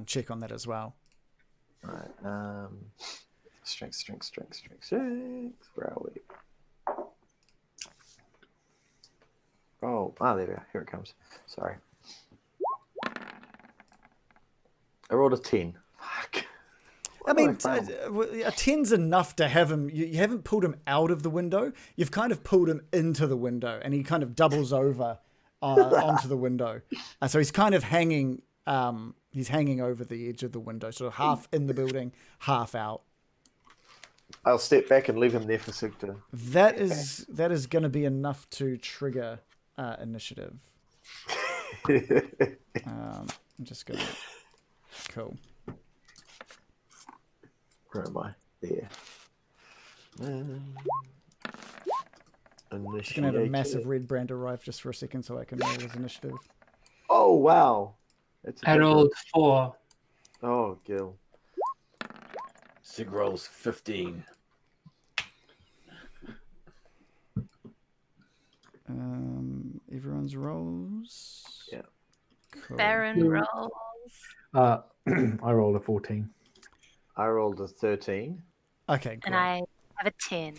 check on that as well. All right. Strength. Where are we? Oh, there we go. Here it comes. Sorry. I rolled a 10. Fuck. I mean, a 10's enough to have him. You haven't pulled him out of the window. You've kind of pulled him into the window, and he kind of doubles over onto the window. So he's kind of hanging. He's hanging over the edge of the window, sort of half in the building, half out. I'll step back and leave him there for Sig to... That is going to be enough to trigger initiative. I'm just going to... Cool. Where am I? There. Just going to have a massive red brand arrive just for a second so I can roll his initiative. Oh, wow. That's a I big rolled one. 4. Oh, Gil. Sig rolls 15. Everyone's rolls. Yeah. Cool. Baron rolls. I rolled a 14. I rolled a 13. Okay, great. And I have a 10.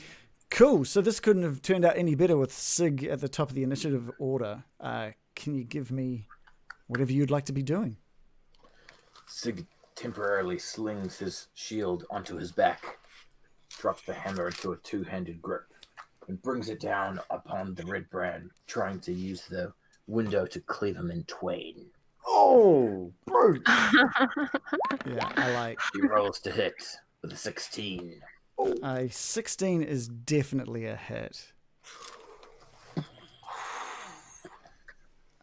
Cool. So this couldn't have turned out any better with Sig at the top of the initiative order. Can you give me whatever you'd like to be doing? Sig temporarily slings his shield onto his back, drops the hammer into a two-handed grip, and brings it down upon the red brand, trying to use the window to cleave him in twain. Oh, bro. Yeah, I like. He rolls to hit with a 16. A 16 is definitely a hit.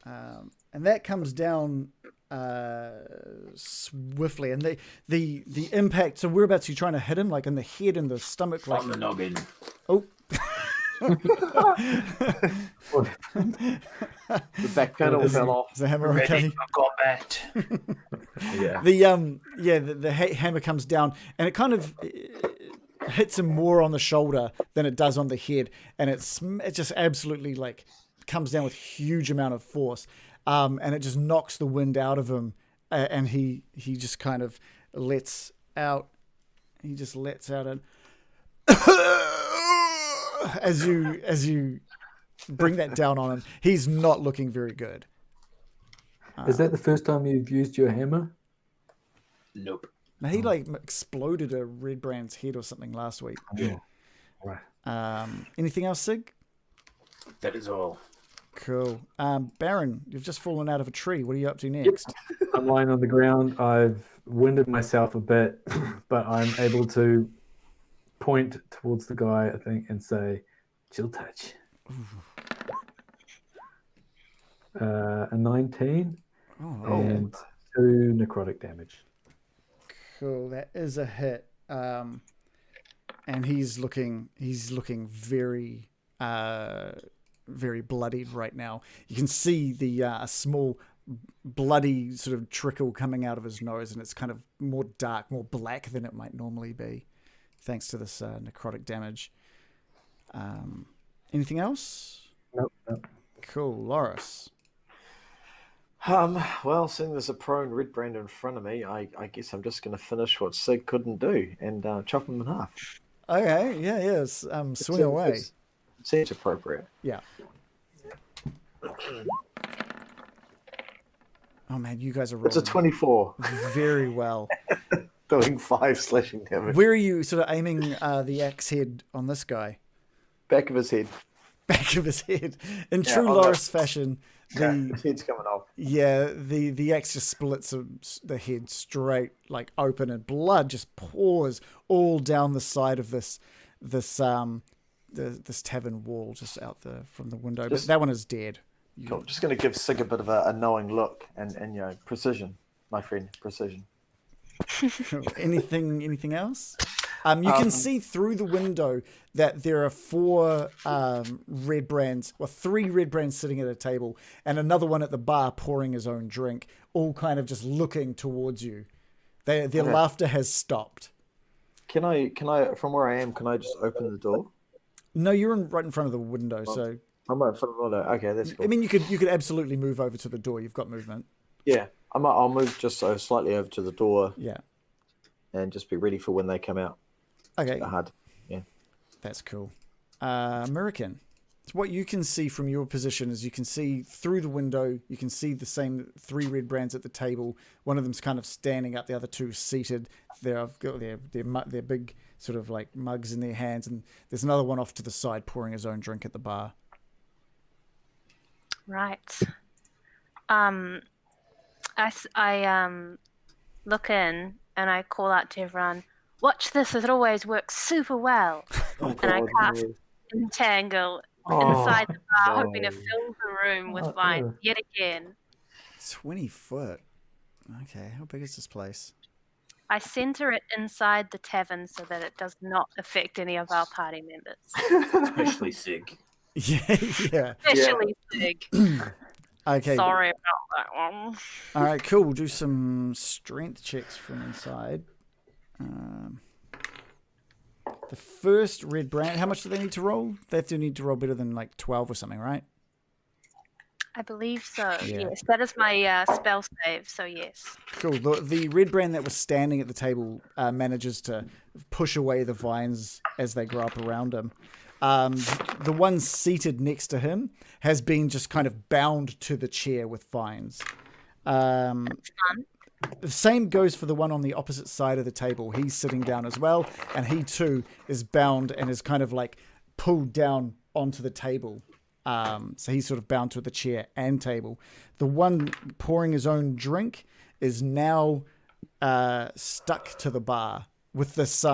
And that comes down swiftly. And the impact, so whereabouts are you trying to hit him? Like in the head and the stomach? Like... On the noggin. Oh. The back panel fell off. Is the hammer Ready okay? for combat. Yeah. The hammer comes down and it kind of hits him more on the shoulder than it does on the head, and it just absolutely like comes down with huge amount of force, and it just knocks the wind out of him, and he just kind of lets out. He just lets out an as you bring that down on him. He's not looking very good. Is that the first time you've used your hammer? Nope. Now, he like exploded a red brand's head or something last week. Yeah. Right. Anything else, Sig? That is all. Cool. Baron, you've just fallen out of a tree. What are you up to next? I'm lying on the ground. I've winded myself a bit, but I'm able to point towards the guy, I think, and say, chill touch. A 19 and 2 necrotic damage. Cool. That is a hit. And he's looking very very bloodied right now. You can see the a small bloody sort of trickle coming out of his nose, and it's kind of more dark, more black than it might normally be, thanks to this necrotic damage. Anything else? Nope. Cool. Loris. Well, seeing there's a prone red brand in front of me, I guess I'm just going to finish what Sig couldn't do and chop him in half. Okay. Yeah. Yes. Swing away. Seems appropriate. Yeah. Oh man, you guys are rolling. It's a 24. Very well. Doing 5 slashing damage. Where are you sort of aiming the axe head on this guy? Back of his head. Back of his head. In true Loris fashion, his head's coming off. Yeah, the axe just splits the head straight, like open, and blood just pours all down the side of this tavern wall, just out from the window. But that one is dead. Cool. Just going to give Sig a bit of a knowing look and precision, my friend, precision. Anything else? You can see through the window that there are 4 red brands, or 3 red brands sitting at a table, and another one at the bar pouring his own drink, all kind of just looking towards you. Their laughter has stopped. Can I, from where I am, can I just open the door? No, you're right in front of the window, so... I'm right in front of the window. Okay, that's cool. I mean, you could absolutely move over to the door. You've got movement. Yeah, I'll move just so slightly over to the door. Yeah. And just be ready for when they come out. Okay. Hard. Yeah. That's cool. American. So what you can see from your position is you can see through the window, you can see the same 3 red brands at the table. One of them's kind of standing up, the other 2 seated. They've got their big sort of like mugs in their hands, and there's another one off to the side pouring his own drink at the bar. Right. I look in and I call out to everyone, watch this, as it always works super well. And I cast Entangle inside the bar, hoping to fill the room with wine yet again. 20 foot. Okay, how big is this place? I center it inside the tavern so that it does not affect any of our party members. Especially Sig. Yeah. Especially Sig. Okay. Sorry about that one. All right, cool. We'll do some strength checks from inside. The first red brand, how much do they need to roll? They have to need to roll better than like 12 or something, right? I believe so. Yeah. Yes, that is my spell save. So yes. Cool. The red brand that was standing at the table manages to push away the vines as they grow up around him. The one seated next to him has been just kind of bound to the chair with vines. That's fun. The same goes for the one on the opposite side of the table. He's sitting down as well, and he too is bound and is kind of like pulled down onto the table. So he's sort of bound to the chair and table. The one pouring his own drink is now stuck to the bar with this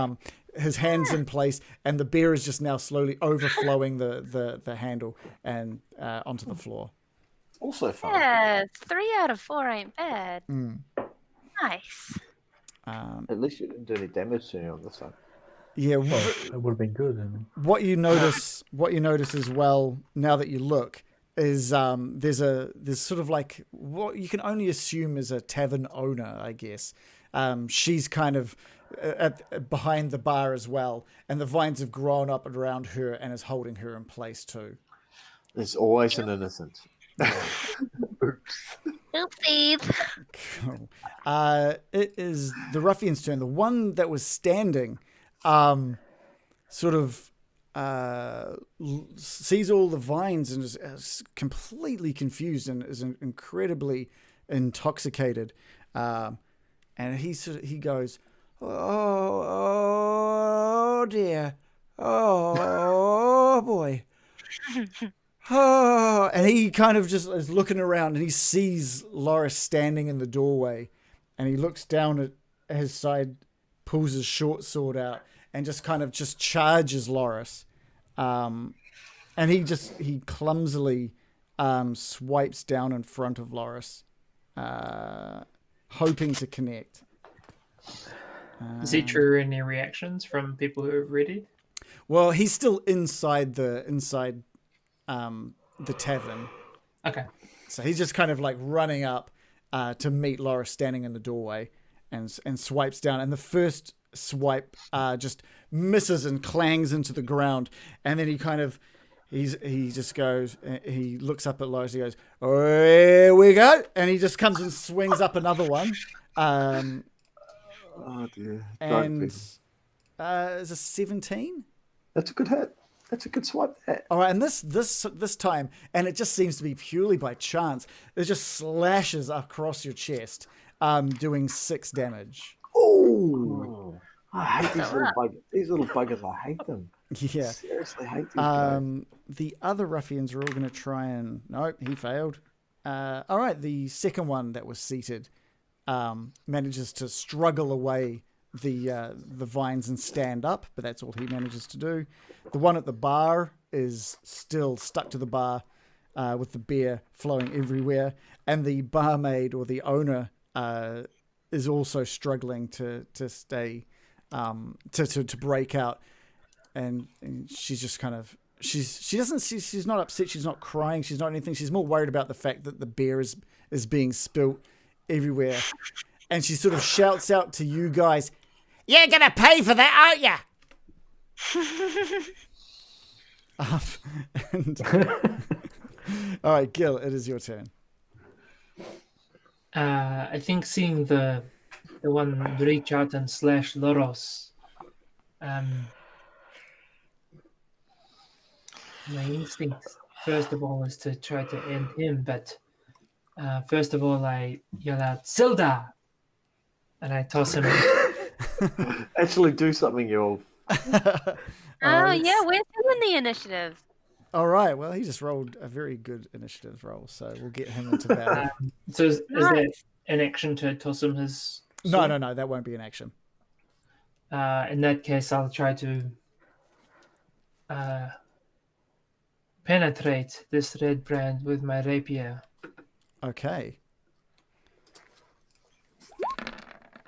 his hands in place, and the beer is just now slowly overflowing the handle and onto the floor. Also fun. Yeah, 3 out of 4 ain't bad. Mm. Nice. At least you didn't do any damage to me on this one. Yeah, It would have been good. what you notice as well now that you look is there's sort of like what you can only assume is a tavern owner, I guess. She's kind of behind the bar as well, and the vines have grown up around her and is holding her in place too. There's always an innocent. Oopsies. Cool. It is the ruffian's turn. The one that was standing sort of sees all the vines and is completely confused and is incredibly intoxicated. And he goes, oh dear, oh boy. Oh, and he kind of just is looking around and he sees Loris standing in the doorway, and he looks down at his side, pulls his short sword out, and just kind of just charges Loris. And he clumsily swipes down in front of Loris, hoping to connect. Does he trigger any reactions from people who have read it? Well, he's still inside the tavern. Okay. So he's just kind of like running up to meet Loris standing in the doorway and swipes down. And the first swipe just misses and clangs into the ground. And then he just goes, he looks up at Loris, he goes, oh, here we go. And he just comes and swings up another one. Oh dear. And is a 17? That's a good hit. That's a good swipe there. All right, and this time, and it just seems to be purely by chance, it just slashes across your chest, doing 6 damage. Oh, I hate these little buggers. I hate them. Yeah. Seriously, hate these guys. The other ruffians are all going to try and... Nope, he failed. All right, the second one that was seated manages to struggle away the vines and stand up, but that's all he manages to do. The one at the bar is still stuck to the bar with the beer flowing everywhere, and the barmaid or the owner is also struggling to stay to break out, and she's just kind of she's not upset, she's not crying, she's not anything. She's more worried about the fact that the beer is being spilt everywhere, and she sort of shouts out to you guys, "You're gonna pay for that, aren't you?" All right, Gil, it is your turn. I think seeing the one reach out and slash Loros, my instinct first of all is to try to end him, but first of all I yell out "Silda!" and I toss him. Actually, do something, you all. Oh yeah, where's him in the initiative? All right, well, he just rolled a very good initiative roll, so we'll get him into battle. So is that an action to toss him his sword? No, that won't be an action. In that case, I'll try to penetrate this red brand with my rapier. Okay.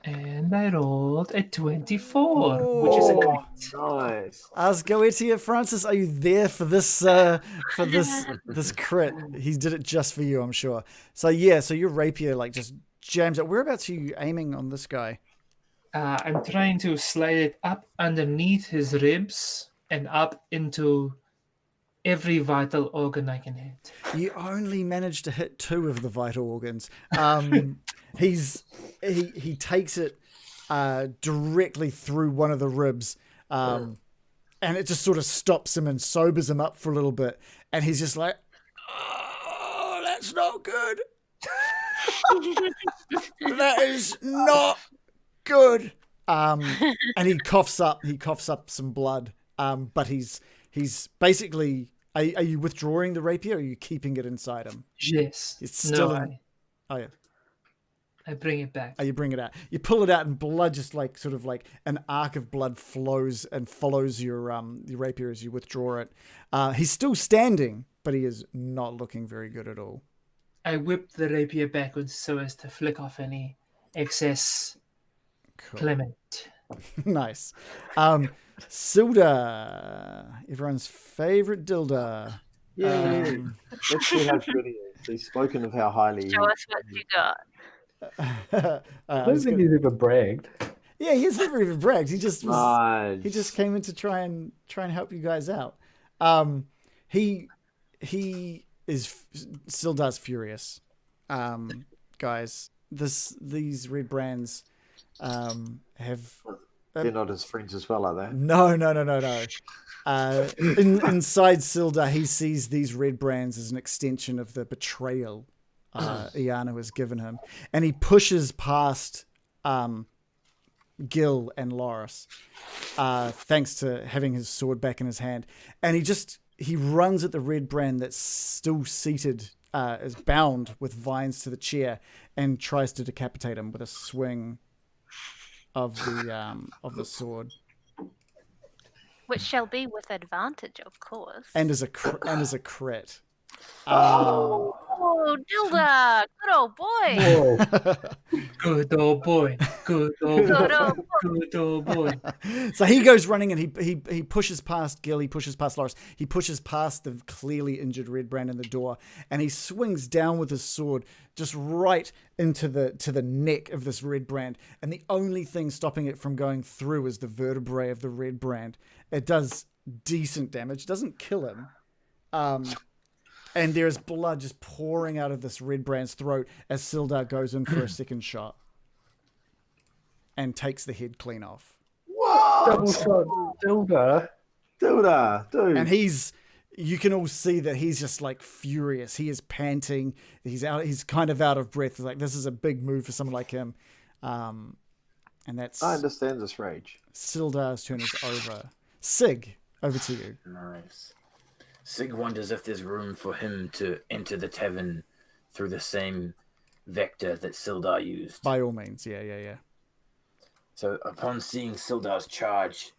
And I rolled a 24, which is a Oh. crit. Nice. Asgoetia Francis, are you there for this this crit? He did it just for you, I'm sure. So yeah, so your rapier like just jams it. Whereabouts are you aiming on this guy? I'm trying to slide it up underneath his ribs and up into every vital organ I can hit. You only managed to hit 2 of the vital organs. He takes it directly through one of the ribs, and it just sort of stops him and sobers him up for a little bit. And he's just like, "Oh, that's not good. That is not good." And he coughs up some blood. But he's basically. Are you withdrawing the rapier, or are you keeping it inside him? Yes. It's still No, in. Oh yeah. I bring it back. Oh, you bring it out. You pull it out, and blood just like sort of like an arc of blood flows and follows your rapier as you withdraw it. He's still standing, but he is not looking very good at all. I whip the rapier backwards so as to flick off any excess Clement. Nice. Silda, everyone's favorite Dilda. Yeah. Let's see how good he is. He's spoken of how highly. Show us what you got. I don't think he's ever bragged. Yeah, he's never even bragged. He just was. Nice. He just came in to try and help you guys out. He is Sildar's furious. Guys, these red brands have. They're not his friends as well, are they? No. Inside Sildar, he sees these red brands as an extension of the betrayal Iana has given him, and he pushes past Gil and Loris, thanks to having his sword back in his hand, and he runs at the red brand that's still seated, is bound with vines to the chair, and tries to decapitate him with a swing of the sword, Which shall be with advantage, of course. and as a crit. Oh, Dilda! Good old boy! Good old boy. Good old Good boy. old boy. Good old boy. So he goes running, and he pushes past Gil, he pushes past Loris, he pushes past the clearly injured red brand in the door, and he swings down with his sword just right into the neck of this red brand. And the only thing stopping it from going through is the vertebrae of the red brand. It does decent damage, doesn't kill him. And there's blood just pouring out of this red brand's throat as Sildar goes in for a second shot and takes the head clean off. What? Double shot Dilda. Dude. And you can all see that he's just like furious. He is panting. He's kind of out of breath. Like, this is a big move for someone like him. And that's. I understand this rage. Sildar's turn is over. Sig, over to you. Nice. Sig wonders if there's room for him to enter the tavern through the same vector that Sildar used. By all means, yeah. So upon seeing Sildar's charge,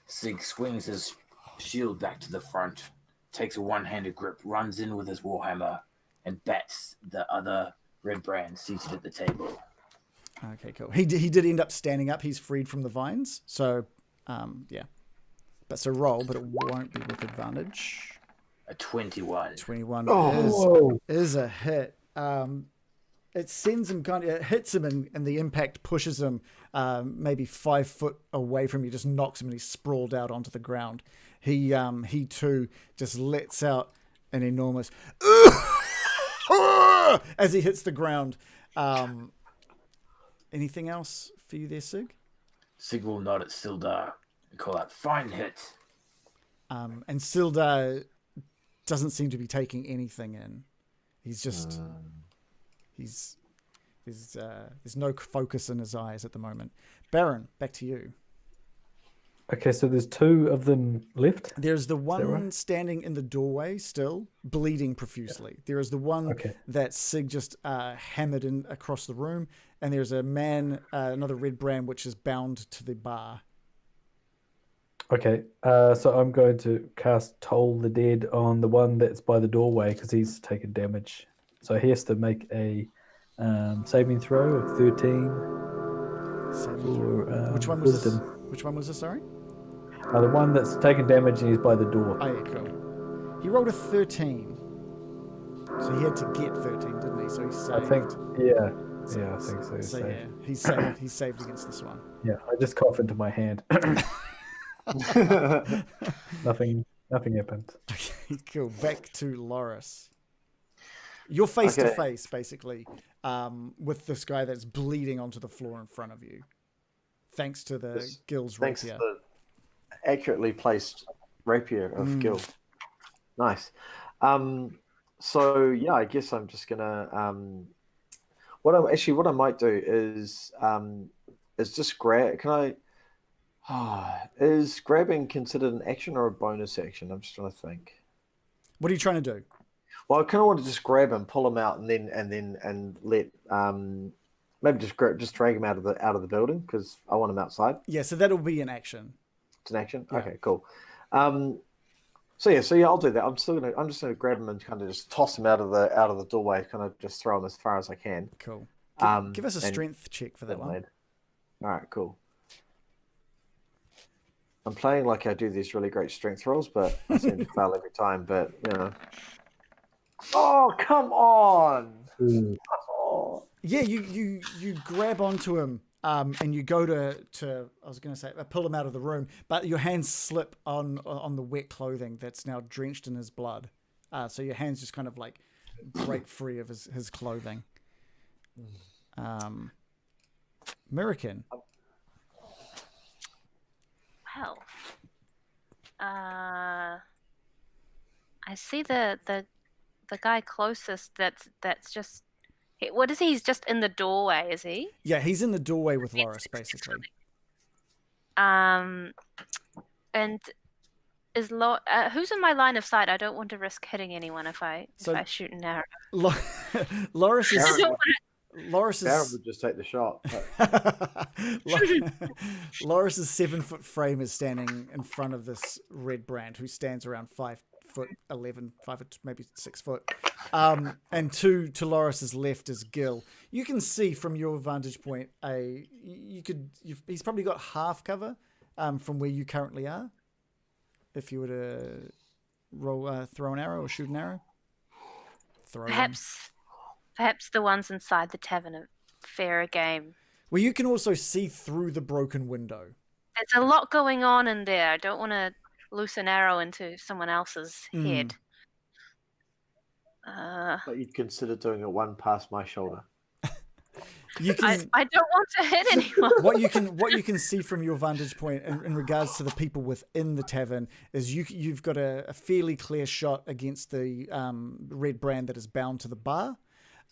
Sig swings his shield back to the front, takes a one-handed grip, runs in with his warhammer, and bats the other red brand seated at the table. Okay, cool. He did end up standing up. He's freed from the vines. So, yeah. That's a roll, but it won't be with advantage. A 21. 21 is a hit. It sends him it hits him, and the impact pushes him maybe 5 foot away from you, just knocks him, and he's sprawled out onto the ground. He too just lets out an enormous as he hits the ground. Anything else for you there, Sig? Sig will nod at Sildar and call out, "Fine hit." And Sildar doesn't seem to be taking anything in. He's just there's no focus in his eyes at the moment. Baron, back to you. Okay, so there's 2 of them left. There's the one right? standing in the doorway, still bleeding profusely. There is the one that Sig just hammered in across the room, and there's a man, another red brand, which is bound to the bar. Okay, so I'm going to cast Toll the Dead on the one that's by the doorway because he's taken damage. So he has to make a saving throw of 13. Saving for throw. Which one was wisdom. this? Which one was this? Sorry. The one that's taken damage and he's by the door. Oh yeah, cool. He rolled a 13, so he had to get 13, didn't he? So he saved. I think, yeah, I think so. So yeah, he's saved. He's saved against this one. Yeah, I just cough into my hand. Nothing happened. Okay, cool. Back to Loris. You're face to face, basically, with this guy that's bleeding onto the floor in front of you, thanks to the Gil's Thanks rapier. to the accurately placed rapier of Gil. Nice. So yeah, I guess I'm just gonna. What I might do is just grab. Can I? Is grabbing considered an action or a bonus action? I'm just trying to think. What are you trying to do? Well, I kind of want to just grab him, pull him out, and let maybe just drag him out of the building because I want him outside. Yeah, so that'll be an action. It's an action. Yeah. Okay, cool. So yeah, I'll do that. I'm just gonna grab him and kind of just toss him out of the doorway. Kind of just throw him as far as I can. Cool. Give us a strength check for that one. All right, cool. I'm playing like I do these really great strength rolls, but I seem to fail every time. But you know. Oh, come on! Oh. Yeah, you grab onto him, and you go to I was going to say pull him out of the room, but your hands slip on the wet clothing that's now drenched in his blood. So your hands just kind of like break free of his clothing. American. Well, I see the guy closest. That's just. What is he? He's just in the doorway, is he? Yeah, he's in the doorway with Loris, basically. And is who's in my line of sight? I don't want to risk hitting anyone if I shoot an arrow. Loris is. Darren would just take the shot. Loris's 7-foot frame is standing in front of this red brand, who stands around 5'11", 5 foot, maybe 6 foot. And to Loris's left is Gil. You can see from your vantage point he's probably got half cover from where you currently are. If you were to roll, throw an arrow or shoot an arrow, Perhaps the ones inside the tavern are fairer game. Well, you can also see through the broken window. There's a lot going on in there. I don't want to loose an arrow into someone else's head. But you'd consider doing it one past my shoulder. I don't want to hit anyone. What you can see from your vantage point in regards to the people within the tavern is you've got a fairly clear shot against the red brand that is bound to the bar.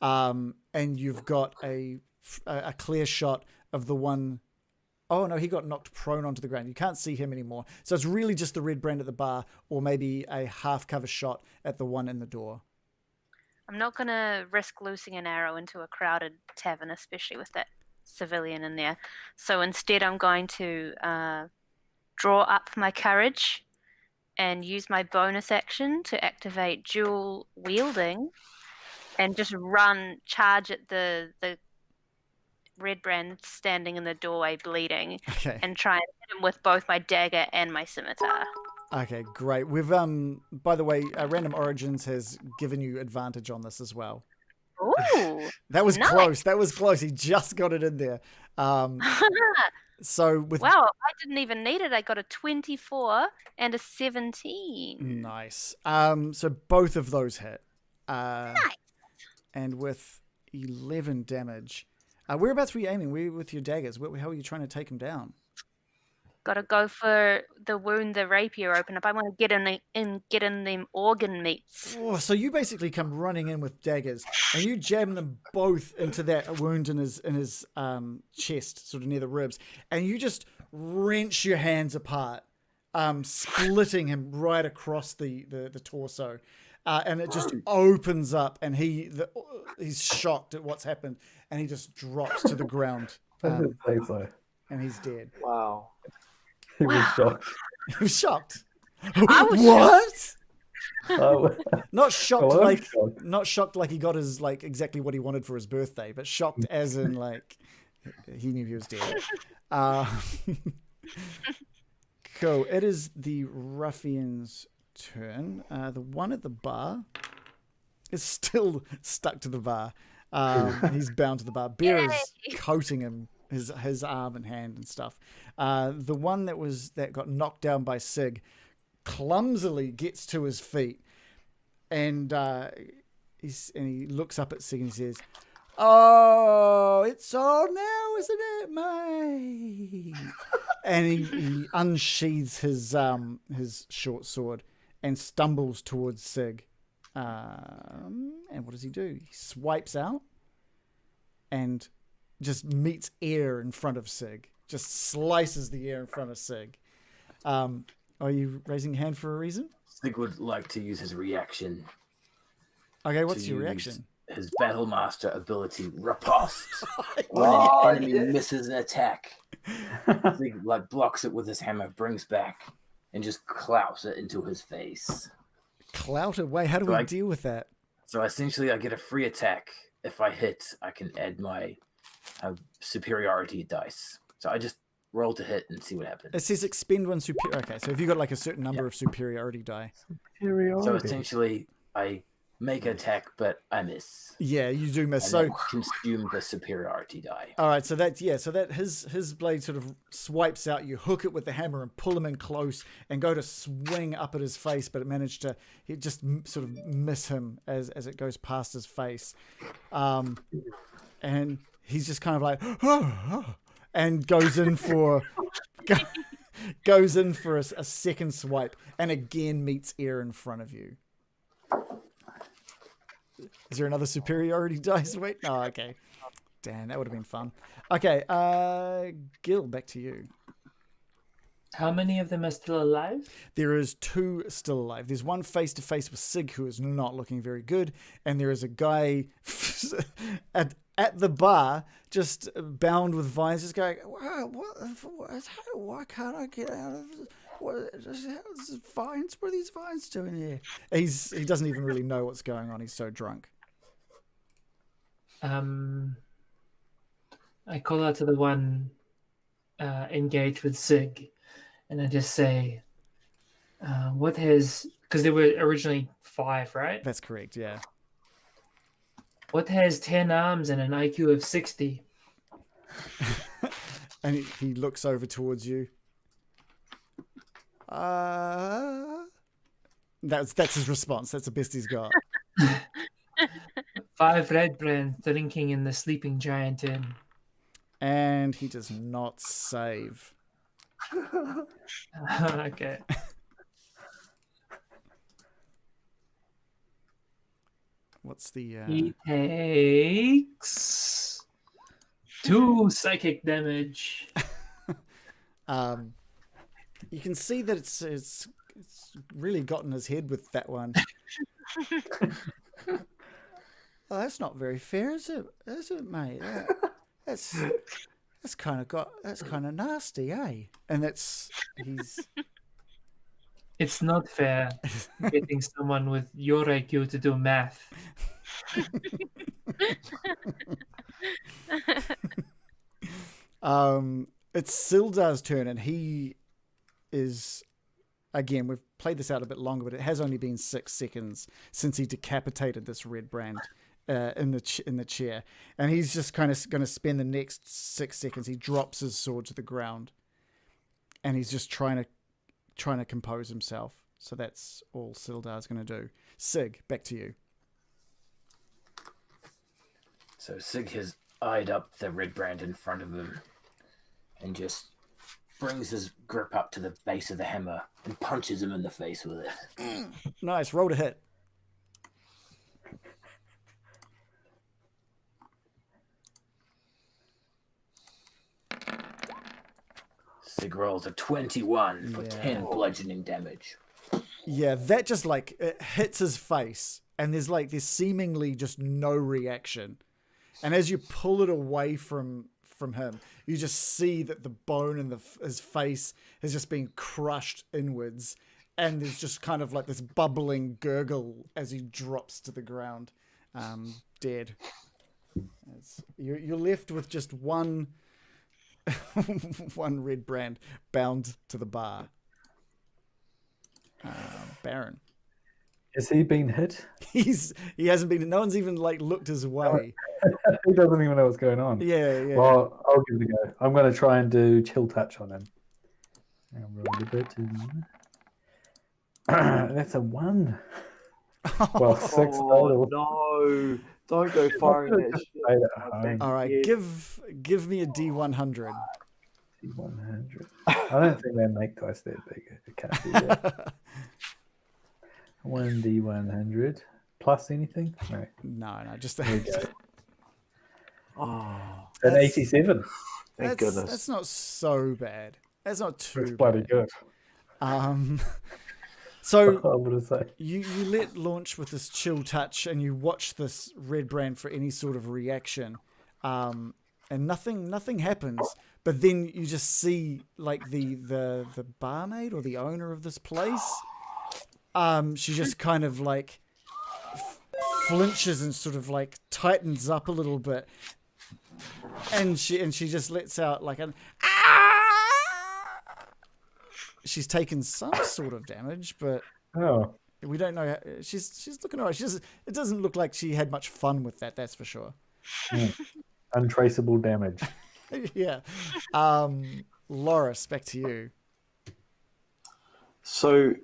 And you've got a clear shot of the one. Oh no, he got knocked prone onto the ground. You can't see him anymore. So it's really just the red brand at the bar, or maybe a half cover shot at the one in the door. I'm not going to risk loosing an arrow into a crowded tavern, especially with that civilian in there. So instead, I'm going to draw up my courage and use my bonus action to activate dual wielding. And just charge at the red brand standing in the doorway bleeding. Okay. And try and hit him with both my dagger and my scimitar. Okay, great. We've by the way, Random Origins has given you advantage on this as well. Ooh. That was nice. close. That was close. He just got it in there. So with Wow, I didn't even need it. I got a 24 and a 17. Nice. So both of those hit. Nice. And with 11 damage. Whereabouts were you aiming? Where with your daggers? How are you trying to take him down? Got to go for the wound the rapier opened up. I want to get in them organ meats. Oh, so you basically come running in with daggers, and you jam them both into that wound in his chest, sort of near the ribs, and you just wrench your hands apart, splitting him right across the torso. And it just opens up, and he's shocked at what's happened, and he just drops to the ground. And he's dead. Wow. He was shocked. He was shocked. I was what? Not shocked shocked. not shocked like he got his exactly what he wanted for his birthday, but shocked as in He knew he was dead. Cool. It is the ruffian's turn. The one at the bar is still stuck to the bar. He's bound to the bar. Bear is coating him, his arm and hand and stuff. The one that got knocked down by Sig clumsily gets to his feet, and he looks up at Sig and he says, "Oh, it's on now, isn't it, mate?" And he unsheathes his short sword and stumbles towards Sig. And what does he do? He swipes out and just meets air in front of Sig. Just slices the air in front of Sig. Are you raising your hand for a reason? Sig would like to use his reaction. Okay, what's your reaction? His Battle Master ability, Riposte. When an enemy misses an attack, Sig blocks it with his hammer, brings back, and just clouts it into his face. Clout away? How do we deal with that? So essentially, I get a free attack. If I hit, I can add my superiority dice. So I just roll to hit and see what happens. It says expend one superior. Okay, so if you got like a certain number of superiority die. So essentially, I make an attack, but I miss. Yeah, you do miss. And So consume the superiority die. all right, so that his blade sort of swipes out. You hook it with the hammer and pull him in close and go to swing up at his face, but it just sort of miss him as it goes past his face, and he's just kind of like and goes in for a second swipe and again meets air in front of you. Is there another superiority dice? Wait, no, okay. Damn, that would have been fun. Okay, Gil, back to you. How many of them are still alive? There is 2 still alive. There's one face to face with Sig who is not looking very good, and there is a guy at the bar just bound with vines, just going, why can't I get out of this? Vines? What are these vines doing here? He doesn't even really know what's going on. He's so drunk. I call out to the one engaged with Sig, and I just say, because there were originally 5, right? That's correct, yeah. What has 10 arms and an IQ of 60? And he looks over towards you. That's his response. That's the best he's got. 5 red brands drinking in the sleeping giant inn. And he does not save. Okay. What's the... He takes 2 psychic damage. You can see that it's really gotten his head with that one. Oh, that's not very fair, is it? Is it, mate? That's kind of nasty, eh? And It's not fair getting someone with your IQ to do math. It's Sildar's turn, and he is, again, we've played this out a bit longer, but it has only been 6 seconds since he decapitated this red brand in the chair, and he's just kind of going to spend the next 6 seconds. He drops his sword to the ground, and he's just trying to compose himself. So that's all Sildar's going to do. Sig, back to you. So Sig has eyed up the red brand in front of him and just brings his grip up to the base of the hammer and punches him in the face with it. Nice, roll to hit. Sig rolls a 21 for 10 bludgeoning damage. Yeah, that just it hits his face, and there's seemingly just no reaction. And as you pull it away from him, you just see that the bone in his face has just been crushed inwards, and there's just kind of this bubbling gurgle as he drops to the ground, dead. You're left with just one one red brand bound to the bar. Baron. Has he been hit? He hasn't been. No one's even like looked his way. He doesn't even know what's going on. Yeah. Well, I'll give it a go. I'm going to try and do chill touch on him. I'm rolling a bit. That's a 1. Well, 6 total. No, don't go firing that shit. All right, give me a D100. D100. I don't think they make dice that big. It can't be that. 1D100 plus anything? No, just there we go. Oh, An 87. Thank goodness. That's not so bad. That's not too. That's bloody good. So you let launch with this chill touch, and you watch this red brand for any sort of reaction, and nothing happens. But then you just see like the barmaid or the owner of this place. She just kind of like flinches and sort of like tightens up a little bit, and she just lets out like an ah! She's taken some sort of damage, but we don't know. She's looking alright. It doesn't look like she had much fun with that. That's for sure. Untraceable damage. Yeah. Loris, back to you. So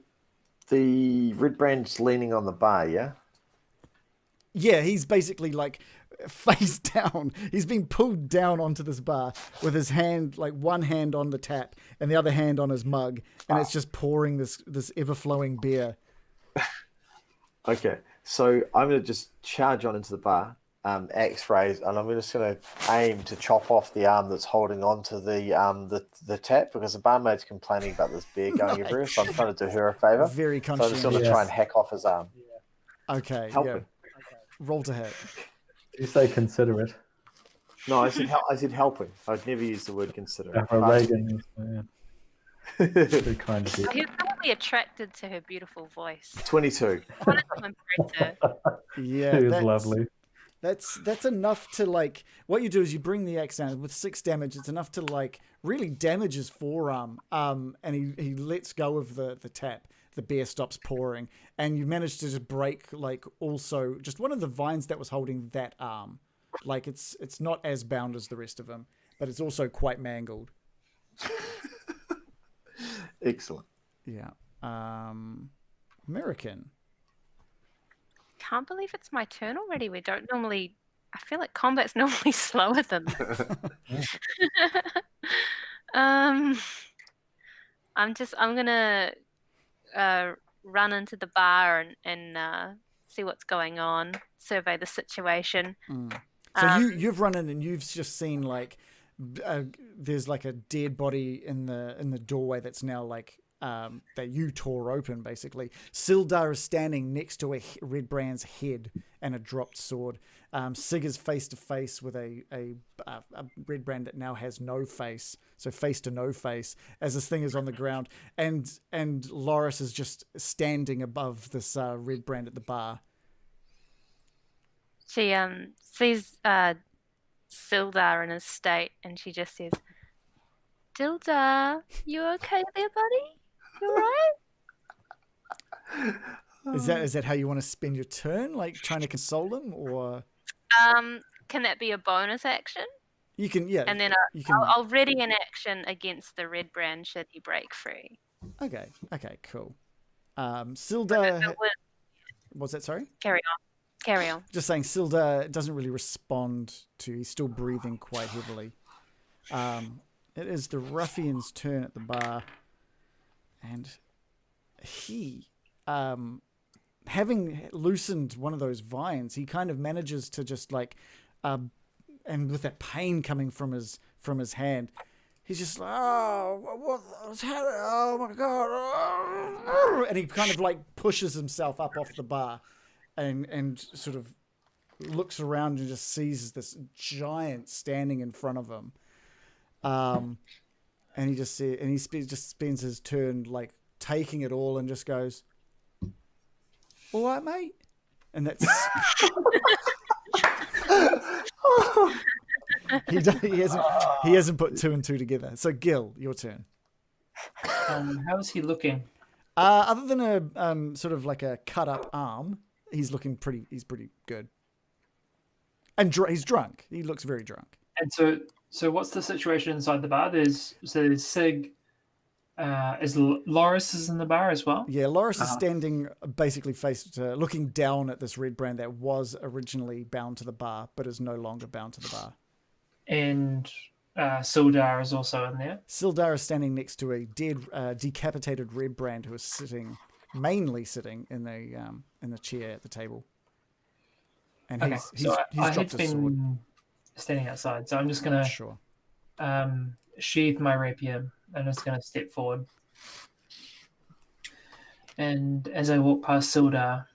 the red brand's leaning on the bar, yeah? Yeah, he's basically like face down. He's been pulled down onto this bar with his hand, like one hand on the tap and the other hand on his mug, and it's just pouring this ever-flowing beer. Okay, so I'm going to just charge on into the bar, axe raise, and I'm just going to aim to chop off the arm that's holding on to the tap, because the barmaid's complaining about this beer going everywhere, so I'm trying to do her a favour. Very So I'm conscientious. just going to try and hack off his arm. Okay, Help yeah. him. Roll to hit. Did you say considerate? No, I said helping. I'd never use the word consider. Reagan. Kind of He's probably attracted to her beautiful voice. 22. I wanted to impress her. Yeah, It was lovely. That's enough to like. What you do is you bring the axe down with 6 damage. It's enough to like really damage his forearm. And he lets go of the tap. The beer stops pouring, and you manage to just break like also just one of the vines that was holding that arm. Like it's not as bound as the rest of him, but it's also quite mangled. Excellent. Yeah. American. Can't believe it's my turn already. We don't normally. I feel like combat's normally slower than this. I'm gonna run into the bar and see what's going on, survey the situation. So you've run in and you've just seen like there's like a dead body in the doorway that's now like that you tore open basically. Sildar is standing next to a red brand's head and a dropped sword. Sig is face to face with a red brand that now has no face, so face to no face as this thing is on the ground, and Loris is just standing above this red brand at the bar. She sees Sildar in his state, and she just says, "Sildar, you okay there, buddy? You alright?" Is that how you want to spend your turn, like trying to console him, or? Can that be a bonus action? You can, yeah. And then I'll ready an action against the red brand should he break free. Okay, cool. Sildar. What's that? Sorry. Carry on. Just saying, Sildar doesn't really respond to. He's still breathing quite heavily. It is the ruffian's turn at the bar, and he, having loosened one of those vines, he kind of manages to just like, and with that pain coming from his hand, he's just like, oh my god, and he kind of like pushes himself up off the bar, and sort of looks around and just sees this giant standing in front of him, and he just spends his turn like taking it all and just goes, "All right, mate," and that's He hasn't put two and two together. So Gil, your turn. How is he looking? Other than a sort of like a cut up arm, he's pretty good. And he's drunk. He looks very drunk. And so what's the situation inside the bar? There's Sig. Loris is in the bar as well? Yeah, Loris is standing basically looking down at this red brand that was originally bound to the bar, but is no longer bound to the bar. And Sildar is also in there. Sildar is standing next to a dead, decapitated red brand who is mainly sitting in the chair at the table. And he's dropped his sword. Standing outside, so I'm just gonna sheath my rapier. I'm just gonna step forward, and as I walk past Sildar,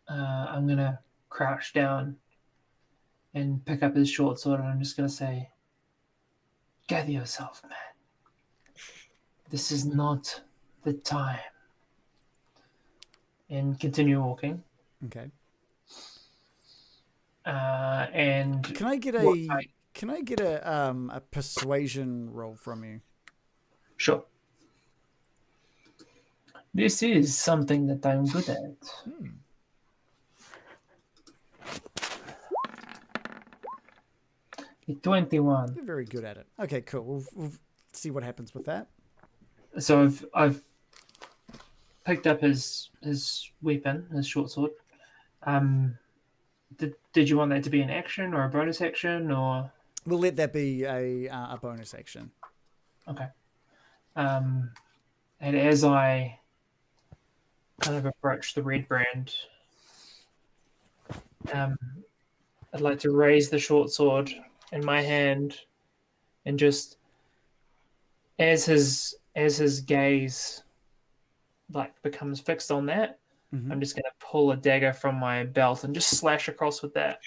I'm gonna crouch down and pick up his short sword, and I'm just gonna say, "Gather yourself, man. This is not the time." And continue walking. Okay. And can I get a persuasion roll from you? Sure. This is something that I'm good at. 21. You're very good at it. Okay, cool. We'll see what happens with that. So I've picked up his weapon, his short sword. Did you want that to be an action or a bonus action, or? We'll let that be a bonus action. Okay. And as I kind of approach the red brand, I'd like to raise the short sword in my hand, and just as his gaze becomes fixed on that, I'm just going to pull a dagger from my belt and just slash across with that.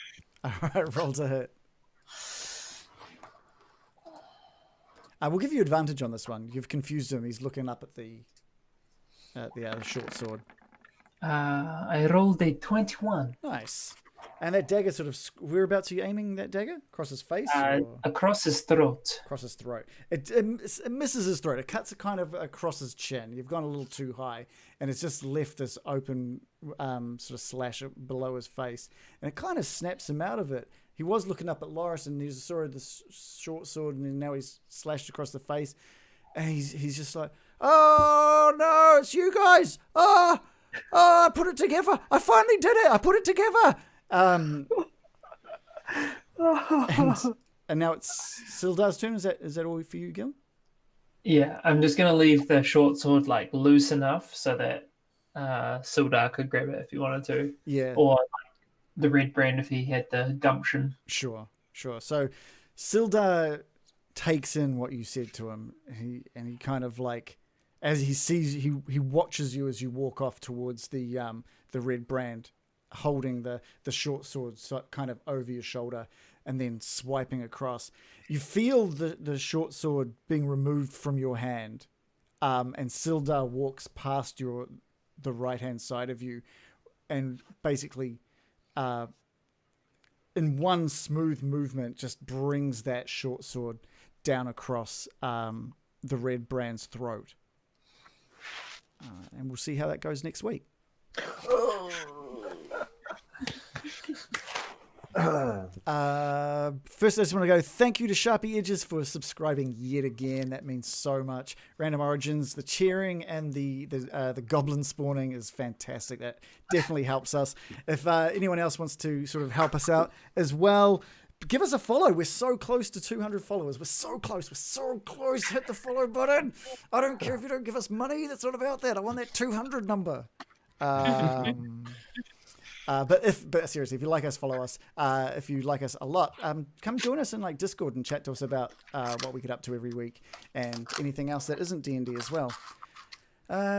All right, roll to hit. We'll give you advantage on this one. You've confused him. He's looking up at the short sword. I rolled a 21. Nice. And that dagger whereabouts are you aiming that dagger? Across his face? Across his throat. Across his throat. It misses his throat. It cuts it kind of across his chin. You've gone a little too high, and it's just left this open sort of slash below his face. And it kind of snaps him out of it. He was looking up at Loris, and he saw this short sword, and now he's slashed across the face. And he's just like, "Oh, no, it's you guys. Oh, I put it together. I finally did it. I put it together." And now it's Sildar's turn. Is that all for you, Gil? Yeah, I'm just gonna leave the short sword loose enough so that Sildar could grab it if he wanted to. Yeah. Or the red brand if he had the gumption. Sure. So Sildar takes in what you said to him. He kind of as he sees, he watches you as you walk off towards the red brand, holding the short sword kind of over your shoulder and then swiping across. You feel the short sword being removed from your hand, and Sildar walks past the right hand side of you, and basically in one smooth movement just brings that short sword down across the red brand's throat. And we'll see how that goes next week. First, I just want to go thank you to Sharpie Edges for subscribing yet again. That means so much. Random Origins, the cheering and the goblin spawning is fantastic. That definitely helps us. If anyone else wants to sort of help us out as well, give us a follow. We're so close to 200 followers. We're so close. Hit the follow button. I don't care if you don't give us money. That's not about that. I want that 200 number. But seriously, if you like us, follow us. If you like us a lot, come join us in Discord and chat to us about what we get up to every week and anything else that isn't D&D as well.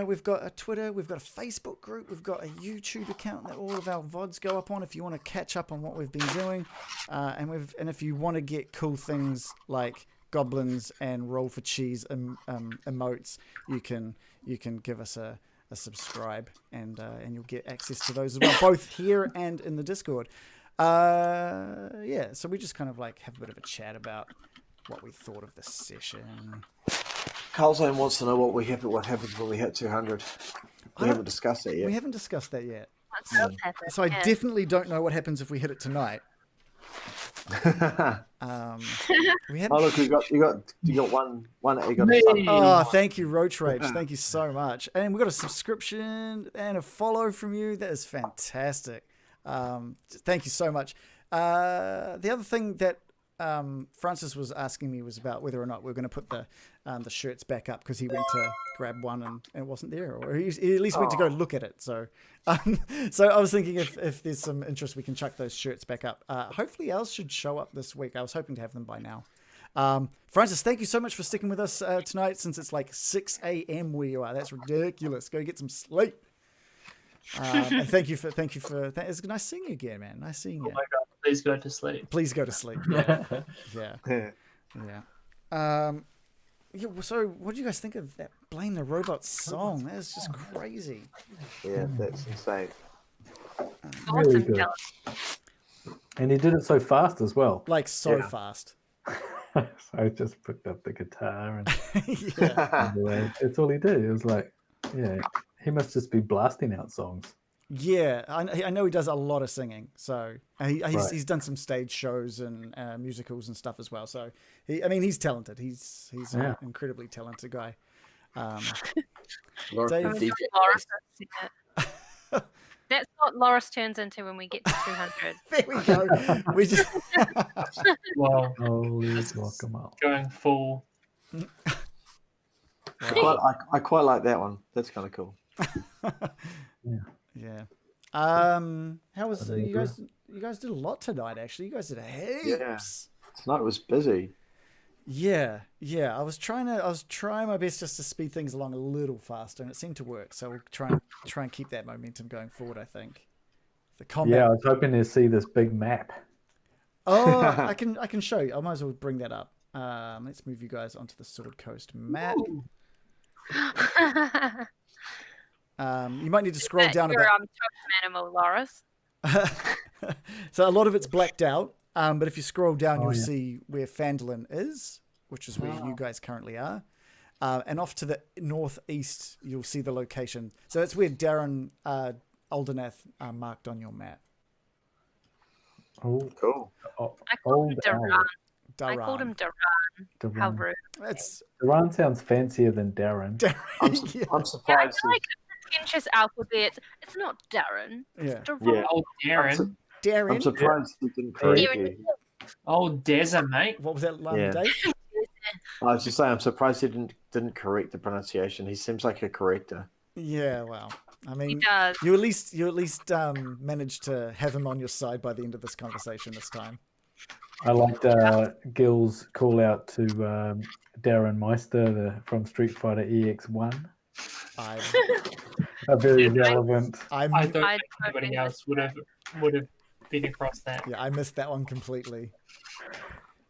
We've got a Twitter, we've got a Facebook group, we've got a YouTube account that all of our VODs go up on if you want to catch up on what we've been doing. And if you want to get cool things like goblins and roll for cheese emotes, you can give us a subscribe and you'll get access to those as well, both here and in the Discord. Yeah, so we just kind of like have a bit of a chat about what we thought of the session. Carlzone wants to know what happens when we hit 200. We haven't discussed that yet. We haven't discussed that yet. What does happen? So I definitely don't know what happens if we hit it tonight. We haven't. Oh look, you got one. Oh, thank you, Roach Rage. Thank you so much. And we got a subscription and a follow from you. That is fantastic. Thank you so much. The other thing that Francis was asking me was about whether or not we are going to put the shirts back up because he went to grab one and it wasn't there, or he at least went to go look at it. So, so I was thinking if there's some interest, we can chuck those shirts back up. Hopefully, ours should show up this week. I was hoping to have them by now. Francis, thank you so much for sticking with us tonight. Since it's like 6 a.m. where you are, that's ridiculous. Go get some sleep. And thank you for. It's nice seeing you again, man. Nice seeing you. Oh my god! Please go to sleep. Please go to sleep. Yeah. So, what do you guys think of that "Blame the Robots" song? That is just crazy. Yeah, that's insane. Really good. And he did it so fast as well. Like fast. So I just picked up the guitar and Yeah. that's all he did. It was like, he must just be blasting out songs. Yeah, I know he does a lot of singing. So he's done some stage shows and musicals and stuff as well. So he's talented. He's an incredibly talented guy. Dave, That's what Loris turns into when we get to 200. There we go. We just Wow. Holy guacamole. Going full. I quite like that one. That's kind of cool. Yeah. How was you guys? You guys did a lot tonight. Actually, you guys did heaps. Yeah. Tonight was busy. Yeah. I was trying my best just to speed things along a little faster, and it seemed to work. So we'll try and keep that momentum going forward. I think. The combat. Yeah, I was hoping to see this big map. Oh, I can show you. I might as well bring that up. Let's move you guys onto the Sword Coast map. You might need to scroll down a bit. Totem animal, Loris. So a lot of it's blacked out, but if you scroll down, you'll see where Phandelver is, which is where you guys currently are. And off to the northeast, you'll see the location. So that's where Darren Aldernath marked on your map. Oh, cool. I called him Duran. I called him Duran. How rude. Duran sounds fancier than Darren. I'm I surprised. feel like a pretentious alphabet. It's not Darren. Yeah. It's Duran. Yeah. Oh, Darren. Darren. I'm surprised he didn't correct you. Oh, Deza, mate. What was that line, Yeah. Dave? I was just saying, I'm surprised he didn't correct the pronunciation. He seems like a corrector. Yeah, well, I He mean, does. you at least managed to have him on your side by the end of this conversation this time. I liked Gil's call out to Darren Meister from Street Fighter EX1. A very relevant. I don't think I anybody else would have been across that. Yeah, I missed that one completely.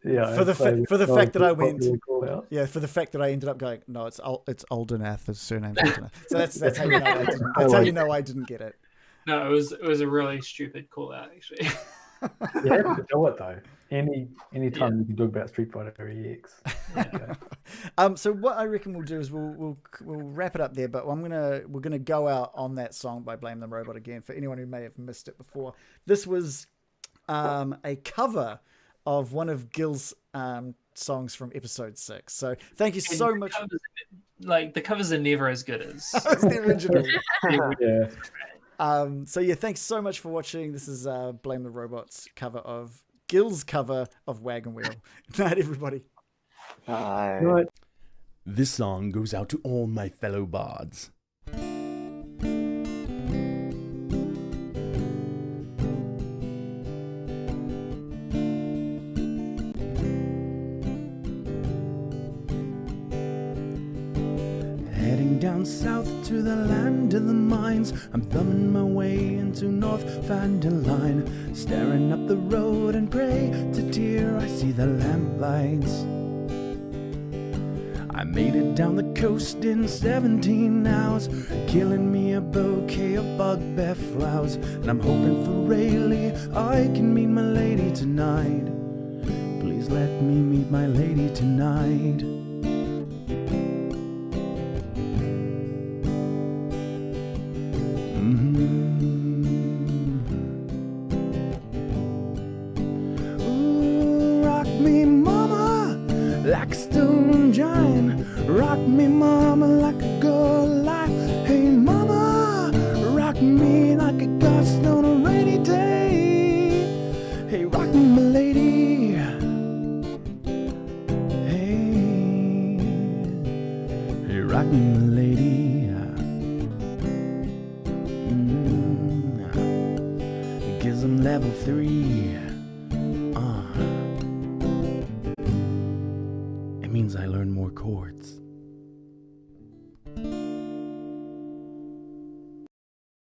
Yeah, For the fact that I went. Call-out. Yeah, for the fact that I ended up going. No, it's Aldernath. His surname's Aldernath. So that's how you know I didn't. That's how you know I didn't get it. No, it was a really stupid call out actually. You have to do it though. Any time you can talk about Street Fighter EX. Okay. So what I reckon we'll do is we'll wrap it up there. But we're gonna go out on that song by Blame the Robot again. For anyone who may have missed it before, this was a cover of one of Gil's songs from episode 6. So thank you so much. The covers are never as good as the original. Yeah. So yeah, thanks so much for watching. This is Blame the Robots cover of Gil's cover of Wagon Wheel. Good night, everybody. Bye. Right. This song goes out to all my fellow bards. Heading down south to the land of the mines, I'm thumbing my way into North Phandelver, staring up the road and pray to tear I see the lamp lights. I made it down the coast in 17 hours, killing me a bouquet of bugbear flowers. And I'm hoping for Rayleigh I can meet my lady tonight. Please let me meet my lady tonight. Ooh, rock me, mama, like a stone giant. Rock me, mama, like a girl alive. Hey, mama, rock me like a gust on a rainy day. Hey, rock me, my lady. Hey, rock me, my lady. Cause I'm level 3. It means I learn more chords.